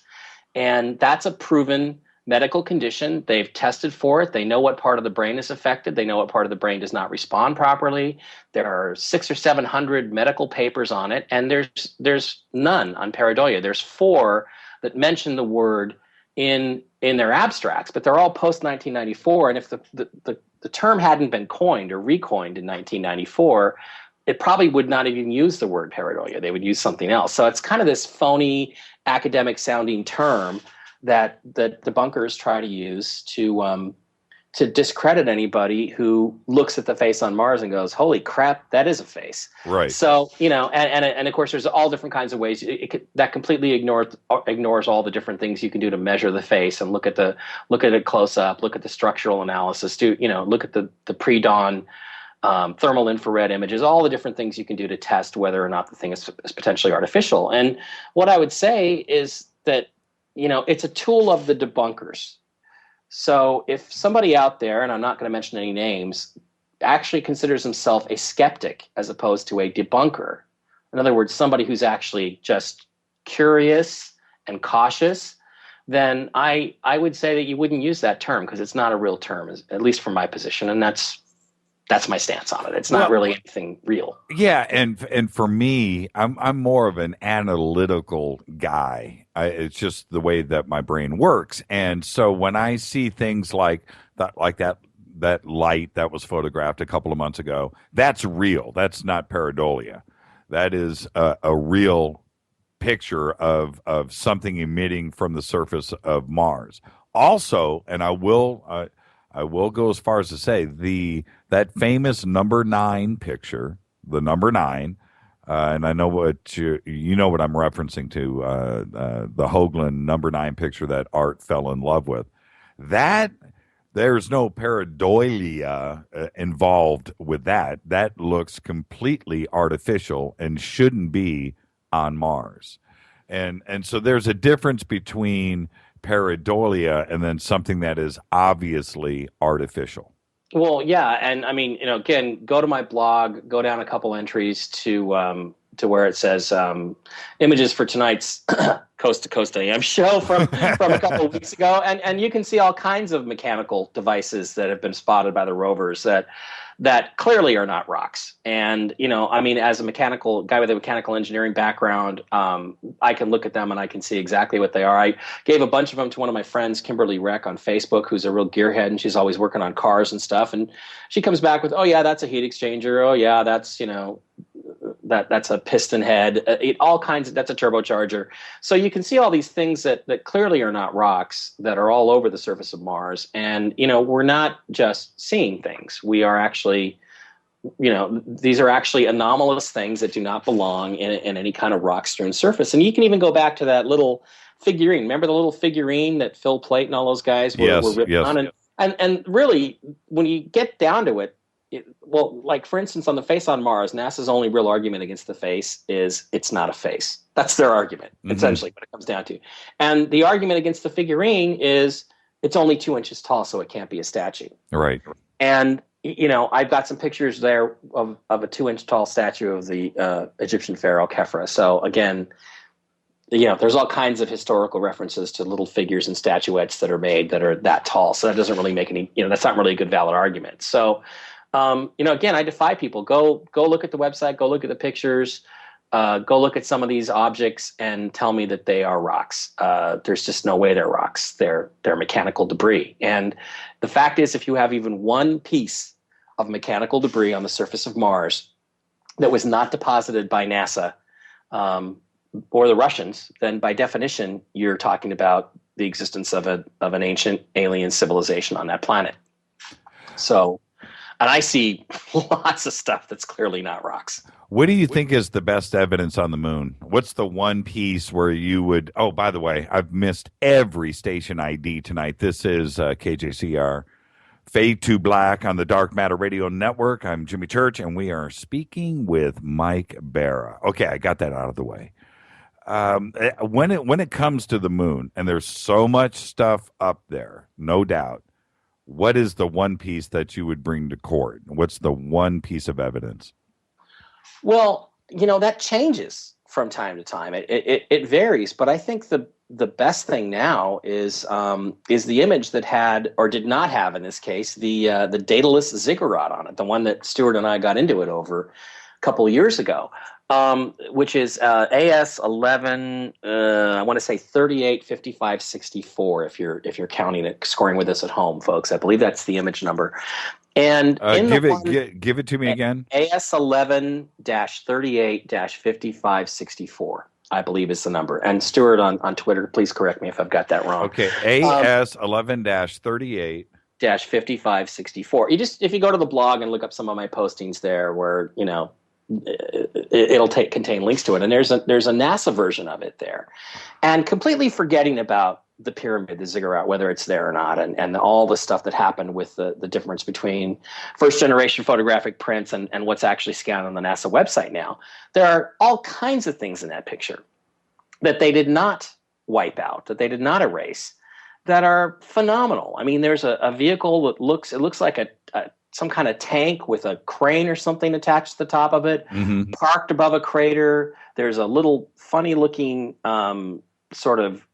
And that's a proven medical condition. They've tested for it. They know what part of the brain is affected. They know what part of the brain does not respond properly. There are 600 or 700 medical papers on it, and there's none on pareidolia. There's 4 that mention the word in their abstracts, but they're all post-1994. And if the term hadn't been coined or recoined in 1994, it probably would not even use the word pareidolia. They would use something else. So it's kind of this phony academic sounding term that debunkers try to use to discredit anybody who looks at the face on Mars and goes, holy crap, that is a face. Right. So, and of course there's all different kinds of ways that completely ignores all the different things you can do to measure the face and look at it close up, look at the structural analysis, look at the pre-dawn thermal infrared images, all the different things you can do to test whether or not the thing is potentially artificial. And what I would say is that, it's a tool of the debunkers. So if somebody out there, and I'm not going to mention any names, actually considers himself a skeptic as opposed to a debunker, in other words, somebody who's actually just curious and cautious, then I would say that you wouldn't use that term because it's not a real term, at least from my position. And that's my stance on it. It's not really anything real. Yeah, and for me, I'm more of an analytical guy. It's just the way that my brain works. And so when I see things like that that light that was photographed a couple of months ago, that's real. That's not pareidolia. That is a real picture of something emitting from the surface of Mars. Also, and I will go as far as to say that famous number 9 picture, the number 9, and I know what you know what I'm referencing to, the Hoagland number 9 picture that Art fell in love with. That there's no pareidolia involved with that. That looks completely artificial and shouldn't be on Mars. And so there's a difference between pareidolia and then something that is obviously artificial. Well, yeah, and I mean, again, go to my blog, go down a couple entries to where it says images for tonight's Coast to Coast AM show from a couple of weeks ago, and you can see all kinds of mechanical devices that have been spotted by the rovers that clearly are not rocks. And I mean, as a mechanical guy with a mechanical engineering background, I can look at them and I can see exactly what they are. I gave a bunch of them to one of my friends, Kimberly Reck, on Facebook, who's a real gearhead, and she's always working on cars and stuff. And she comes back with, "Oh yeah, that's a heat exchanger. Oh yeah, that's that's a piston head. All kinds of, that's a turbocharger." So you can see all these things that clearly are not rocks that are all over the surface of Mars. And we're not just seeing things. We are actually, these are actually anomalous things that do not belong in any kind of rock-strewn surface. And you can even go back to that little figurine. Remember the little figurine that Phil Plait and all those guys were ripping on? And really, when you get down to it, like for instance, on the face on Mars, NASA's only real argument against the face is it's not a face. That's their argument, essentially, what it comes down to. And the argument against the figurine is it's only 2 inches tall, so it can't be a statue. Right. And I've got some pictures there of a 2-inch tall statue of the Egyptian pharaoh Khafra. So again, there's all kinds of historical references to little figures and statuettes that are made that are that tall. So that doesn't really make any, that's not really a good valid argument. So, again, I defy people. Go look at the website, go look at the pictures, go look at some of these objects and tell me that they are rocks. There's just no way they're rocks. They're mechanical debris. And the fact is, if you have even one piece of mechanical debris on the surface of Mars that was not deposited by NASA or the Russians, then by definition, you're talking about the existence of an ancient alien civilization on that planet. So, and I see lots of stuff that's clearly not rocks. What do you think is the best evidence on the moon? What's the one piece where you would... Oh, by the way, I've missed every station ID tonight. This is KJCR. Fade to Black on the Dark Matter Radio Network. I'm Jimmy Church, and we are speaking with Mike Bara. Okay, I got that out of the way. When it comes to the moon, and there's so much stuff up there, no doubt, what is the one piece that you would bring to court? What's the one piece of evidence? Well, that changes from time to time. It varies, but I think the best thing now is the image that had, or did not have in this case, the dataless ziggurat on it, the one that Stuart and I got into it over a couple of years ago. Which is AS11, I want to say 385564 if you're counting it, scoring with us at home, folks. I believe that's the image number. And give it to me again. AS11-38-5564, I believe is the number. And Stuart on Twitter, please correct me if I've got that wrong. Okay, AS11-38 5564. If you go to the blog and look up some of my postings there, where it'll contain links to it, and there's a NASA version of it there, and completely forgetting about the pyramid, the ziggurat, whether it's there or not, and all the stuff that happened with the difference between first generation photographic prints and what's actually scanned on the NASA website now. There are all kinds of things in that picture that they did not wipe out, that they did not erase, that are phenomenal. I mean, there's a vehicle that looks like some kind of tank with a crane or something attached to the top of it, parked above a crater. There's a little funny looking sort of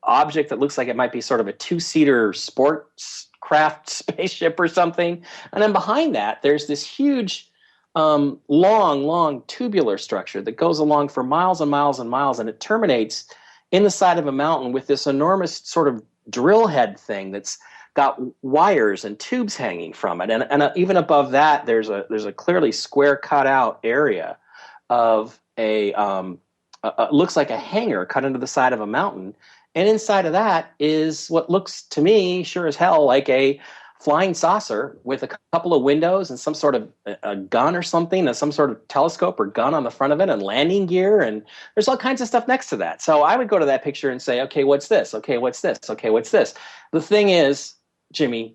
object that looks like it might be sort of a 2-seater sports craft spaceship or something. And then behind that, there's this huge, long tubular structure that goes along for miles and miles and miles, and it terminates in the side of a mountain with this enormous sort of drill head thing that's got wires and tubes hanging from it, and even above that, there's a clearly square cut out area of looks like a hangar cut into the side of a mountain, and inside of that is what looks to me sure as hell like a flying saucer with a couple of windows and some sort of a gun or something, and some sort of telescope or gun on the front of it, and landing gear, and there's all kinds of stuff next to that. So I would go to that picture and say, okay, what's this? Okay, what's this? Okay, what's this? The thing is, Jimmy,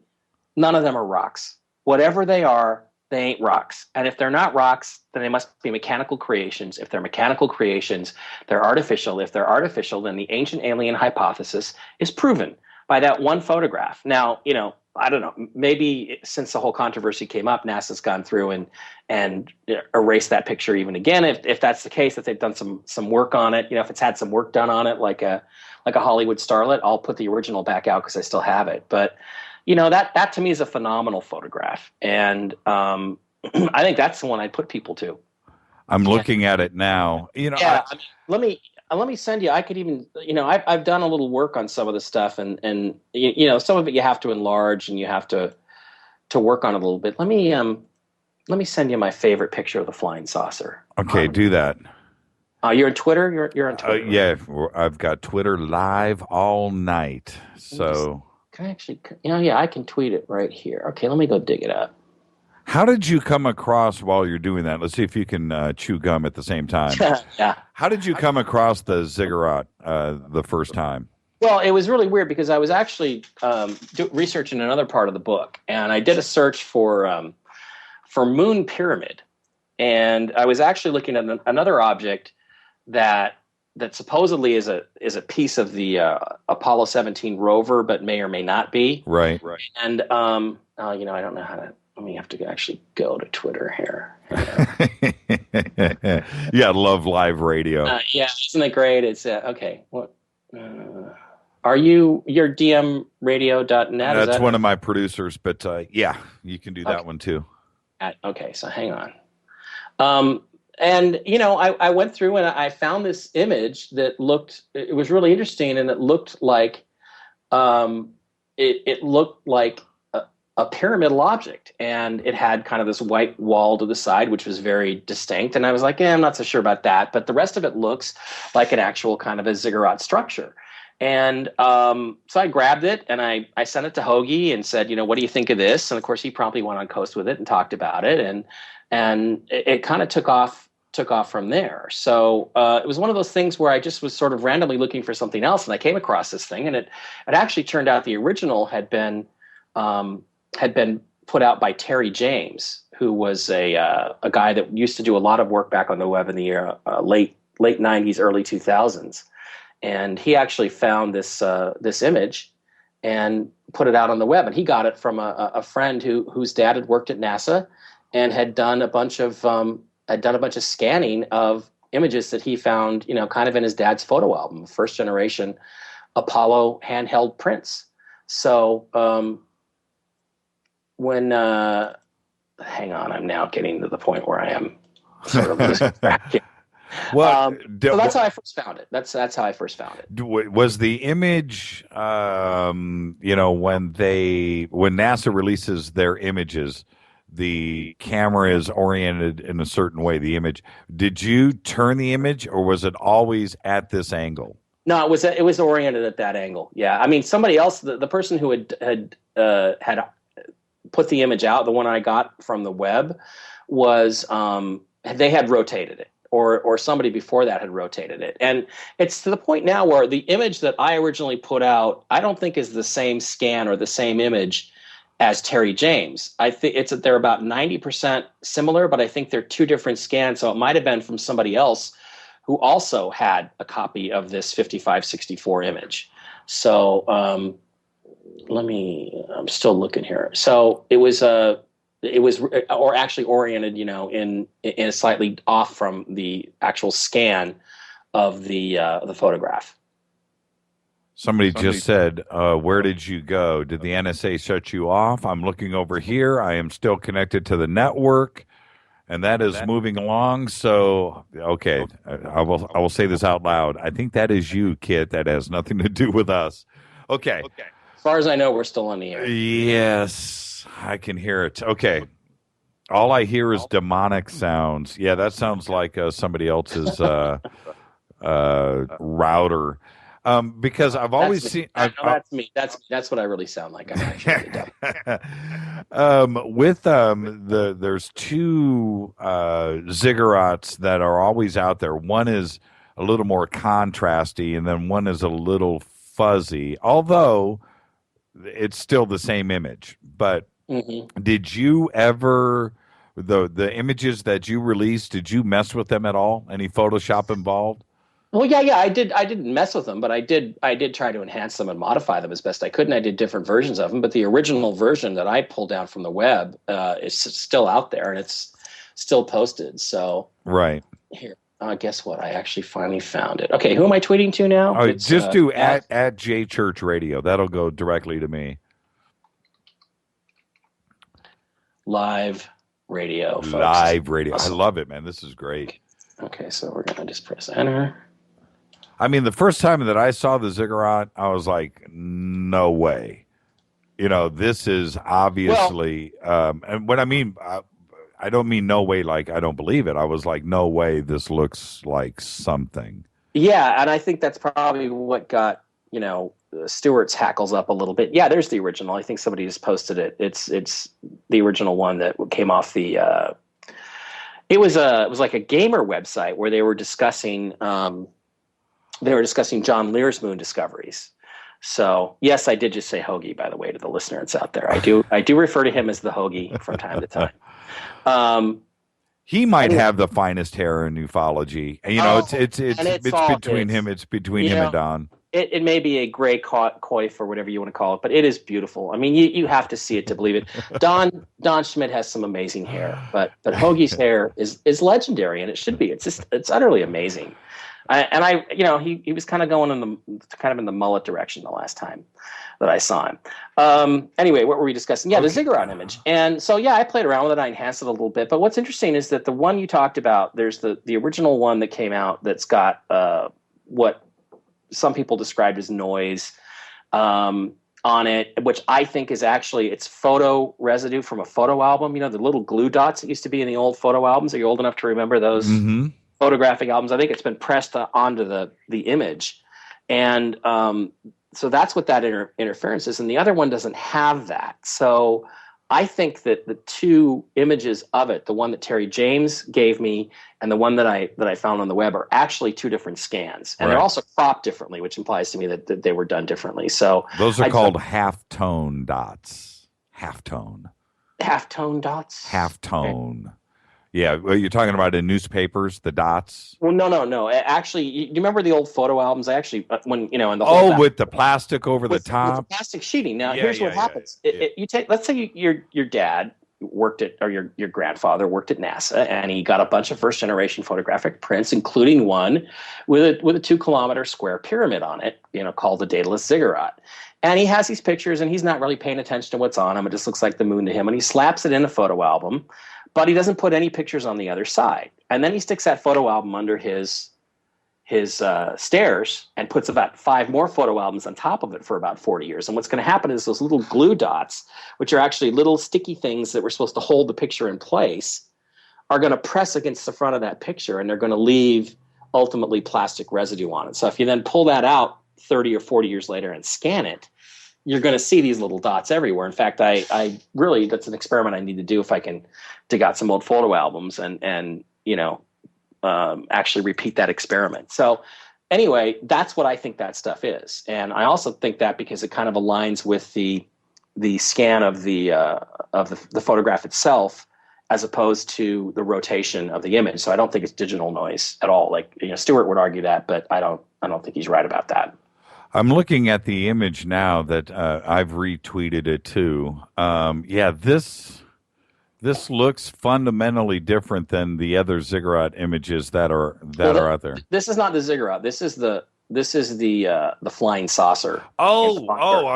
none of them are rocks. Whatever they are, they ain't rocks. And if they're not rocks, then they must be mechanical creations. If they're mechanical creations, they're artificial. If they're artificial, then the ancient alien hypothesis is proven by that one photograph. Now, I don't know, maybe since the whole controversy came up, NASA's gone through and erased that picture even again. If that's the case, that they've done some work on it, if it's had some work done on it, like a Hollywood starlet, I'll put the original back out because I still have it. But that to me is a phenomenal photograph, and I think that's the one I'd put people to. I'm looking at it now. Let me send you. I could even, I've done a little work on some of the stuff, and some of it you have to enlarge and you have to work on it a little bit. Let me send you my favorite picture of the flying saucer. Okay, do that. You're on Twitter. You're on Twitter. Yeah, I've got Twitter live all night. So can I actually? I can tweet it right here. Okay, let me go dig it up. How did you come across while you're doing that? Let's see if you can chew gum at the same time. Yeah. How did you come across the ziggurat the first time? Well, it was really weird because I was actually researching another part of the book, and I did a search for moon pyramid, and I was actually looking at another object that supposedly is a piece of the Apollo 17 rover, but may or may not be. Right. And I don't know how to. Let me have to actually go to Twitter here. Yeah, love live radio. Isn't it great? It's okay. What are you're dmradio.net? That's one of my producers, but yeah, you can do that one too. Okay, so hang on. And I went through and I found this image that it was really interesting, and it looked like it looked like a pyramidal object, and it had kind of this white wall to the side, which was very distinct. And I was like, I'm not so sure about that, but the rest of it looks like an actual kind of a ziggurat structure. And so I grabbed it and I sent it to Hoagie and said, what do you think of this? And of course he promptly went on Coast with it and talked about it, and it kind of took off from there. So it was one of those things where I just was sort of randomly looking for something else, and I came across this thing, and it actually turned out the original had been put out by Terry James, who was a guy that used to do a lot of work back on the web in the late 90s, early 2000s. And he actually found this image and put it out on the web. And he got it from a friend whose dad had worked at NASA and had done a bunch of scanning of images that he found, kind of in his dad's photo album, first generation Apollo handheld prints. So hang on, I'm now getting to the point where I am sort of losing track. Well, so that's how I first found it. That's how I first found it. Was the image, when NASA releases their images, the camera is oriented in a certain way, the image. Did you turn the image, or was it always at this angle? No, it was oriented at that angle. Yeah. I mean, somebody else, the person who had put the image out, the one I got from the web, was they had rotated it, or somebody before that had rotated it. And it's to the point now where the image that I originally put out, I don't think is the same scan or the same image as Terry James. I think they're about 90% similar, but I think they're two different scans. So it might have been from somebody else who also had a copy of this 5564 image. So I'm still looking here. So it was actually oriented, in a slightly off from the actual scan of the photograph. Somebody just said, where did you go? Did the NSA shut you off? I'm looking over here. I am still connected to the network, and that is moving along. So, okay, I will say this out loud. I think that is you, Kit. That has nothing to do with us. Okay. As far as I know, we're still on the air. Yes, I can hear it. Okay. All I hear is demonic sounds. Yeah, that sounds like somebody else's router. Because I've always seen. That's me. That's what I really sound like. I'm actually there's two ziggurats that are always out there. One is a little more contrasty, and then one is a little fuzzy. Although it's still the same image. But did you ever the images that you released? Did you mess with them at all? Any Photoshop involved? Well, yeah, I did. I didn't mess with them, but I did try to enhance them and modify them as best I could, and I did different versions of them. But the original version that I pulled down from the web is still out there, and it's still posted. So right here, guess what? I actually finally found it. Okay, who am I tweeting to now? Oh, just do at J Church Radio. That'll go directly to me. Live radio. Folks. Live radio. I love it, man. This is great. Okay, so we're gonna just press enter. I mean, the first time that I saw the ziggurat, I was like, no way. This is obviously, and what I mean, I don't mean no way like I don't believe it. I was like, no way, this looks like something. Yeah, and I think that's probably what got, Stuart's hackles up a little bit. Yeah, there's the original. I think somebody just posted it. It's the original one that came off the it was like a gamer website where they were discussing John Lear's moon discoveries. So yes, I did just say Hoagie, by the way, to the listener that's out there. I do refer to him as the Hoagie from time to time. He might have the finest hair in ufology. It's between him. It's between him and Don. It may be a gray coif or whatever you want to call it, but it is beautiful. I mean, you have to see it to believe it. Don Schmidt has some amazing hair, but Hoagie's hair is legendary, and it should be. It's utterly amazing. He was kind of going in the mullet direction the last time that I saw him. Anyway, what were we discussing? Yeah, the ziggurat image. And so, yeah, I played around with it. I enhanced it a little bit. But what's interesting is that the one you talked about, there's the original one that came out that's got what some people described as noise on it, which I think is actually, it's photo residue from a photo album. The little glue dots that used to be in the old photo albums. Are you old enough to remember those photographic albums? I think it's been pressed onto the image. And so that's what that interference is. And the other one doesn't have that. So I think that the two images of it, the one that Terry James gave me and the one that I found on the web, are actually two different scans. And they're also cropped differently, which implies to me that they were done differently. So those are called halftone dots. Halftone dots? Halftone. Okay. Yeah, well, you're talking about in newspapers, the dots. Well, no. Actually, you remember the old photo albums? I actually, in the whole with the plastic over the top, with the plastic sheeting. Now, here's what happens: you take, let's say your dad worked at, or your grandfather worked at NASA, and he got a bunch of first generation photographic prints, including one with a 2-kilometer square pyramid on it, called the Daedalus Ziggurat. And he has these pictures, and he's not really paying attention to what's on them. It just looks like the moon to him, and he slaps it in a photo album. But he doesn't put any pictures on the other side. And then he sticks that photo album under his stairs and puts about 5 more photo albums on top of it for about 40 years. And what's going to happen is those little glue dots, which are actually little sticky things that were supposed to hold the picture in place, are going to press against the front of that picture, and they're going to leave ultimately plastic residue on it. So if you then pull that out 30 or 40 years later and scan it, you're going to see these little dots everywhere. In fact, I really, that's an experiment I need to do if I can dig out some old photo albums and actually repeat that experiment. So anyway, that's what I think that stuff is. And I also think that because it kind of aligns with the scan of the photograph itself, as opposed to the rotation of the image. So I don't think it's digital noise at all. Like, Stuart would argue that, but I don't think he's right about that. I'm looking at the image now that I've retweeted it too. This looks fundamentally different than the other ziggurat images that are out there. This is not the ziggurat. This is the flying saucer. I'm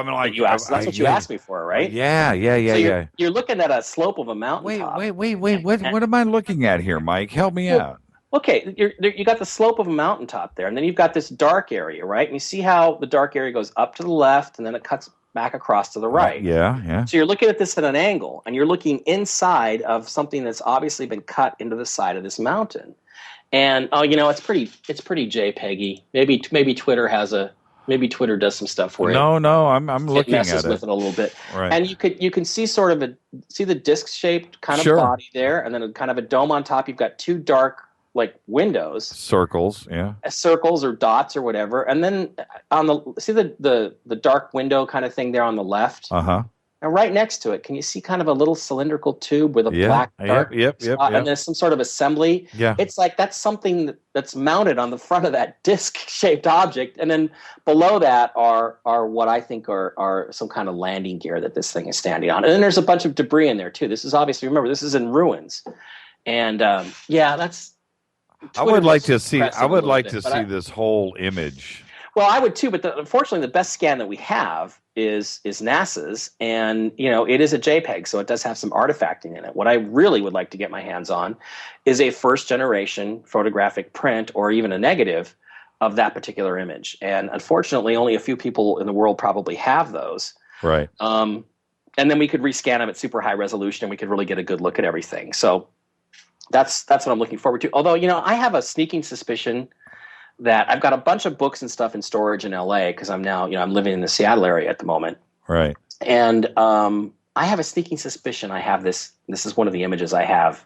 like that's what you asked me for, right? Yeah. So you're looking at a slope of a mountain. Wait. What am I looking at here, Mike? Help me out. Okay, you got the slope of a mountaintop there, and then you've got this dark area, right? And you see how the dark area goes up to the left, and then it cuts back across to the right. Yeah. So you're looking at this at an angle, and you're looking inside of something that's obviously been cut into the side of this mountain. And it's pretty JPEG-y. Maybe Twitter does some stuff for it. No, I'm looking at messes it with it a little bit, right. And you can see sort of see the disc-shaped kind of body there, and then kind of a dome on top. You've got two dark windows, circles or dots or whatever, and then on the dark window kind of thing there on the left. And right next to it, can you see kind of a little cylindrical tube with a black dark yep. And there's some sort of assembly. Yeah. It's like that's something that's mounted on the front of that disc-shaped object, and then below that are what I think are some kind of landing gear that this thing is standing on. And then there's a bunch of debris in there too. This is obviously, remember, this is in ruins, and that's. I would like to see this whole image. Well, I would too, but unfortunately, the best scan that we have is NASA's, and it is a JPEG, so it does have some artifacting in it. What I really would like to get my hands on is a first-generation photographic print, or even a negative, of that particular image. And unfortunately, only a few people in the world probably have those. Right. And then we could rescan them at super high resolution, and we could really get a good look at everything. So that's what I'm looking forward to. Although, I have a sneaking suspicion that I've got a bunch of books and stuff in storage in LA, because I'm now, I'm living in the Seattle area at the moment. Right. And I have a sneaking suspicion I have this is one of the images I have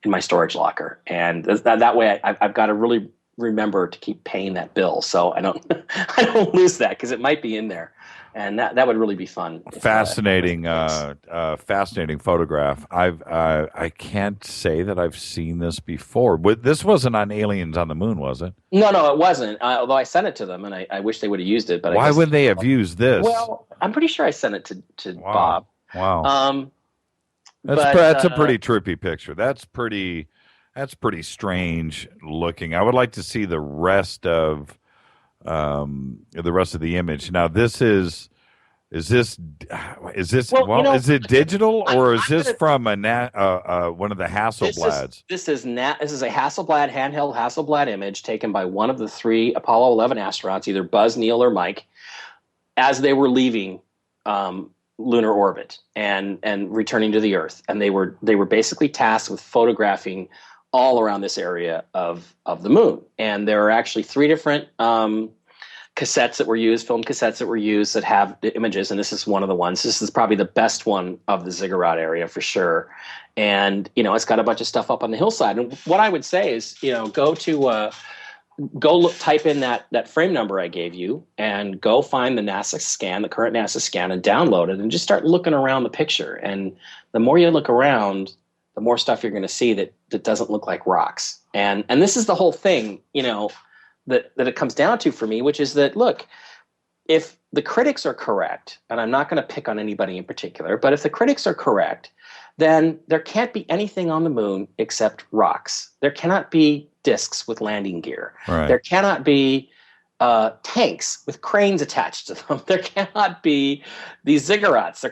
in my storage locker. And that way I've got to really remember to keep paying that bill, so I don't lose that, because it might be in there. And that would really be fun. Fascinating, fascinating photograph. I can't say that I've seen this before. But this wasn't on Aliens on the Moon, was it? No, it wasn't. Although I sent it to them, and I wish they would have used it. But why would they have used this? Well, I'm pretty sure I sent it to Bob. Wow. That's a pretty trippy picture. That's pretty strange looking. I would like to see the rest of the image. Now, is it digital, or is this from one of the Hasselblads? This is a Hasselblad, handheld Hasselblad image taken by one of the three Apollo 11 astronauts, either Buzz, Neil, or Mike, as they were leaving lunar orbit and returning to the Earth. And they were basically tasked with photographing all around this area of the moon. And there are actually three different cassettes that were used, film cassettes that were used, that have the images, and this is one of the ones. This is probably the best one of the ziggurat area for sure. And it's got a bunch of stuff up on the hillside. And what I would say is, type in that frame number I gave you, and go find the NASA scan, the current NASA scan, and download it, and just start looking around the picture. And the more you look around, the more stuff you're going to see that doesn't look like rocks. And this is the whole thing, that it comes down to for me, which is that, look, if the critics are correct, and I'm not going to pick on anybody in particular, but if the critics are correct, then there can't be anything on the moon except rocks. There cannot be discs with landing gear. Right. There cannot be tanks with cranes attached to them. There cannot be these ziggurats. They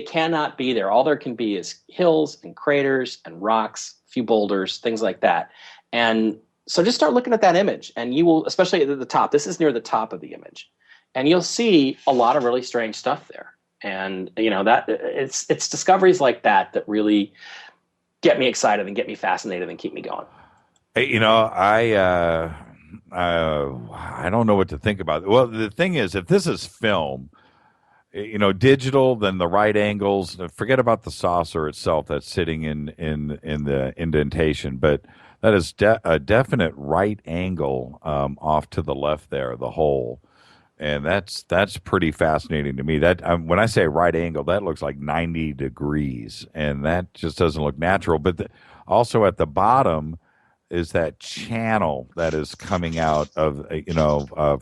cannot be there. All there can be is hills and craters and rocks, a few boulders, things like that. And so just start looking at that image, and you will, especially at the top, this is near the top of the image, and you'll see a lot of really strange stuff there. And that it's discoveries like that really get me excited and get me fascinated and keep me going. Hey, I don't know what to think about it. Well, the thing is, if this is film, digital, then the right angles. Forget about the saucer itself that's sitting in the indentation, but that is a definite right angle off to the left there, the hole, and that's pretty fascinating to me. That when I say right angle, that looks like 90 degrees, and that just doesn't look natural. But also at the bottom is that channel that is coming out of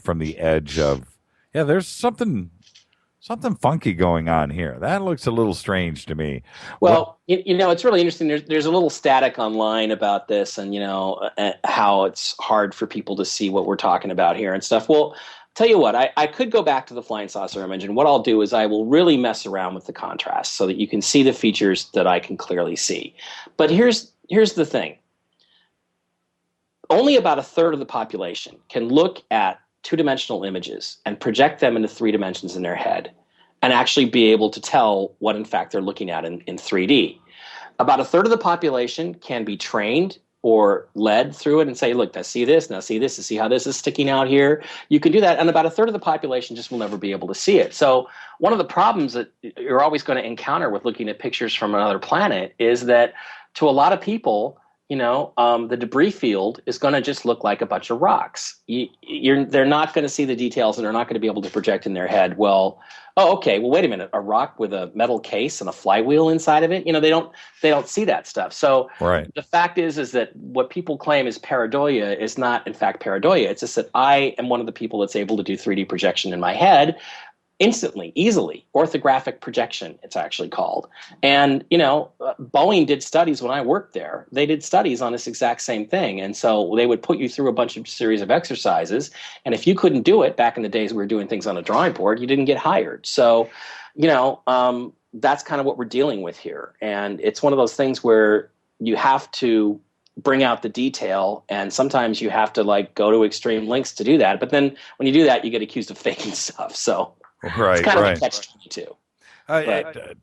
from the edge of there's something funky going on here. That looks a little strange to me. Well, it's really interesting. There's a little static online about this, and how it's hard for people to see what we're talking about here and stuff. Well, tell you what, I could go back to the flying saucer image, and what I'll do is I will really mess around with the contrast so that you can see the features that I can clearly see. But here's the thing. only about a third of the population can look at two-dimensional images and project them into 3 dimensions in their head and actually be able to tell what in fact they're looking at in 3D. About a third of the population can be trained or led through it and say, look, now see this, and see how this is sticking out here. You can do that, and about a third of the population just will never be able to see it. So one of the problems that you're always going to encounter with looking at pictures from another planet is that to a lot of people, the debris field is going to just look like a bunch of rocks. They're not going to see the details, and they're not going to be able to project in their head, well, oh, okay, well, wait a minute, a rock with a metal case and a flywheel inside of it? They don't see that stuff. So the fact is that what people claim is pareidolia is not, in fact, pareidolia. It's just that I am one of the people that's able to do 3D projection in my head instantly, easily. Orthographic projection, it's actually called. And, Boeing did studies when I worked there. They did studies on this exact same thing. And so they would put you through a bunch of series of exercises. And if you couldn't do it, back in the days we were doing things on a drawing board, you didn't get hired. So, that's kind of what we're dealing with here. And it's one of those things where you have to bring out the detail, and sometimes you have to go to extreme lengths to do that. But then when you do that, you get accused of faking stuff. So it's kind of a catch-22.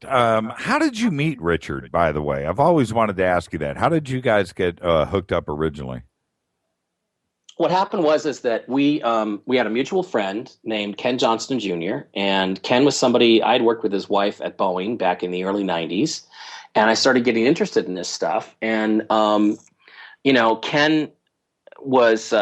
How did you meet Richard, by the way? I've always wanted to ask you that. How did you guys get hooked up originally? What happened is that we had a mutual friend named Ken Johnston Jr., and Ken was somebody I'd worked with his wife at Boeing back in the early 90s, and I started getting interested in this stuff. And, Ken was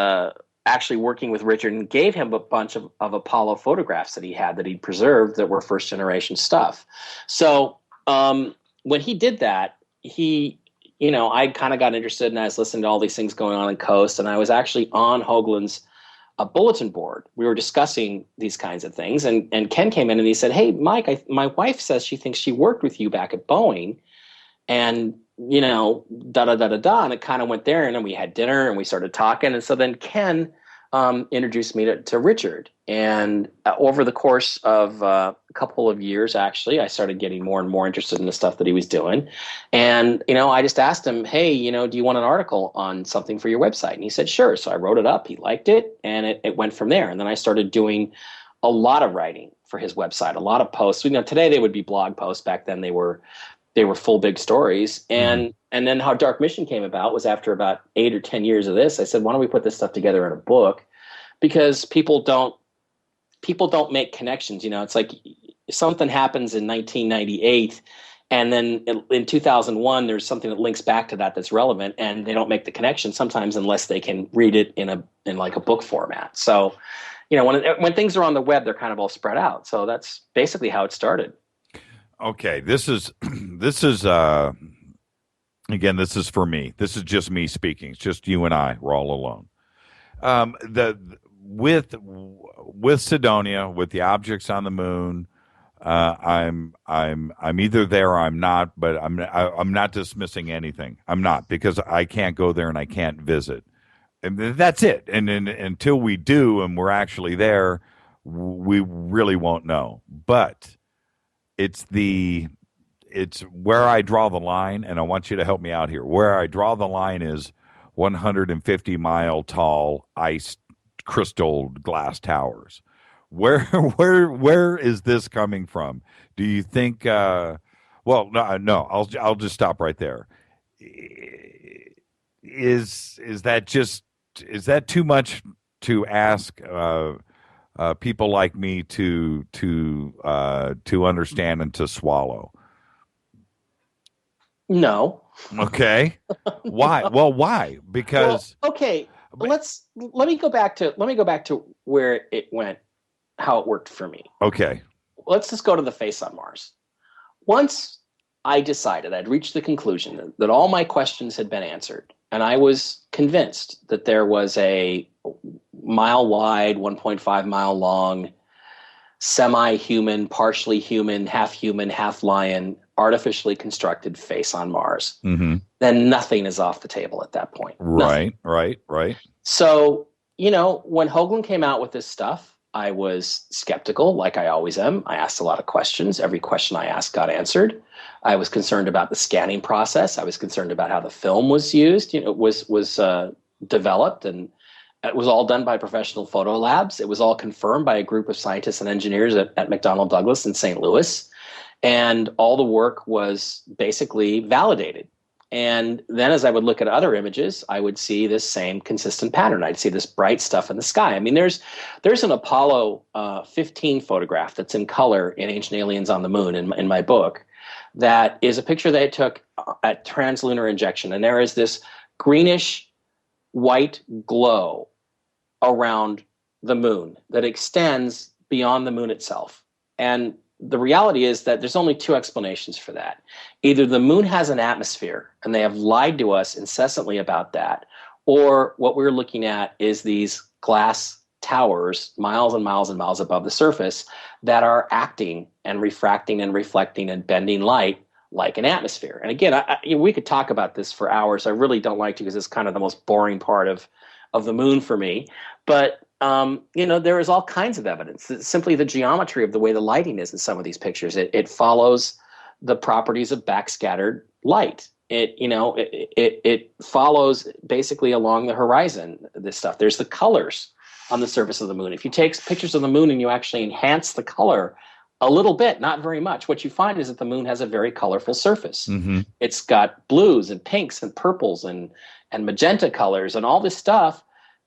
actually working with Richard and gave him a bunch of Apollo photographs that he'd preserved that were first generation stuff. So when he did that, I kind of got interested, and I was listening to all these things going on in Coast, and I was actually on Hoagland's bulletin board. We were discussing these kinds of things, and Ken came in and he said, hey, Mike, my wife says she thinks she worked with you back at Boeing, and da-da-da-da-da, and it kind of went there, and then we had dinner, and we started talking, and so then Ken introduced me to Richard, and over the course of a couple of years, actually, I started getting more and more interested in the stuff that he was doing, and, I just asked him, hey, do you want an article on something for your website? And he said, sure, so I wrote it up, he liked it, and it went from there, and then I started doing a lot of writing for his website, a lot of posts. Today they would be blog posts, back then they were full big stories. And then how Dark Mission came about was after about 8 or 10 years of this, I said, why don't we put this stuff together in a book? Because people don't make connections. It's like something happens in 1998, and then in 2001, there's something that links back to that that's relevant, and they don't make the connection sometimes unless they can read it in like a book format. So, when things are on the web, they're kind of all spread out. So that's basically how it started. Okay, this is again, this is for me. This is just me speaking. It's just you and I. We're all alone. With Cydonia, with the objects on the moon, I'm either there or I'm not. But I'm not dismissing anything. I'm not, because I can't go there and I can't visit, and that's it. And until we do and we're actually there, we really won't know. But it's where I draw the line, and I want you to help me out here. Where I draw the line is 150-mile tall ice crystal glass towers. Where is this coming from? Do you think? No. I'll just stop right there. Is that too much to ask? People like me to understand and to swallow? No. Okay. Why? Well, why? Because okay. Let me go back to where it went, how it worked for me. Okay. Let's just go to the face on Mars. Once I decided, I'd reached the conclusion that all my questions had been answered, and I was convinced that there was a mile wide, 1.5 mile long, semi-human, partially human, half lion, artificially constructed face on Mars. Mm-hmm. Then nothing is off the table at that point. Right. So, when Hoagland came out with this stuff, I was skeptical, like I always am. I asked a lot of questions. Every question I asked got answered. I was concerned about the scanning process. I was concerned about how the film was used. developed, and it was all done by professional photo labs. It was all confirmed by a group of scientists and engineers at McDonnell Douglas in St. Louis. And all the work was basically validated. And then as I would look at other images, I would see this same consistent pattern. I'd see this bright stuff in the sky. I mean, there's an Apollo 15 photograph that's in color in Ancient Aliens on the Moon in my book. That is a picture they took at translunar injection. And there is this greenish white glow around the moon that extends beyond the moon itself. And the reality is that there's only two explanations for that. Either the moon has an atmosphere, and they have lied to us incessantly about that, or what we're looking at is these glass towers miles and miles and miles above the surface that are acting and refracting and reflecting and bending light like an atmosphere. And again, we could talk about this for hours. I really don't like to, because it's kind of the most boring part of the moon for me. But there is all kinds of evidence. It's simply the geometry of the way the lighting is in some of these pictures. It follows the properties of backscattered light. It follows basically along the horizon, this stuff. There's the colors on the surface of the moon. If you take pictures of the moon and you actually enhance the color a little bit, not very much, what you find is that the moon has a very colorful surface. Mm-hmm. It's got blues and pinks and purples and magenta colors and all this stuff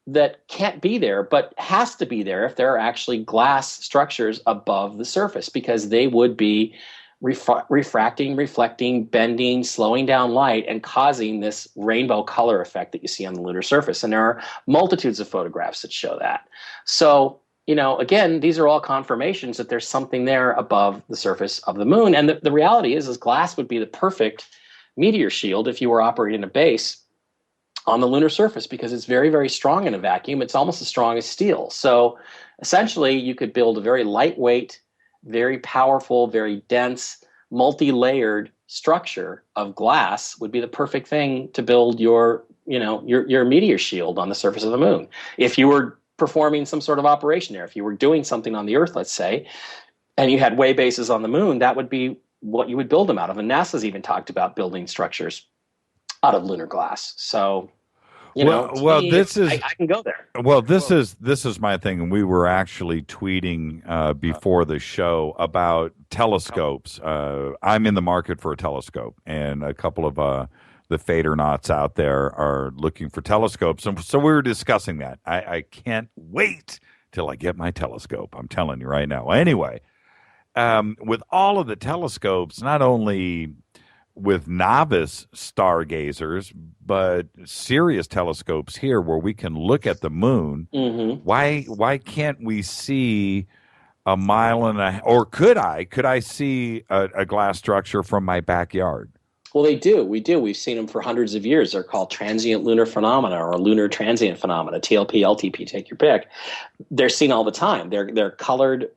that can't be there, but has to be there if there are actually glass structures above the surface, because they would be refracting, reflecting, bending, slowing down light, and causing this rainbow color effect that you see on the lunar surface. And there are multitudes of photographs that show that. So, again, these are all confirmations that there's something there above the surface of the moon. And the reality is glass would be the perfect meteor shield if you were operating a base on the lunar surface, because it's very, very strong in a vacuum. It's almost as strong as steel. So essentially, you could build a very lightweight, very powerful, very dense, multi-layered structure of glass would be the perfect thing to build your meteor shield on the surface of the moon. If you were performing some sort of operation there, if you were doing something on the Earth, let's say, and you had way bases on the moon, that would be what you would build them out of. And NASA's even talked about building structures out of lunar glass. So, I can go there. Well, this is my thing, and we were actually tweeting before the show about telescopes. I'm in the market for a telescope, and a couple of the Fadernauts out there are looking for telescopes, and so we were discussing that. I can't wait till I get my telescope. I'm telling you right now. Anyway, with all of the telescopes, not only with novice stargazers, but serious telescopes here where we can look at the moon. Mm-hmm. Why can't we see a mile and a, or could I see a glass structure from my backyard? Well, they do. We do. We've seen them for hundreds of years. They're called transient lunar phenomena, or lunar transient phenomena, TLP, LTP, take your pick. They're seen all the time. They're colored,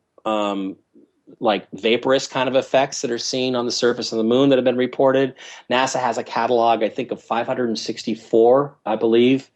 like vaporous kind of effects that are seen on the surface of the moon that have been reported. NASA has a catalog, I think, of 564, I believe,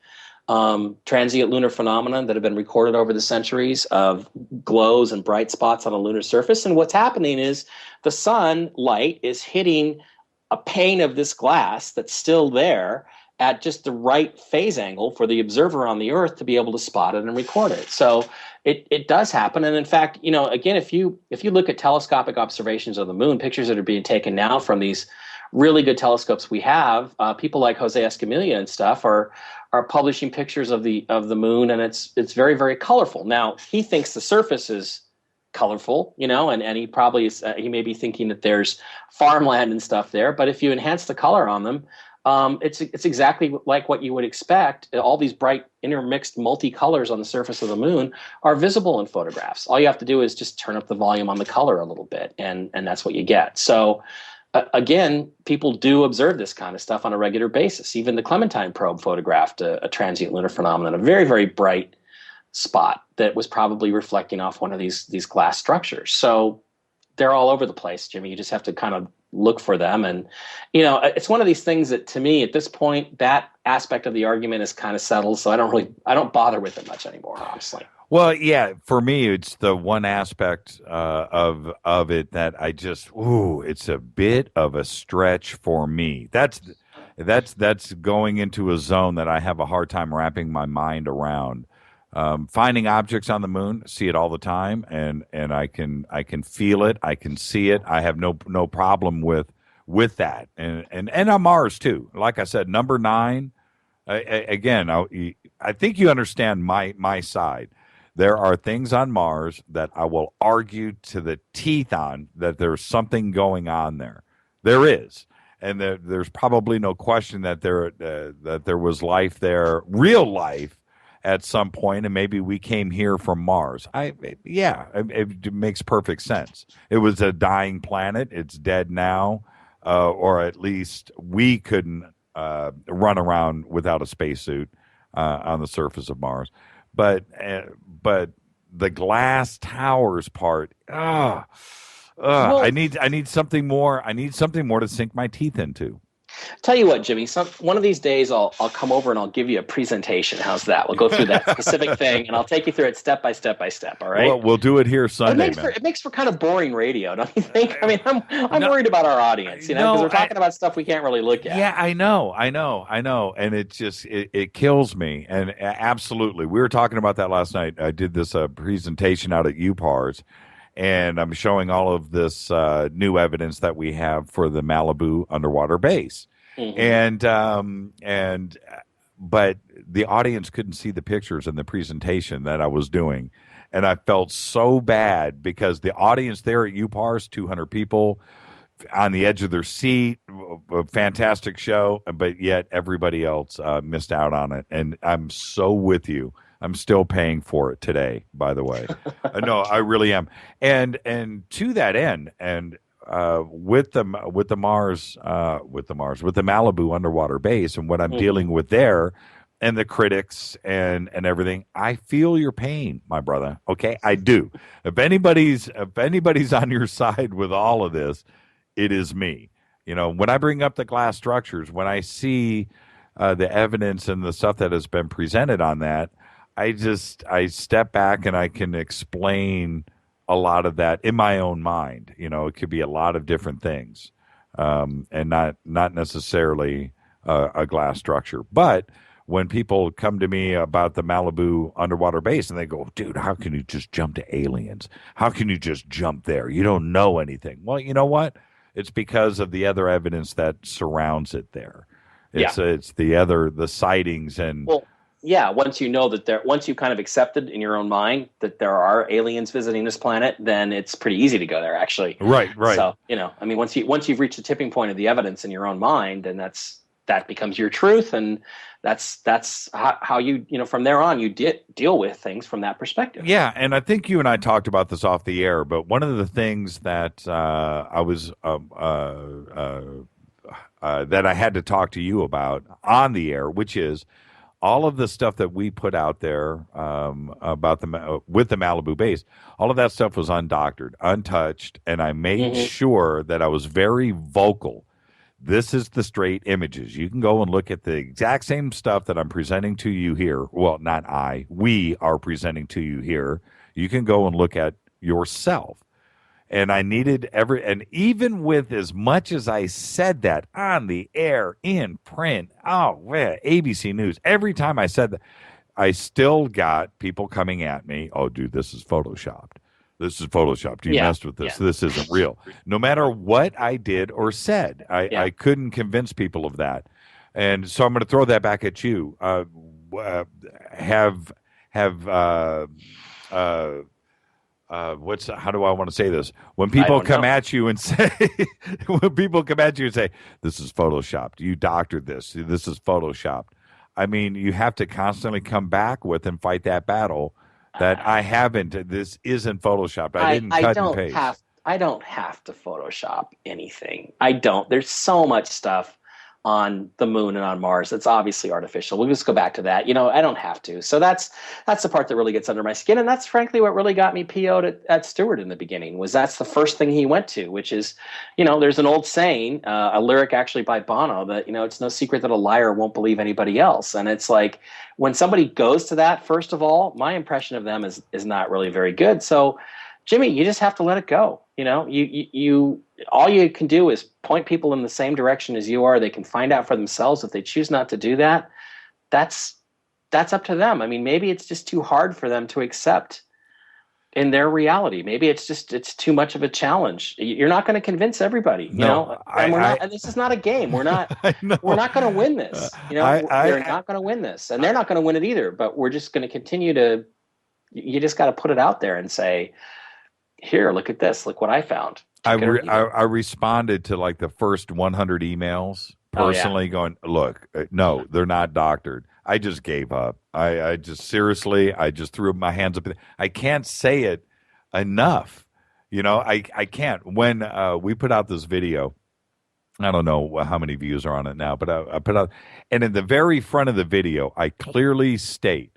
transient lunar phenomena that have been recorded over the centuries of glows and bright spots on a lunar surface. And what's happening is the sun light is hitting a pane of this glass that's still there at just the right phase angle for the observer on the Earth to be able to spot it and record it. So it does happen. And in fact, again, if you look at telescopic observations of the moon, pictures that are being taken now from these really good telescopes we have, people like Jose Escamilla and stuff are publishing pictures of the moon, and it's very, very colorful. Now, he thinks the surface is colorful, and he probably is, he may be thinking that there's farmland and stuff there, but if you enhance the color on them, it's exactly like what you would expect. All these bright intermixed multicolors on the surface of the moon are visible in photographs. All you have to do is just turn up the volume on the color a little bit, and that's what you get. So again, people do observe this kind of stuff on a regular basis. Even the Clementine probe photographed a transient lunar phenomenon, a very, very bright spot that was probably reflecting off one of these glass structures. So they're all over the place, Jimmy. You just have to kind of look for them. And, it's one of these things that, to me, at this point, that aspect of the argument is kind of settled. So I don't bother with it much anymore, honestly. Well, yeah, for me, it's the one aspect of it that I just, it's a bit of a stretch for me. That's going into a zone that I have a hard time wrapping my mind around. Finding objects on the moon, see it all the time, and I can feel it, I can see it. I have no problem with that, and on Mars too. Like I said, number 9. Again, I think you understand my side. There are things on Mars that I will argue to the teeth on that there's something going on there. There is. And there's probably no question that there was life there, real life, at some point, and maybe we came here from Mars. It makes perfect sense. It was a dying planet. It's dead now, or at least we couldn't run around without a spacesuit on the surface of Mars. But the glass towers part, I need something more. I need something more to sink my teeth into. Tell you what, Jimmy, one of these days I'll come over and I'll give you a presentation. How's that? We'll go through that specific thing, and I'll take you through it step by step by step. All right? Well, we'll do it here Sunday. It makes for kind of boring radio, don't you think? I mean, I'm worried about our audience, because we're talking about stuff we can't really look at. Yeah, I know, and it just it kills me. And absolutely, we were talking about that last night. I did this presentation out at UPARS. And I'm showing all of this new evidence that we have for the Malibu underwater base. Mm-hmm. But the audience couldn't see the pictures in the presentation that I was doing. And I felt so bad because the audience there at UPARS, 200 people on the edge of their seat, a fantastic show, but yet everybody else missed out on it. And I'm so with you. I'm still paying for it today, by the way. No, I really am. And to that end, and with the Malibu underwater base and what I'm dealing with there, and the critics and everything, I feel your pain, my brother. Okay, I do. If anybody's on your side with all of this, it is me. When I bring up the glass structures, when I see the evidence and the stuff that has been presented on that, I step back and I can explain a lot of that in my own mind. It could be a lot of different things, and not necessarily a glass structure. But when people come to me about the Malibu underwater base and they go, dude, how can you just jump to aliens? How can you just jump there? You don't know anything. Well, you know what? It's because of the other evidence that surrounds it there. It's the sightings and... Well, yeah, once you know that once you kind of accepted in your own mind that there are aliens visiting this planet, then it's pretty easy to go there, actually. Right. So, once you've reached the tipping point of the evidence in your own mind, then that becomes your truth, and that's how you from there on you deal with things from that perspective. Yeah, and I think you and I talked about this off the air, but one of the things that I was that I had to talk to you about on the air, which is all of the stuff that we put out there about with the Malibu base, all of that stuff was undoctored, untouched, and I made sure that I was very vocal. This is the straight images. You can go and look at the exact same stuff that I'm presenting to you here. Well, not I. We are presenting to you here. You can go and look at yourself. And I needed and even with as much as I said that on the air, in print, ABC News, every time I said that, I still got people coming at me. Oh, dude, this is Photoshopped. This is Photoshopped. You messed with this. Yeah. This isn't real. No matter what I did or said, I couldn't convince people of that. And so I'm going to throw that back at you. How do I want to say this? When people come at you and say, this is Photoshopped, you doctored this is Photoshopped. I mean, you have to constantly come back with and fight that battle that I haven't. This isn't Photoshopped. I didn't cut and paste. I don't have to Photoshop anything. I don't. There's so much stuff on the moon and on Mars that's obviously artificial. We'll just go back to that. I don't have to. So that's the part that really gets under my skin, and that's frankly what really got me PO'd at Stuart in the beginning. That's the first thing he went to, which is, there's an old saying, a lyric actually by Bono, that it's no secret that a liar won't believe anybody else. And it's like when somebody goes to that, first of all, my impression of them is not really very good. So Jimmy, you just have to let it go. You know, you all you can do is point people in the same direction as you are. They can find out for themselves. If they choose not to do that, that's up to them. I mean, maybe it's just too hard for them to accept in their reality. Maybe it's too much of a challenge. You're not going to convince everybody, you know. And and this is not a game. We're not going to win this. You know, we're not going to win this, and they're not going to win it either. But we're just going to continue to. You just got to put it out there and say, "Here, look at this. Look what I found." I responded to like the first 100 emails personally, going, "Look, no, they're not doctored." I just gave up. I just seriously, I just threw my hands up. I can't say it enough. You know, I can't. When we put out this video, I don't know how many views are on it now, but I put out, and in the very front of the video, I clearly state,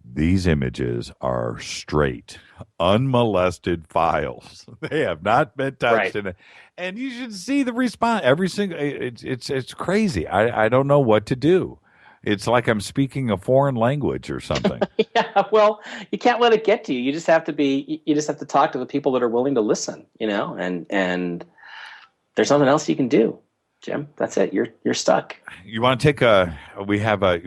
these images are straight, unmolested files. They have not been touched. Right. And you should see the response. Every single, it's crazy. I don't know what to do. It's like I'm speaking a foreign language or something. Yeah, well, you can't let it get to you. You just have to talk to the people that are willing to listen, you know, and there's nothing else you can do, Jim. That's it. You're stuck. You want to take you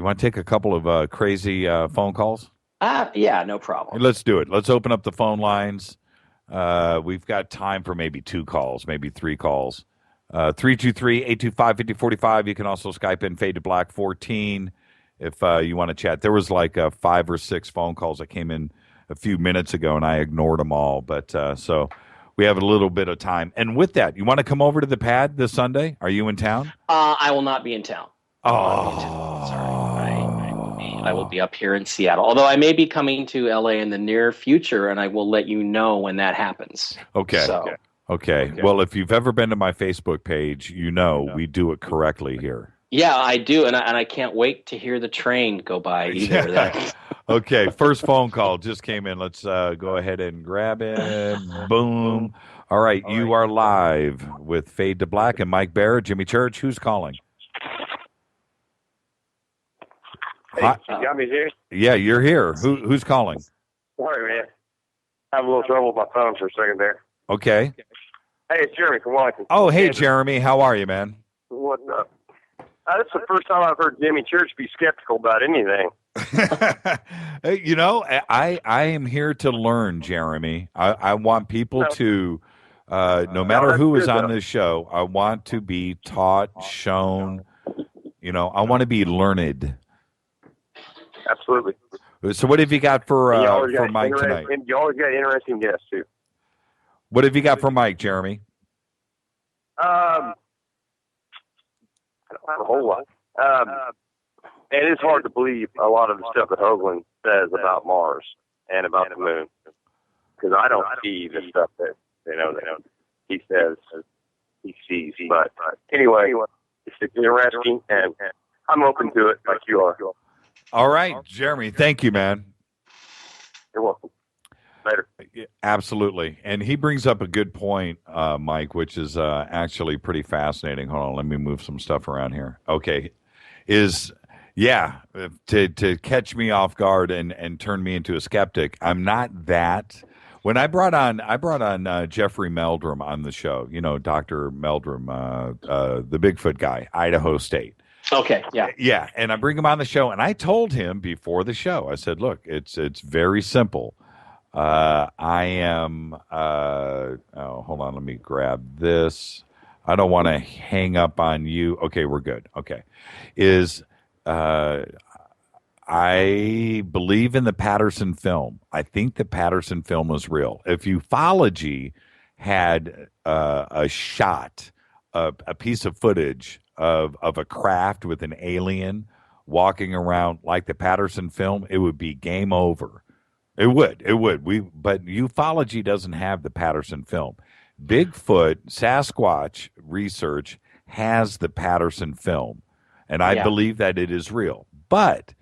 want to take a couple of crazy phone calls? Yeah, no problem. Let's do it. Let's open up the phone lines. We've got time for maybe 2 calls, maybe 3 calls. 323-825-5045. You can also Skype in Fade to Black 14 if you want to chat. There was like 5 or 6 phone calls that came in a few minutes ago, and I ignored them all. But so we have a little bit of time. And with that, you want to come over to the pad this Sunday? Are you in town? I will not be in town. Sorry. I will be up here in Seattle. Although I may be coming to LA in the near future, and I will let you know when that happens. Okay. Okay. Well, if you've ever been to my Facebook page, you know we do it correctly here. Yeah, I do, and I can't wait to hear the train go by either. Yeah. Okay, first phone call just came in. Let's go ahead and grab it. Boom. All right, you are live with Fade to Black and Mike Bara, Jimmy Church. Who's calling? Hey, you got me here? Yeah, you're here. Who's calling? Sorry, man. I have a little trouble with my phone for a second there. Okay. Hey, it's Jeremy from Washington. Oh, hey, Jeremy. How are you, man? What's up? That's the first time I've heard Jimmy Church be skeptical about anything. You know, I am here to learn, Jeremy. I want people to, no matter who is on this show, I want to be taught, shown. You know, I want to be learned. Absolutely. So what have you got for Mike tonight? You always got interesting guests, too. What have you got for Mike, Jeremy? I don't have a whole lot. And it's hard to believe a lot of the stuff that Hoagland says about Mars and about the moon. Because I don't see the stuff that, he says he sees. But anyway, it's interesting, and I'm open to it like you are. All right, Jeremy. Thank you, man. You're welcome. Later. Absolutely. And he brings up a good point, Mike, which is actually pretty fascinating. Hold on, let me move some stuff around here. Okay. To catch me off guard and turn me into a skeptic. I'm not that. When I brought on Jeffrey Meldrum on the show, you know, Dr. Meldrum, the Bigfoot guy, Idaho State. Okay, yeah. Yeah, and I bring him on the show, and I told him before the show, I said, look, it's very simple. I am, hold on, let me grab this. I don't want to hang up on you. Okay, we're good. Okay. I believe in the Patterson film. I think the Patterson film was real. If ufology had a shot, a piece of footage of a craft with an alien walking around like the Patterson film, it would be game over. It would. But ufology doesn't have the Patterson film. Bigfoot, Sasquatch research has the Patterson film, and I believe that it is real. But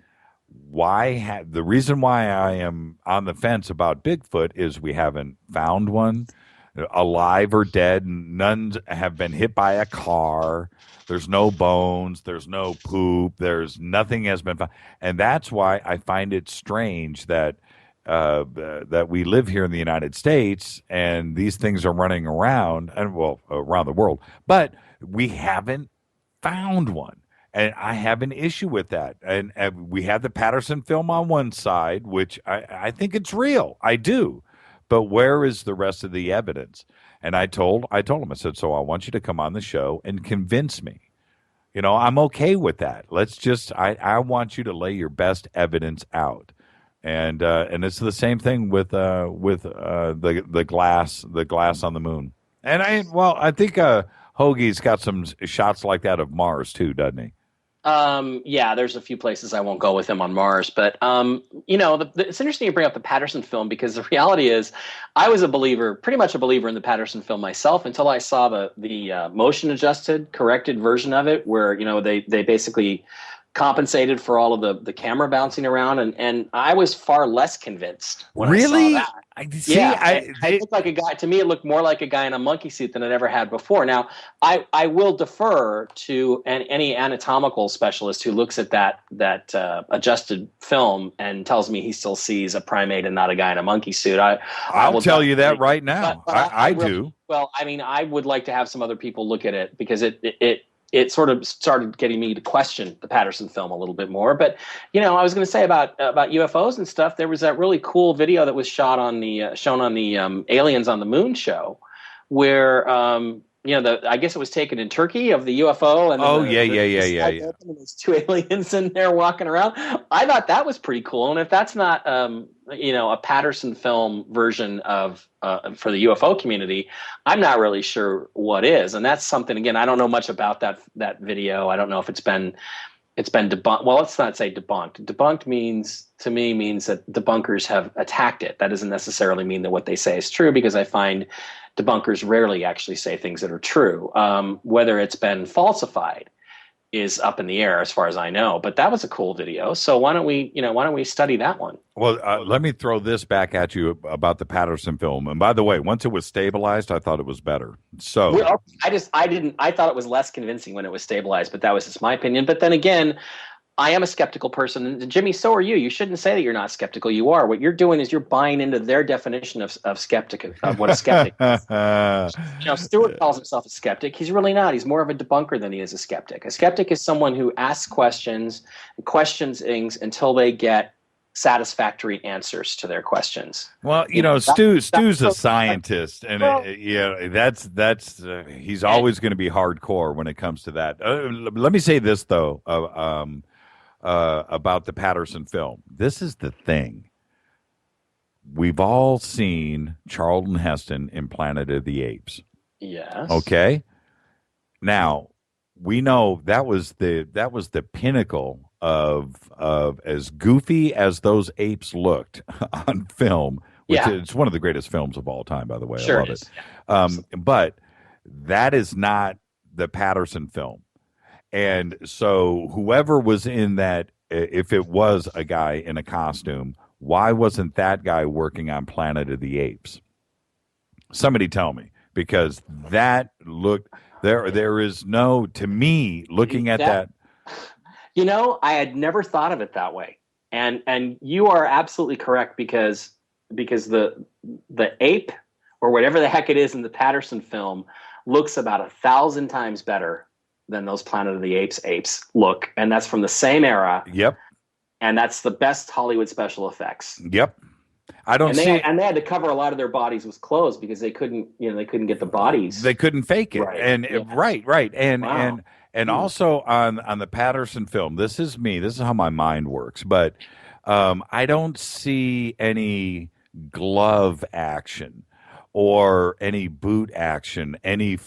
the reason why I am on the fence about Bigfoot is we haven't found one alive or dead. None have been hit by a car. There's no bones. There's no poop. There's nothing has been found. And that's why I find it strange that that we live here in the United States, and these things are running around, and around the world, but we haven't found one. And I have an issue with that. And we have the Patterson film on one side, which I think it's real. I do. But where is the rest of the evidence? And I told him, I said, so I want you to come on the show and convince me. I'm okay with that. Let's just, I want you to lay your best evidence out. And it's the same thing with the glass on the moon. And I think Hoagie's got some shots like that of Mars too, doesn't he? Yeah, there's a few places I won't go with him on Mars, but it's interesting you bring up the Patterson film, because the reality is, I was pretty much a believer in the Patterson film myself until I saw the motion adjusted, corrected version of it, where they basically compensated for all of the camera bouncing around, and I was far less convinced when I saw that. It looked like a guy. To me, it looked more like a guy in a monkey suit than it ever had before. Now, I will defer to any anatomical specialist who looks at that adjusted film and tells me he still sees a primate and not a guy in a monkey suit. I'll tell you that right now. But I do. Well, I mean, I would like to have some other people look at it, because it sort of started getting me to question the Patterson film a little bit more. But, I was going to say about UFOs and stuff, there was that really cool video that was shown on the Aliens on the Moon show, where, I guess it was taken in Turkey, of the UFO. And there's two aliens in there walking around. I thought that was pretty cool. And if that's not, a Patterson film version of for the UFO community, I'm not really sure what is. And that's something, again, I don't know much about that video. I don't know if it's been debunked. Well, let's not say debunked. Debunked means that debunkers have attacked it. That doesn't necessarily mean that what they say is true, because I find debunkers rarely actually say things that are true. Whether it's been falsified is up in the air as far as I know. But that was a cool video. So why don't we study that one? Well, let me throw this back at you about the Patterson film. And by the way, once it was stabilized, I thought it was better. So I thought it was less convincing when it was stabilized, but that was just my opinion. But then again, I am a skeptical person, and Jimmy, so are you. You shouldn't say that you're not skeptical. You are. What you're doing is you're buying into their definition of what a skeptic is. Stuart calls himself a skeptic. He's really not. He's more of a debunker than he is a skeptic. A skeptic is someone who asks questions and questions things until they get satisfactory answers to their questions. Well, Stu's a scientist, and he's always going to be hardcore when it comes to that. Let me say this though. About the Patterson film. This is the thing. We've all seen Charlton Heston in Planet of the Apes. Yes. Okay. Now, we know that was the pinnacle of as goofy as those apes looked on film, which is one of the greatest films of all time, by the way. Sure, I love it. But that is not the Patterson film. And so whoever was in that, if it was a guy in a costume, why wasn't that guy working on Planet of the Apes? Somebody tell me, because that looked there is no, to me, looking at that. I had never thought of it that way. And you are absolutely correct, because the ape, or whatever the heck it is in the Patterson film, looks about 1,000 times better than those Planet of the Apes look, and that's from the same era. Yep. And that's the best Hollywood special effects. Yep. They had to cover a lot of their bodies with clothes, because they couldn't get the bodies. They couldn't fake it. Right. And right. And wow. and also on the Patterson film, this is me. This is how my mind works. But I don't see any glove action or any boot action, any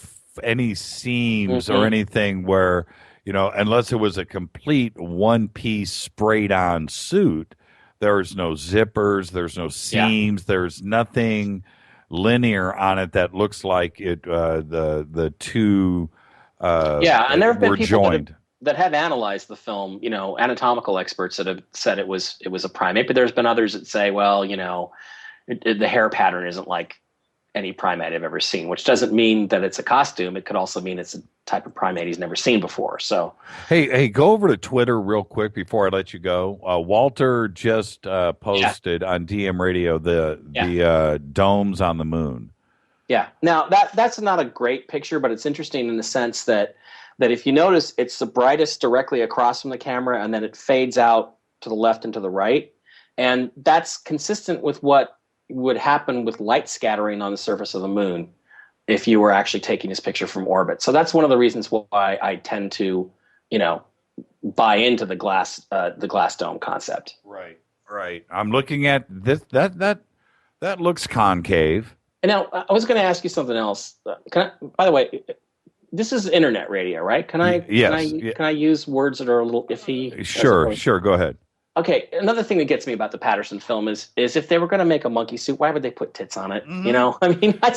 seams or anything where, unless it was a complete one-piece sprayed-on suit, there's no zippers, there's no seams, there's nothing linear on it that looks like it. The two and there have been people joined. That have analyzed the film. Anatomical experts that have said it was a primate, but there's been others that say, well, the hair pattern isn't like any primate I've ever seen, which doesn't mean that it's a costume. It could also mean it's a type of primate he's never seen before. So, hey, go over to Twitter real quick before I let you go. Walter just posted on DM Radio the domes on the moon. Yeah. Now that's not a great picture, but it's interesting in the sense that if you notice, it's the brightest directly across from the camera, and then it fades out to the left and to the right, and that's consistent with what would happen with light scattering on the surface of the moon if you were actually taking this picture from orbit. So that's one of the reasons why I tend to, buy into the glass dome concept. Right. I'm looking at this. That looks concave. And now I was going to ask you something else. By the way, this is internet radio, right? Can I use words that are a little iffy? Sure. Go ahead. Okay, another thing that gets me about the Patterson film is if they were going to make a monkey suit, why would they put tits on it? I mean, I'm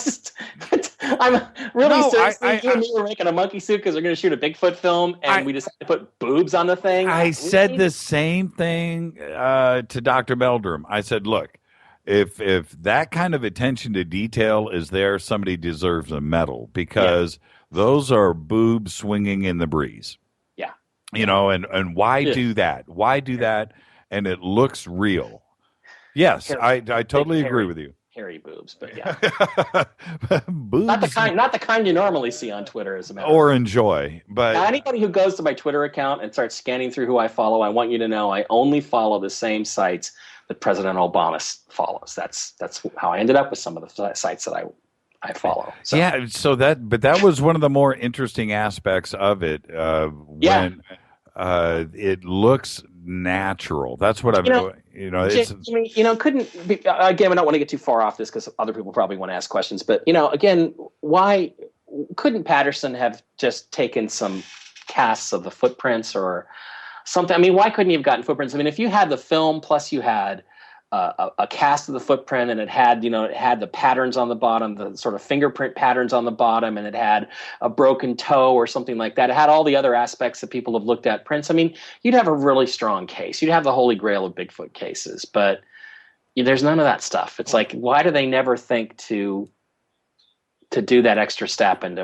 really seriously, you and me were making a monkey suit because we're going to shoot a Bigfoot film, and we decided to put boobs on the thing. I said the same thing to Dr. Meldrum. I said, look, if that kind of attention to detail is there, somebody deserves a medal, because those are boobs swinging in the breeze. Yeah. And why do that? Why do that? And it looks real. Yes, I totally agree with you. Hairy boobs, but yeah. Boobs. Not the kind you normally see on Twitter, as a matter or enjoy. But now, anybody who goes to my Twitter account and starts scanning through who I follow, I want you to know I only follow the same sites that President Obama follows. That's how I ended up with some of the sites that I follow. So. Yeah, but that was one of the more interesting aspects of it. When it looks natural. That's what couldn't be, again, I don't want to get too far off this because other people probably want to ask questions, but again, why couldn't Patterson have just taken some casts of the footprints or something? I mean, why couldn't he have gotten footprints? I mean, if you had the film plus you had a cast of the footprint, and it had the patterns on the bottom, the sort of fingerprint patterns on the bottom, and it had a broken toe or something like that. It had all the other aspects that people have looked at prints. I mean, you'd have a really strong case. You'd have the holy grail of Bigfoot cases, but there's none of that stuff. It's like, why do they never think to do that extra step and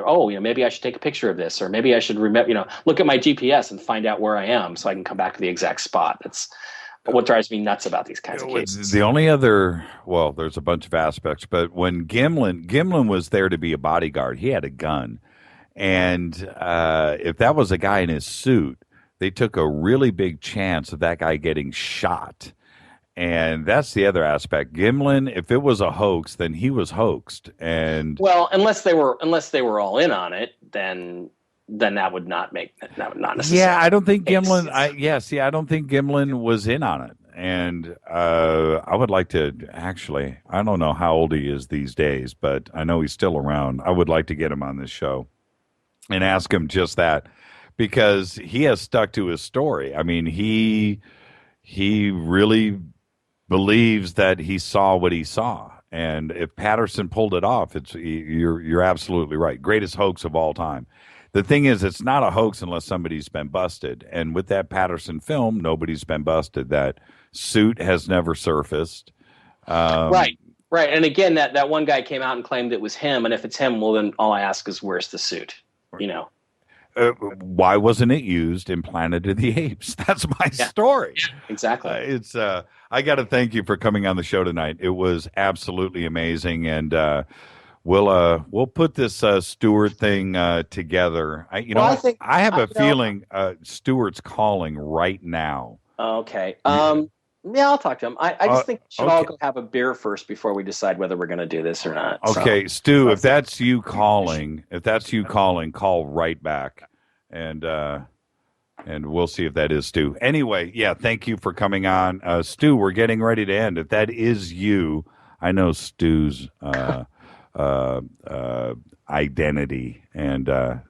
maybe I should take a picture of this, or maybe I should look at my GPS and find out where I am so I can come back to the exact spot. That's what drives me nuts about these kinds of cases. The only other, there's a bunch of aspects, but when Gimlin was there to be a bodyguard, he had a gun. And if that was a guy in his suit, they took a really big chance of that guy getting shot. And that's the other aspect. Gimlin, if it was a hoax, then he was hoaxed. And unless they were all in on it, then that would not necessarily. Yeah, I don't think Gimlin. I don't think Gimlin was in on it. And I would like to actually. I don't know how old he is these days, but I know he's still around. I would like to get him on this show and ask him just that, because he has stuck to his story. I mean, he really believes that he saw what he saw. And if Patterson pulled it off, you're absolutely right. Greatest hoax of all time. The thing is, it's not a hoax unless somebody's been busted. And with that Patterson film, nobody's been busted. That suit has never surfaced. Right. And again, that one guy came out and claimed it was him. And if it's him, well, then all I ask is, where's the suit? Why wasn't it used in Planet of the Apes? That's my story. Yeah, exactly. I got to thank you for coming on the show tonight. It was absolutely amazing. And, we'll put this Stuart thing together. I have a feeling Stuart's calling right now. Okay. Yeah, I'll talk to him. I just think we should all go have a beer first before we decide whether we're going to do this or not. Okay, so, Stu, if that's you calling, call right back, and we'll see if that is Stu. Anyway, yeah, thank you for coming on, Stu. We're getting ready to end. If that is you, I know Stu's identity, and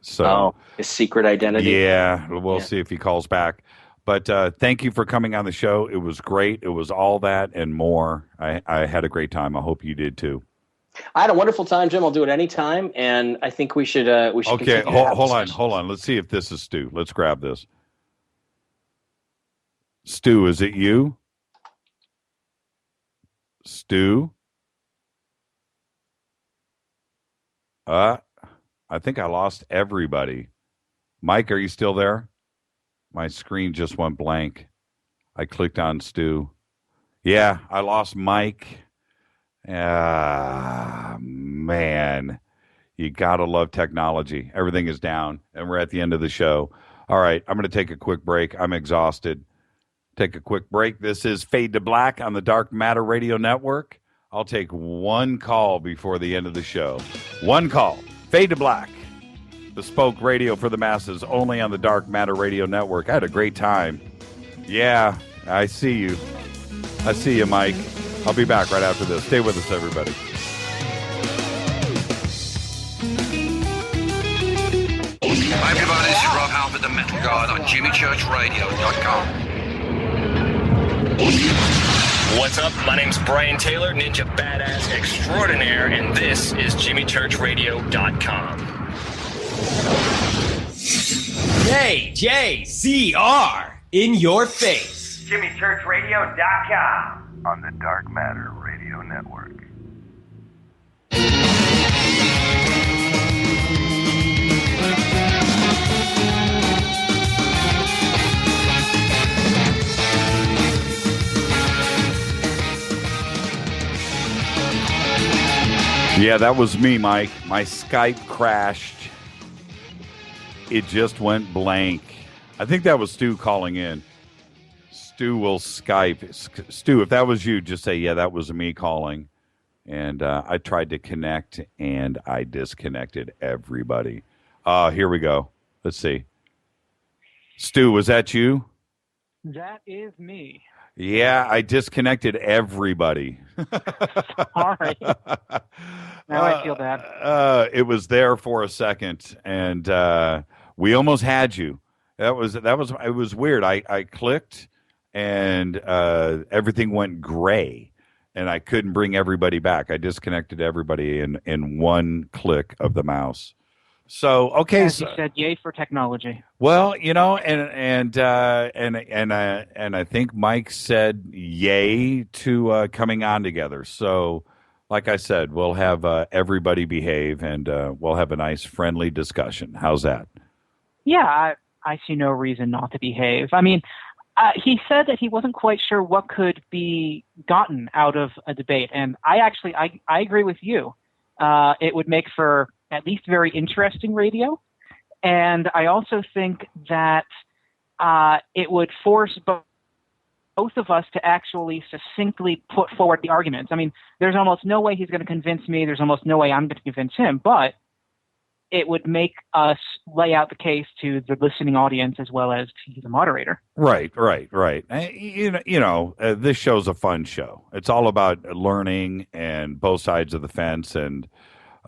his secret identity. Yeah, we'll see if he calls back. But thank you for coming on the show. It was great. It was all that and more. I had a great time. I hope you did too. I had a wonderful time, Jim. I'll do it anytime, and I think we should. Okay, hold on. Let's see if this is Stu. Let's grab this. Stu, is it you? Stu? I think I lost everybody. Mike, are you still there? My screen just went blank. I clicked on Stu. Yeah, I lost Mike. Man. You got to love technology. Everything is down, and we're at the end of the show. All right, I'm going to take a quick break. I'm exhausted. Take a quick break. This is Fade to Black on the Dark Matter Radio Network. I'll take one call before the end of the show. One call. Fade to Black. Bespoke radio for the masses, only on the Dark Matter Radio Network. I had a great time. Yeah, I see you. I see you, Mike. I'll be back right after this. Stay with us, everybody. Hi everybody, this is Rob Halford, the Metal Guard on JimmyChurchRadio.com. What's up? My name's Brian Taylor, Ninja Badass Extraordinaire, and this is JimmyChurchRadio.com. KJCR, in your face. JimmyChurchRadio.com on the Dark Matter Radio Network. Yeah, that was me, Mike. My Skype crashed. It just went blank. I think that was Stu calling in. Stu will Skype. Stu, if that was you, just say, yeah, that was me calling. And I tried to connect, and I disconnected everybody. Here we go. Let's see. Stu, was that you? That is me. Yeah, I disconnected everybody. Sorry. Now I feel bad. It was there for a second, and we almost had you. It was weird. I clicked, and everything went gray, and I couldn't bring everybody back. I disconnected everybody in one click of the mouse. So okay, as you said, yay for technology. Well, and I think Mike said yay to coming on together. So, like I said, we'll have everybody behave, and we'll have a nice, friendly discussion. How's that? Yeah, I see no reason not to behave. I mean, he said that he wasn't quite sure what could be gotten out of a debate, and I agree with you. It would make for at least very interesting radio. And I also think that it would force both of us to actually succinctly put forward the arguments. I mean, there's almost no way he's going to convince me. There's almost no way I'm going to convince him. But it would make us lay out the case to the listening audience as well as to the moderator. Right. This show's a fun show. It's all about learning and both sides of the fence. And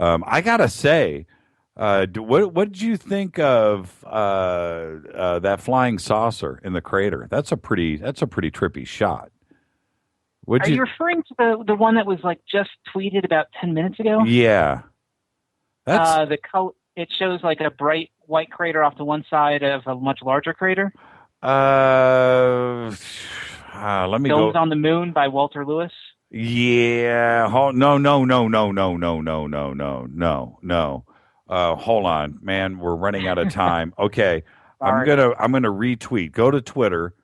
I gotta say, what did you think of that flying saucer in the crater? That's a pretty trippy shot. Are you referring to the one that was like just tweeted about 10 minutes ago? Yeah, that's it shows like a bright white crater off to one side of a much larger crater. Let me Films go. on the Moon by Walter Lewis. Yeah. No. Hold on, man. We're running out of time. Okay. I'm gonna retweet. Go to Twitter.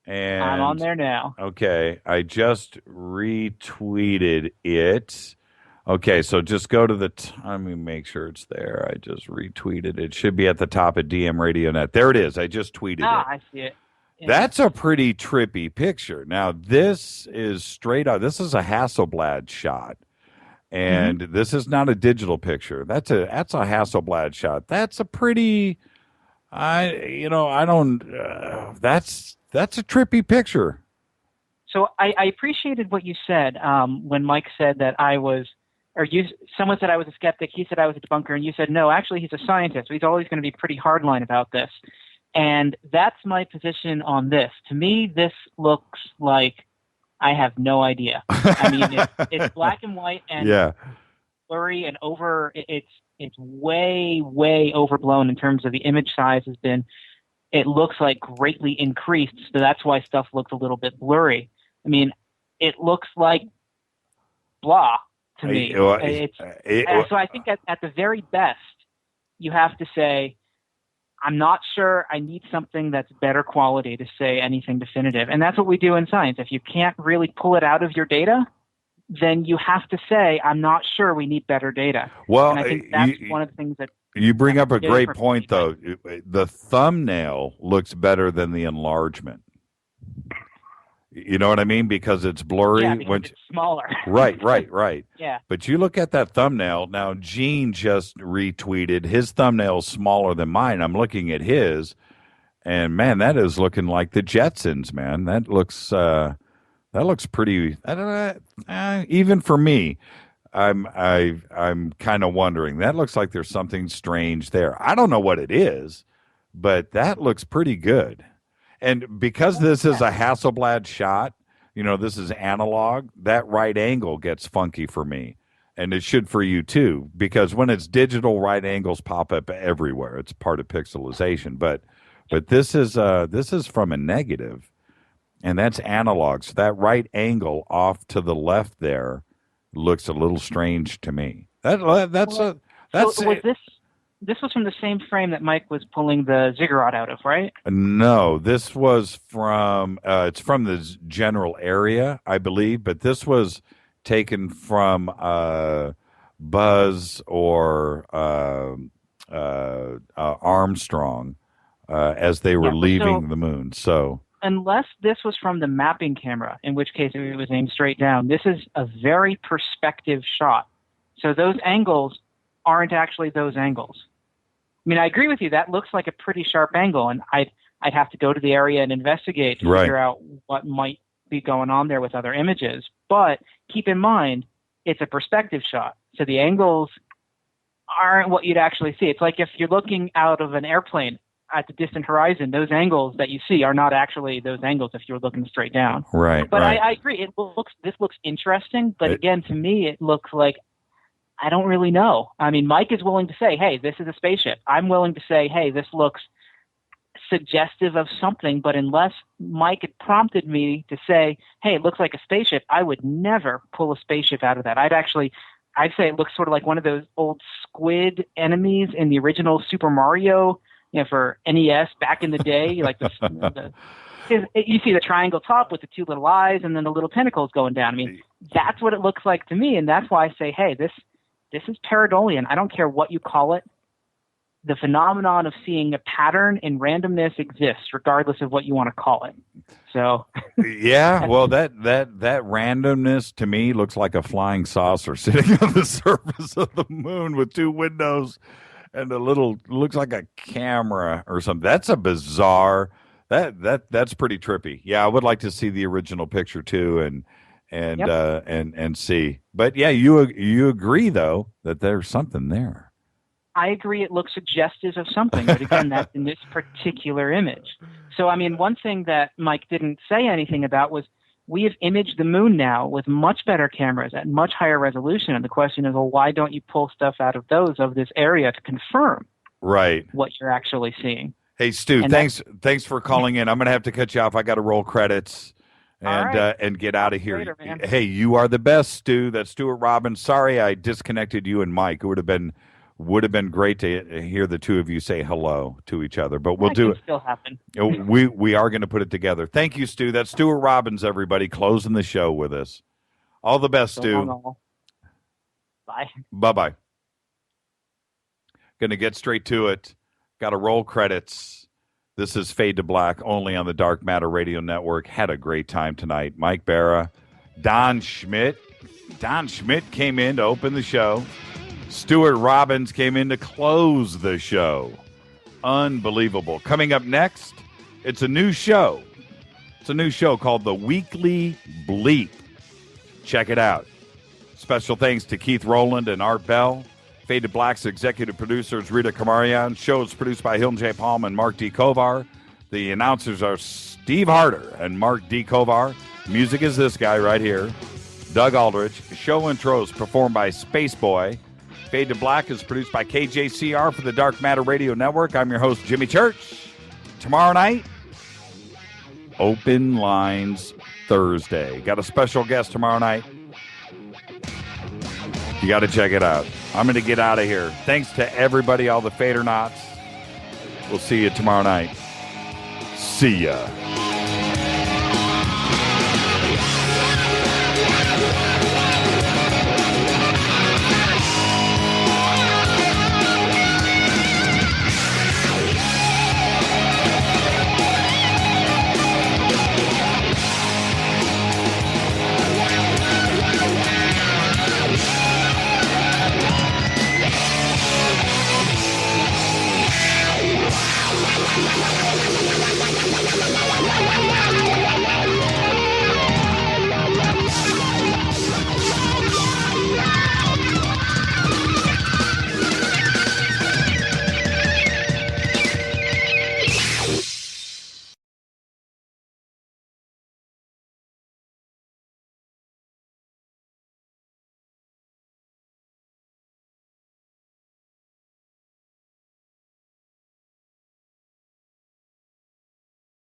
And I'm on there now. Okay. I just retweeted it. Okay, so just go to let me make sure it's there. I just retweeted it. It should be at the top of DM Radio Net. There it is. I just tweeted it. I see it. Yeah. That's a pretty trippy picture. Now, this is straight up. This is a Hasselblad shot. And this is not a digital picture. That's a Hasselblad shot. That's a pretty that's a trippy picture. So I appreciated what you said when Mike said that someone said I was a skeptic, he said I was a debunker, and you said, no, actually he's a scientist. So he's always going to be pretty hardline about this. And that's my position on this. To me, this looks like I have no idea. I mean, it's black and white and blurry and over. It's way, way overblown in terms of the image size has been. It looks like greatly increased, so that's why stuff looks a little bit blurry. I mean, it looks like blah. to me. So I think at the very best, you have to say, I'm not sure, I need something that's better quality to say anything definitive. And that's what we do in science. If you can't really pull it out of your data, then you have to say, I'm not sure, we need better data. Well, and I think that's one of the things that... You bring up a great point, though. The thumbnail looks better than the enlargement. You know what I mean? Because it's blurry. Yeah, because it's smaller. Right. Yeah. But you look at that thumbnail. Now, Gene just retweeted. His thumbnail's smaller than mine. I'm looking at his, and, man, that is looking like the Jetsons, man. That looks pretty, I don't know, even for me, I'm kind of wondering. That looks like there's something strange there. I don't know what it is, but that looks pretty good. And because this is a Hasselblad shot, this is analog, that right angle gets funky for me. And it should for you too, because when it's digital, right angles pop up everywhere. It's part of pixelization. But this is from a negative, and that's analog. So that right angle off to the left there looks a little strange to me. This was from the same frame that Mike was pulling the ziggurat out of, right? No, this was from, it's from the general area, I believe, but this was taken from Buzz or Armstrong as they were leaving the moon. So, unless this was from the mapping camera, in which case it was aimed straight down, this is a very perspective shot. So those angles aren't actually those angles. I mean, I agree with you. That looks like a pretty sharp angle, and I'd have to go to the area and investigate to figure out what might be going on there with other images. But keep in mind, it's a perspective shot, so the angles aren't what you'd actually see. It's like if you're looking out of an airplane at the distant horizon, those angles that you see are not actually those angles if you're looking straight down. Right. But I agree. This looks interesting, but again, to me, it looks like, I don't really know. I mean, Mike is willing to say, hey, this is a spaceship. I'm willing to say, hey, this looks suggestive of something, but unless Mike had prompted me to say, hey, it looks like a spaceship, I would never pull a spaceship out of that. I'd say it looks sort of like one of those old squid enemies in the original Super Mario, for NES back in the day, like you see the triangle top with the two little eyes and then the little tentacles going down. I mean, that's what it looks like to me, and that's why I say, hey, this is pareidolia. I don't care what you call it. The phenomenon of seeing a pattern in randomness exists, regardless of what you want to call it. So, yeah, well, that randomness to me looks like a flying saucer sitting on the surface of the moon with two windows and looks like a camera or something. That's a bizarre. That's pretty trippy. Yeah, I would like to see the original picture too, and see. But yeah, you agree though that there's something there. I agree it looks suggestive of something, but again, that's in this particular image. So, I mean, one thing that Mike didn't say anything about was we have imaged the moon now with much better cameras at much higher resolution. And the question is, well, why don't you pull stuff out of this area to confirm what you're actually seeing? Hey, Stu, thanks for calling in. I'm going to have to cut you off. I got to roll credits and get out of here. Later, man. Hey, you are the best, Stu. That's Stuart Robbins. Sorry I disconnected you and Mike. It would have been great to hear the two of you say hello to each other, but we'll do it. Still happen. We are going to put it together. Thank you, Stu. That's Stuart Robbins, everybody, closing the show with us. All the best, Stu. Bye. Bye-bye. Going to get straight to it. Got to roll credits. This is Fade to Black, only on the Dark Matter Radio Network. Had a great time tonight. Mike Bara, Don Schmidt. Don Schmidt came in to open the show. Stuart Robbins came in to close the show. Unbelievable. Coming up next, it's a new show. It's a new show called The Weekly Bleep. Check it out. Special thanks to Keith Rowland and Art Bell. Fade to Black's executive producers Rita Kamarian. Show is produced by Hilton J. Palm and Mark D. Kovar. The announcers are Steve Harder and Mark D. Kovar. Music is this guy right here, Doug Aldrich. Show intros performed by Space Boy. Fade to Black is produced by KJCR for the Dark Matter Radio Network. I'm your host, Jimmy Church. Tomorrow night, Open Lines Thursday. Got a special guest tomorrow night. You got to check it out. I'm going to get out of here. Thanks to everybody, all the Fader Knots. We'll see you tomorrow night. See ya. Wow.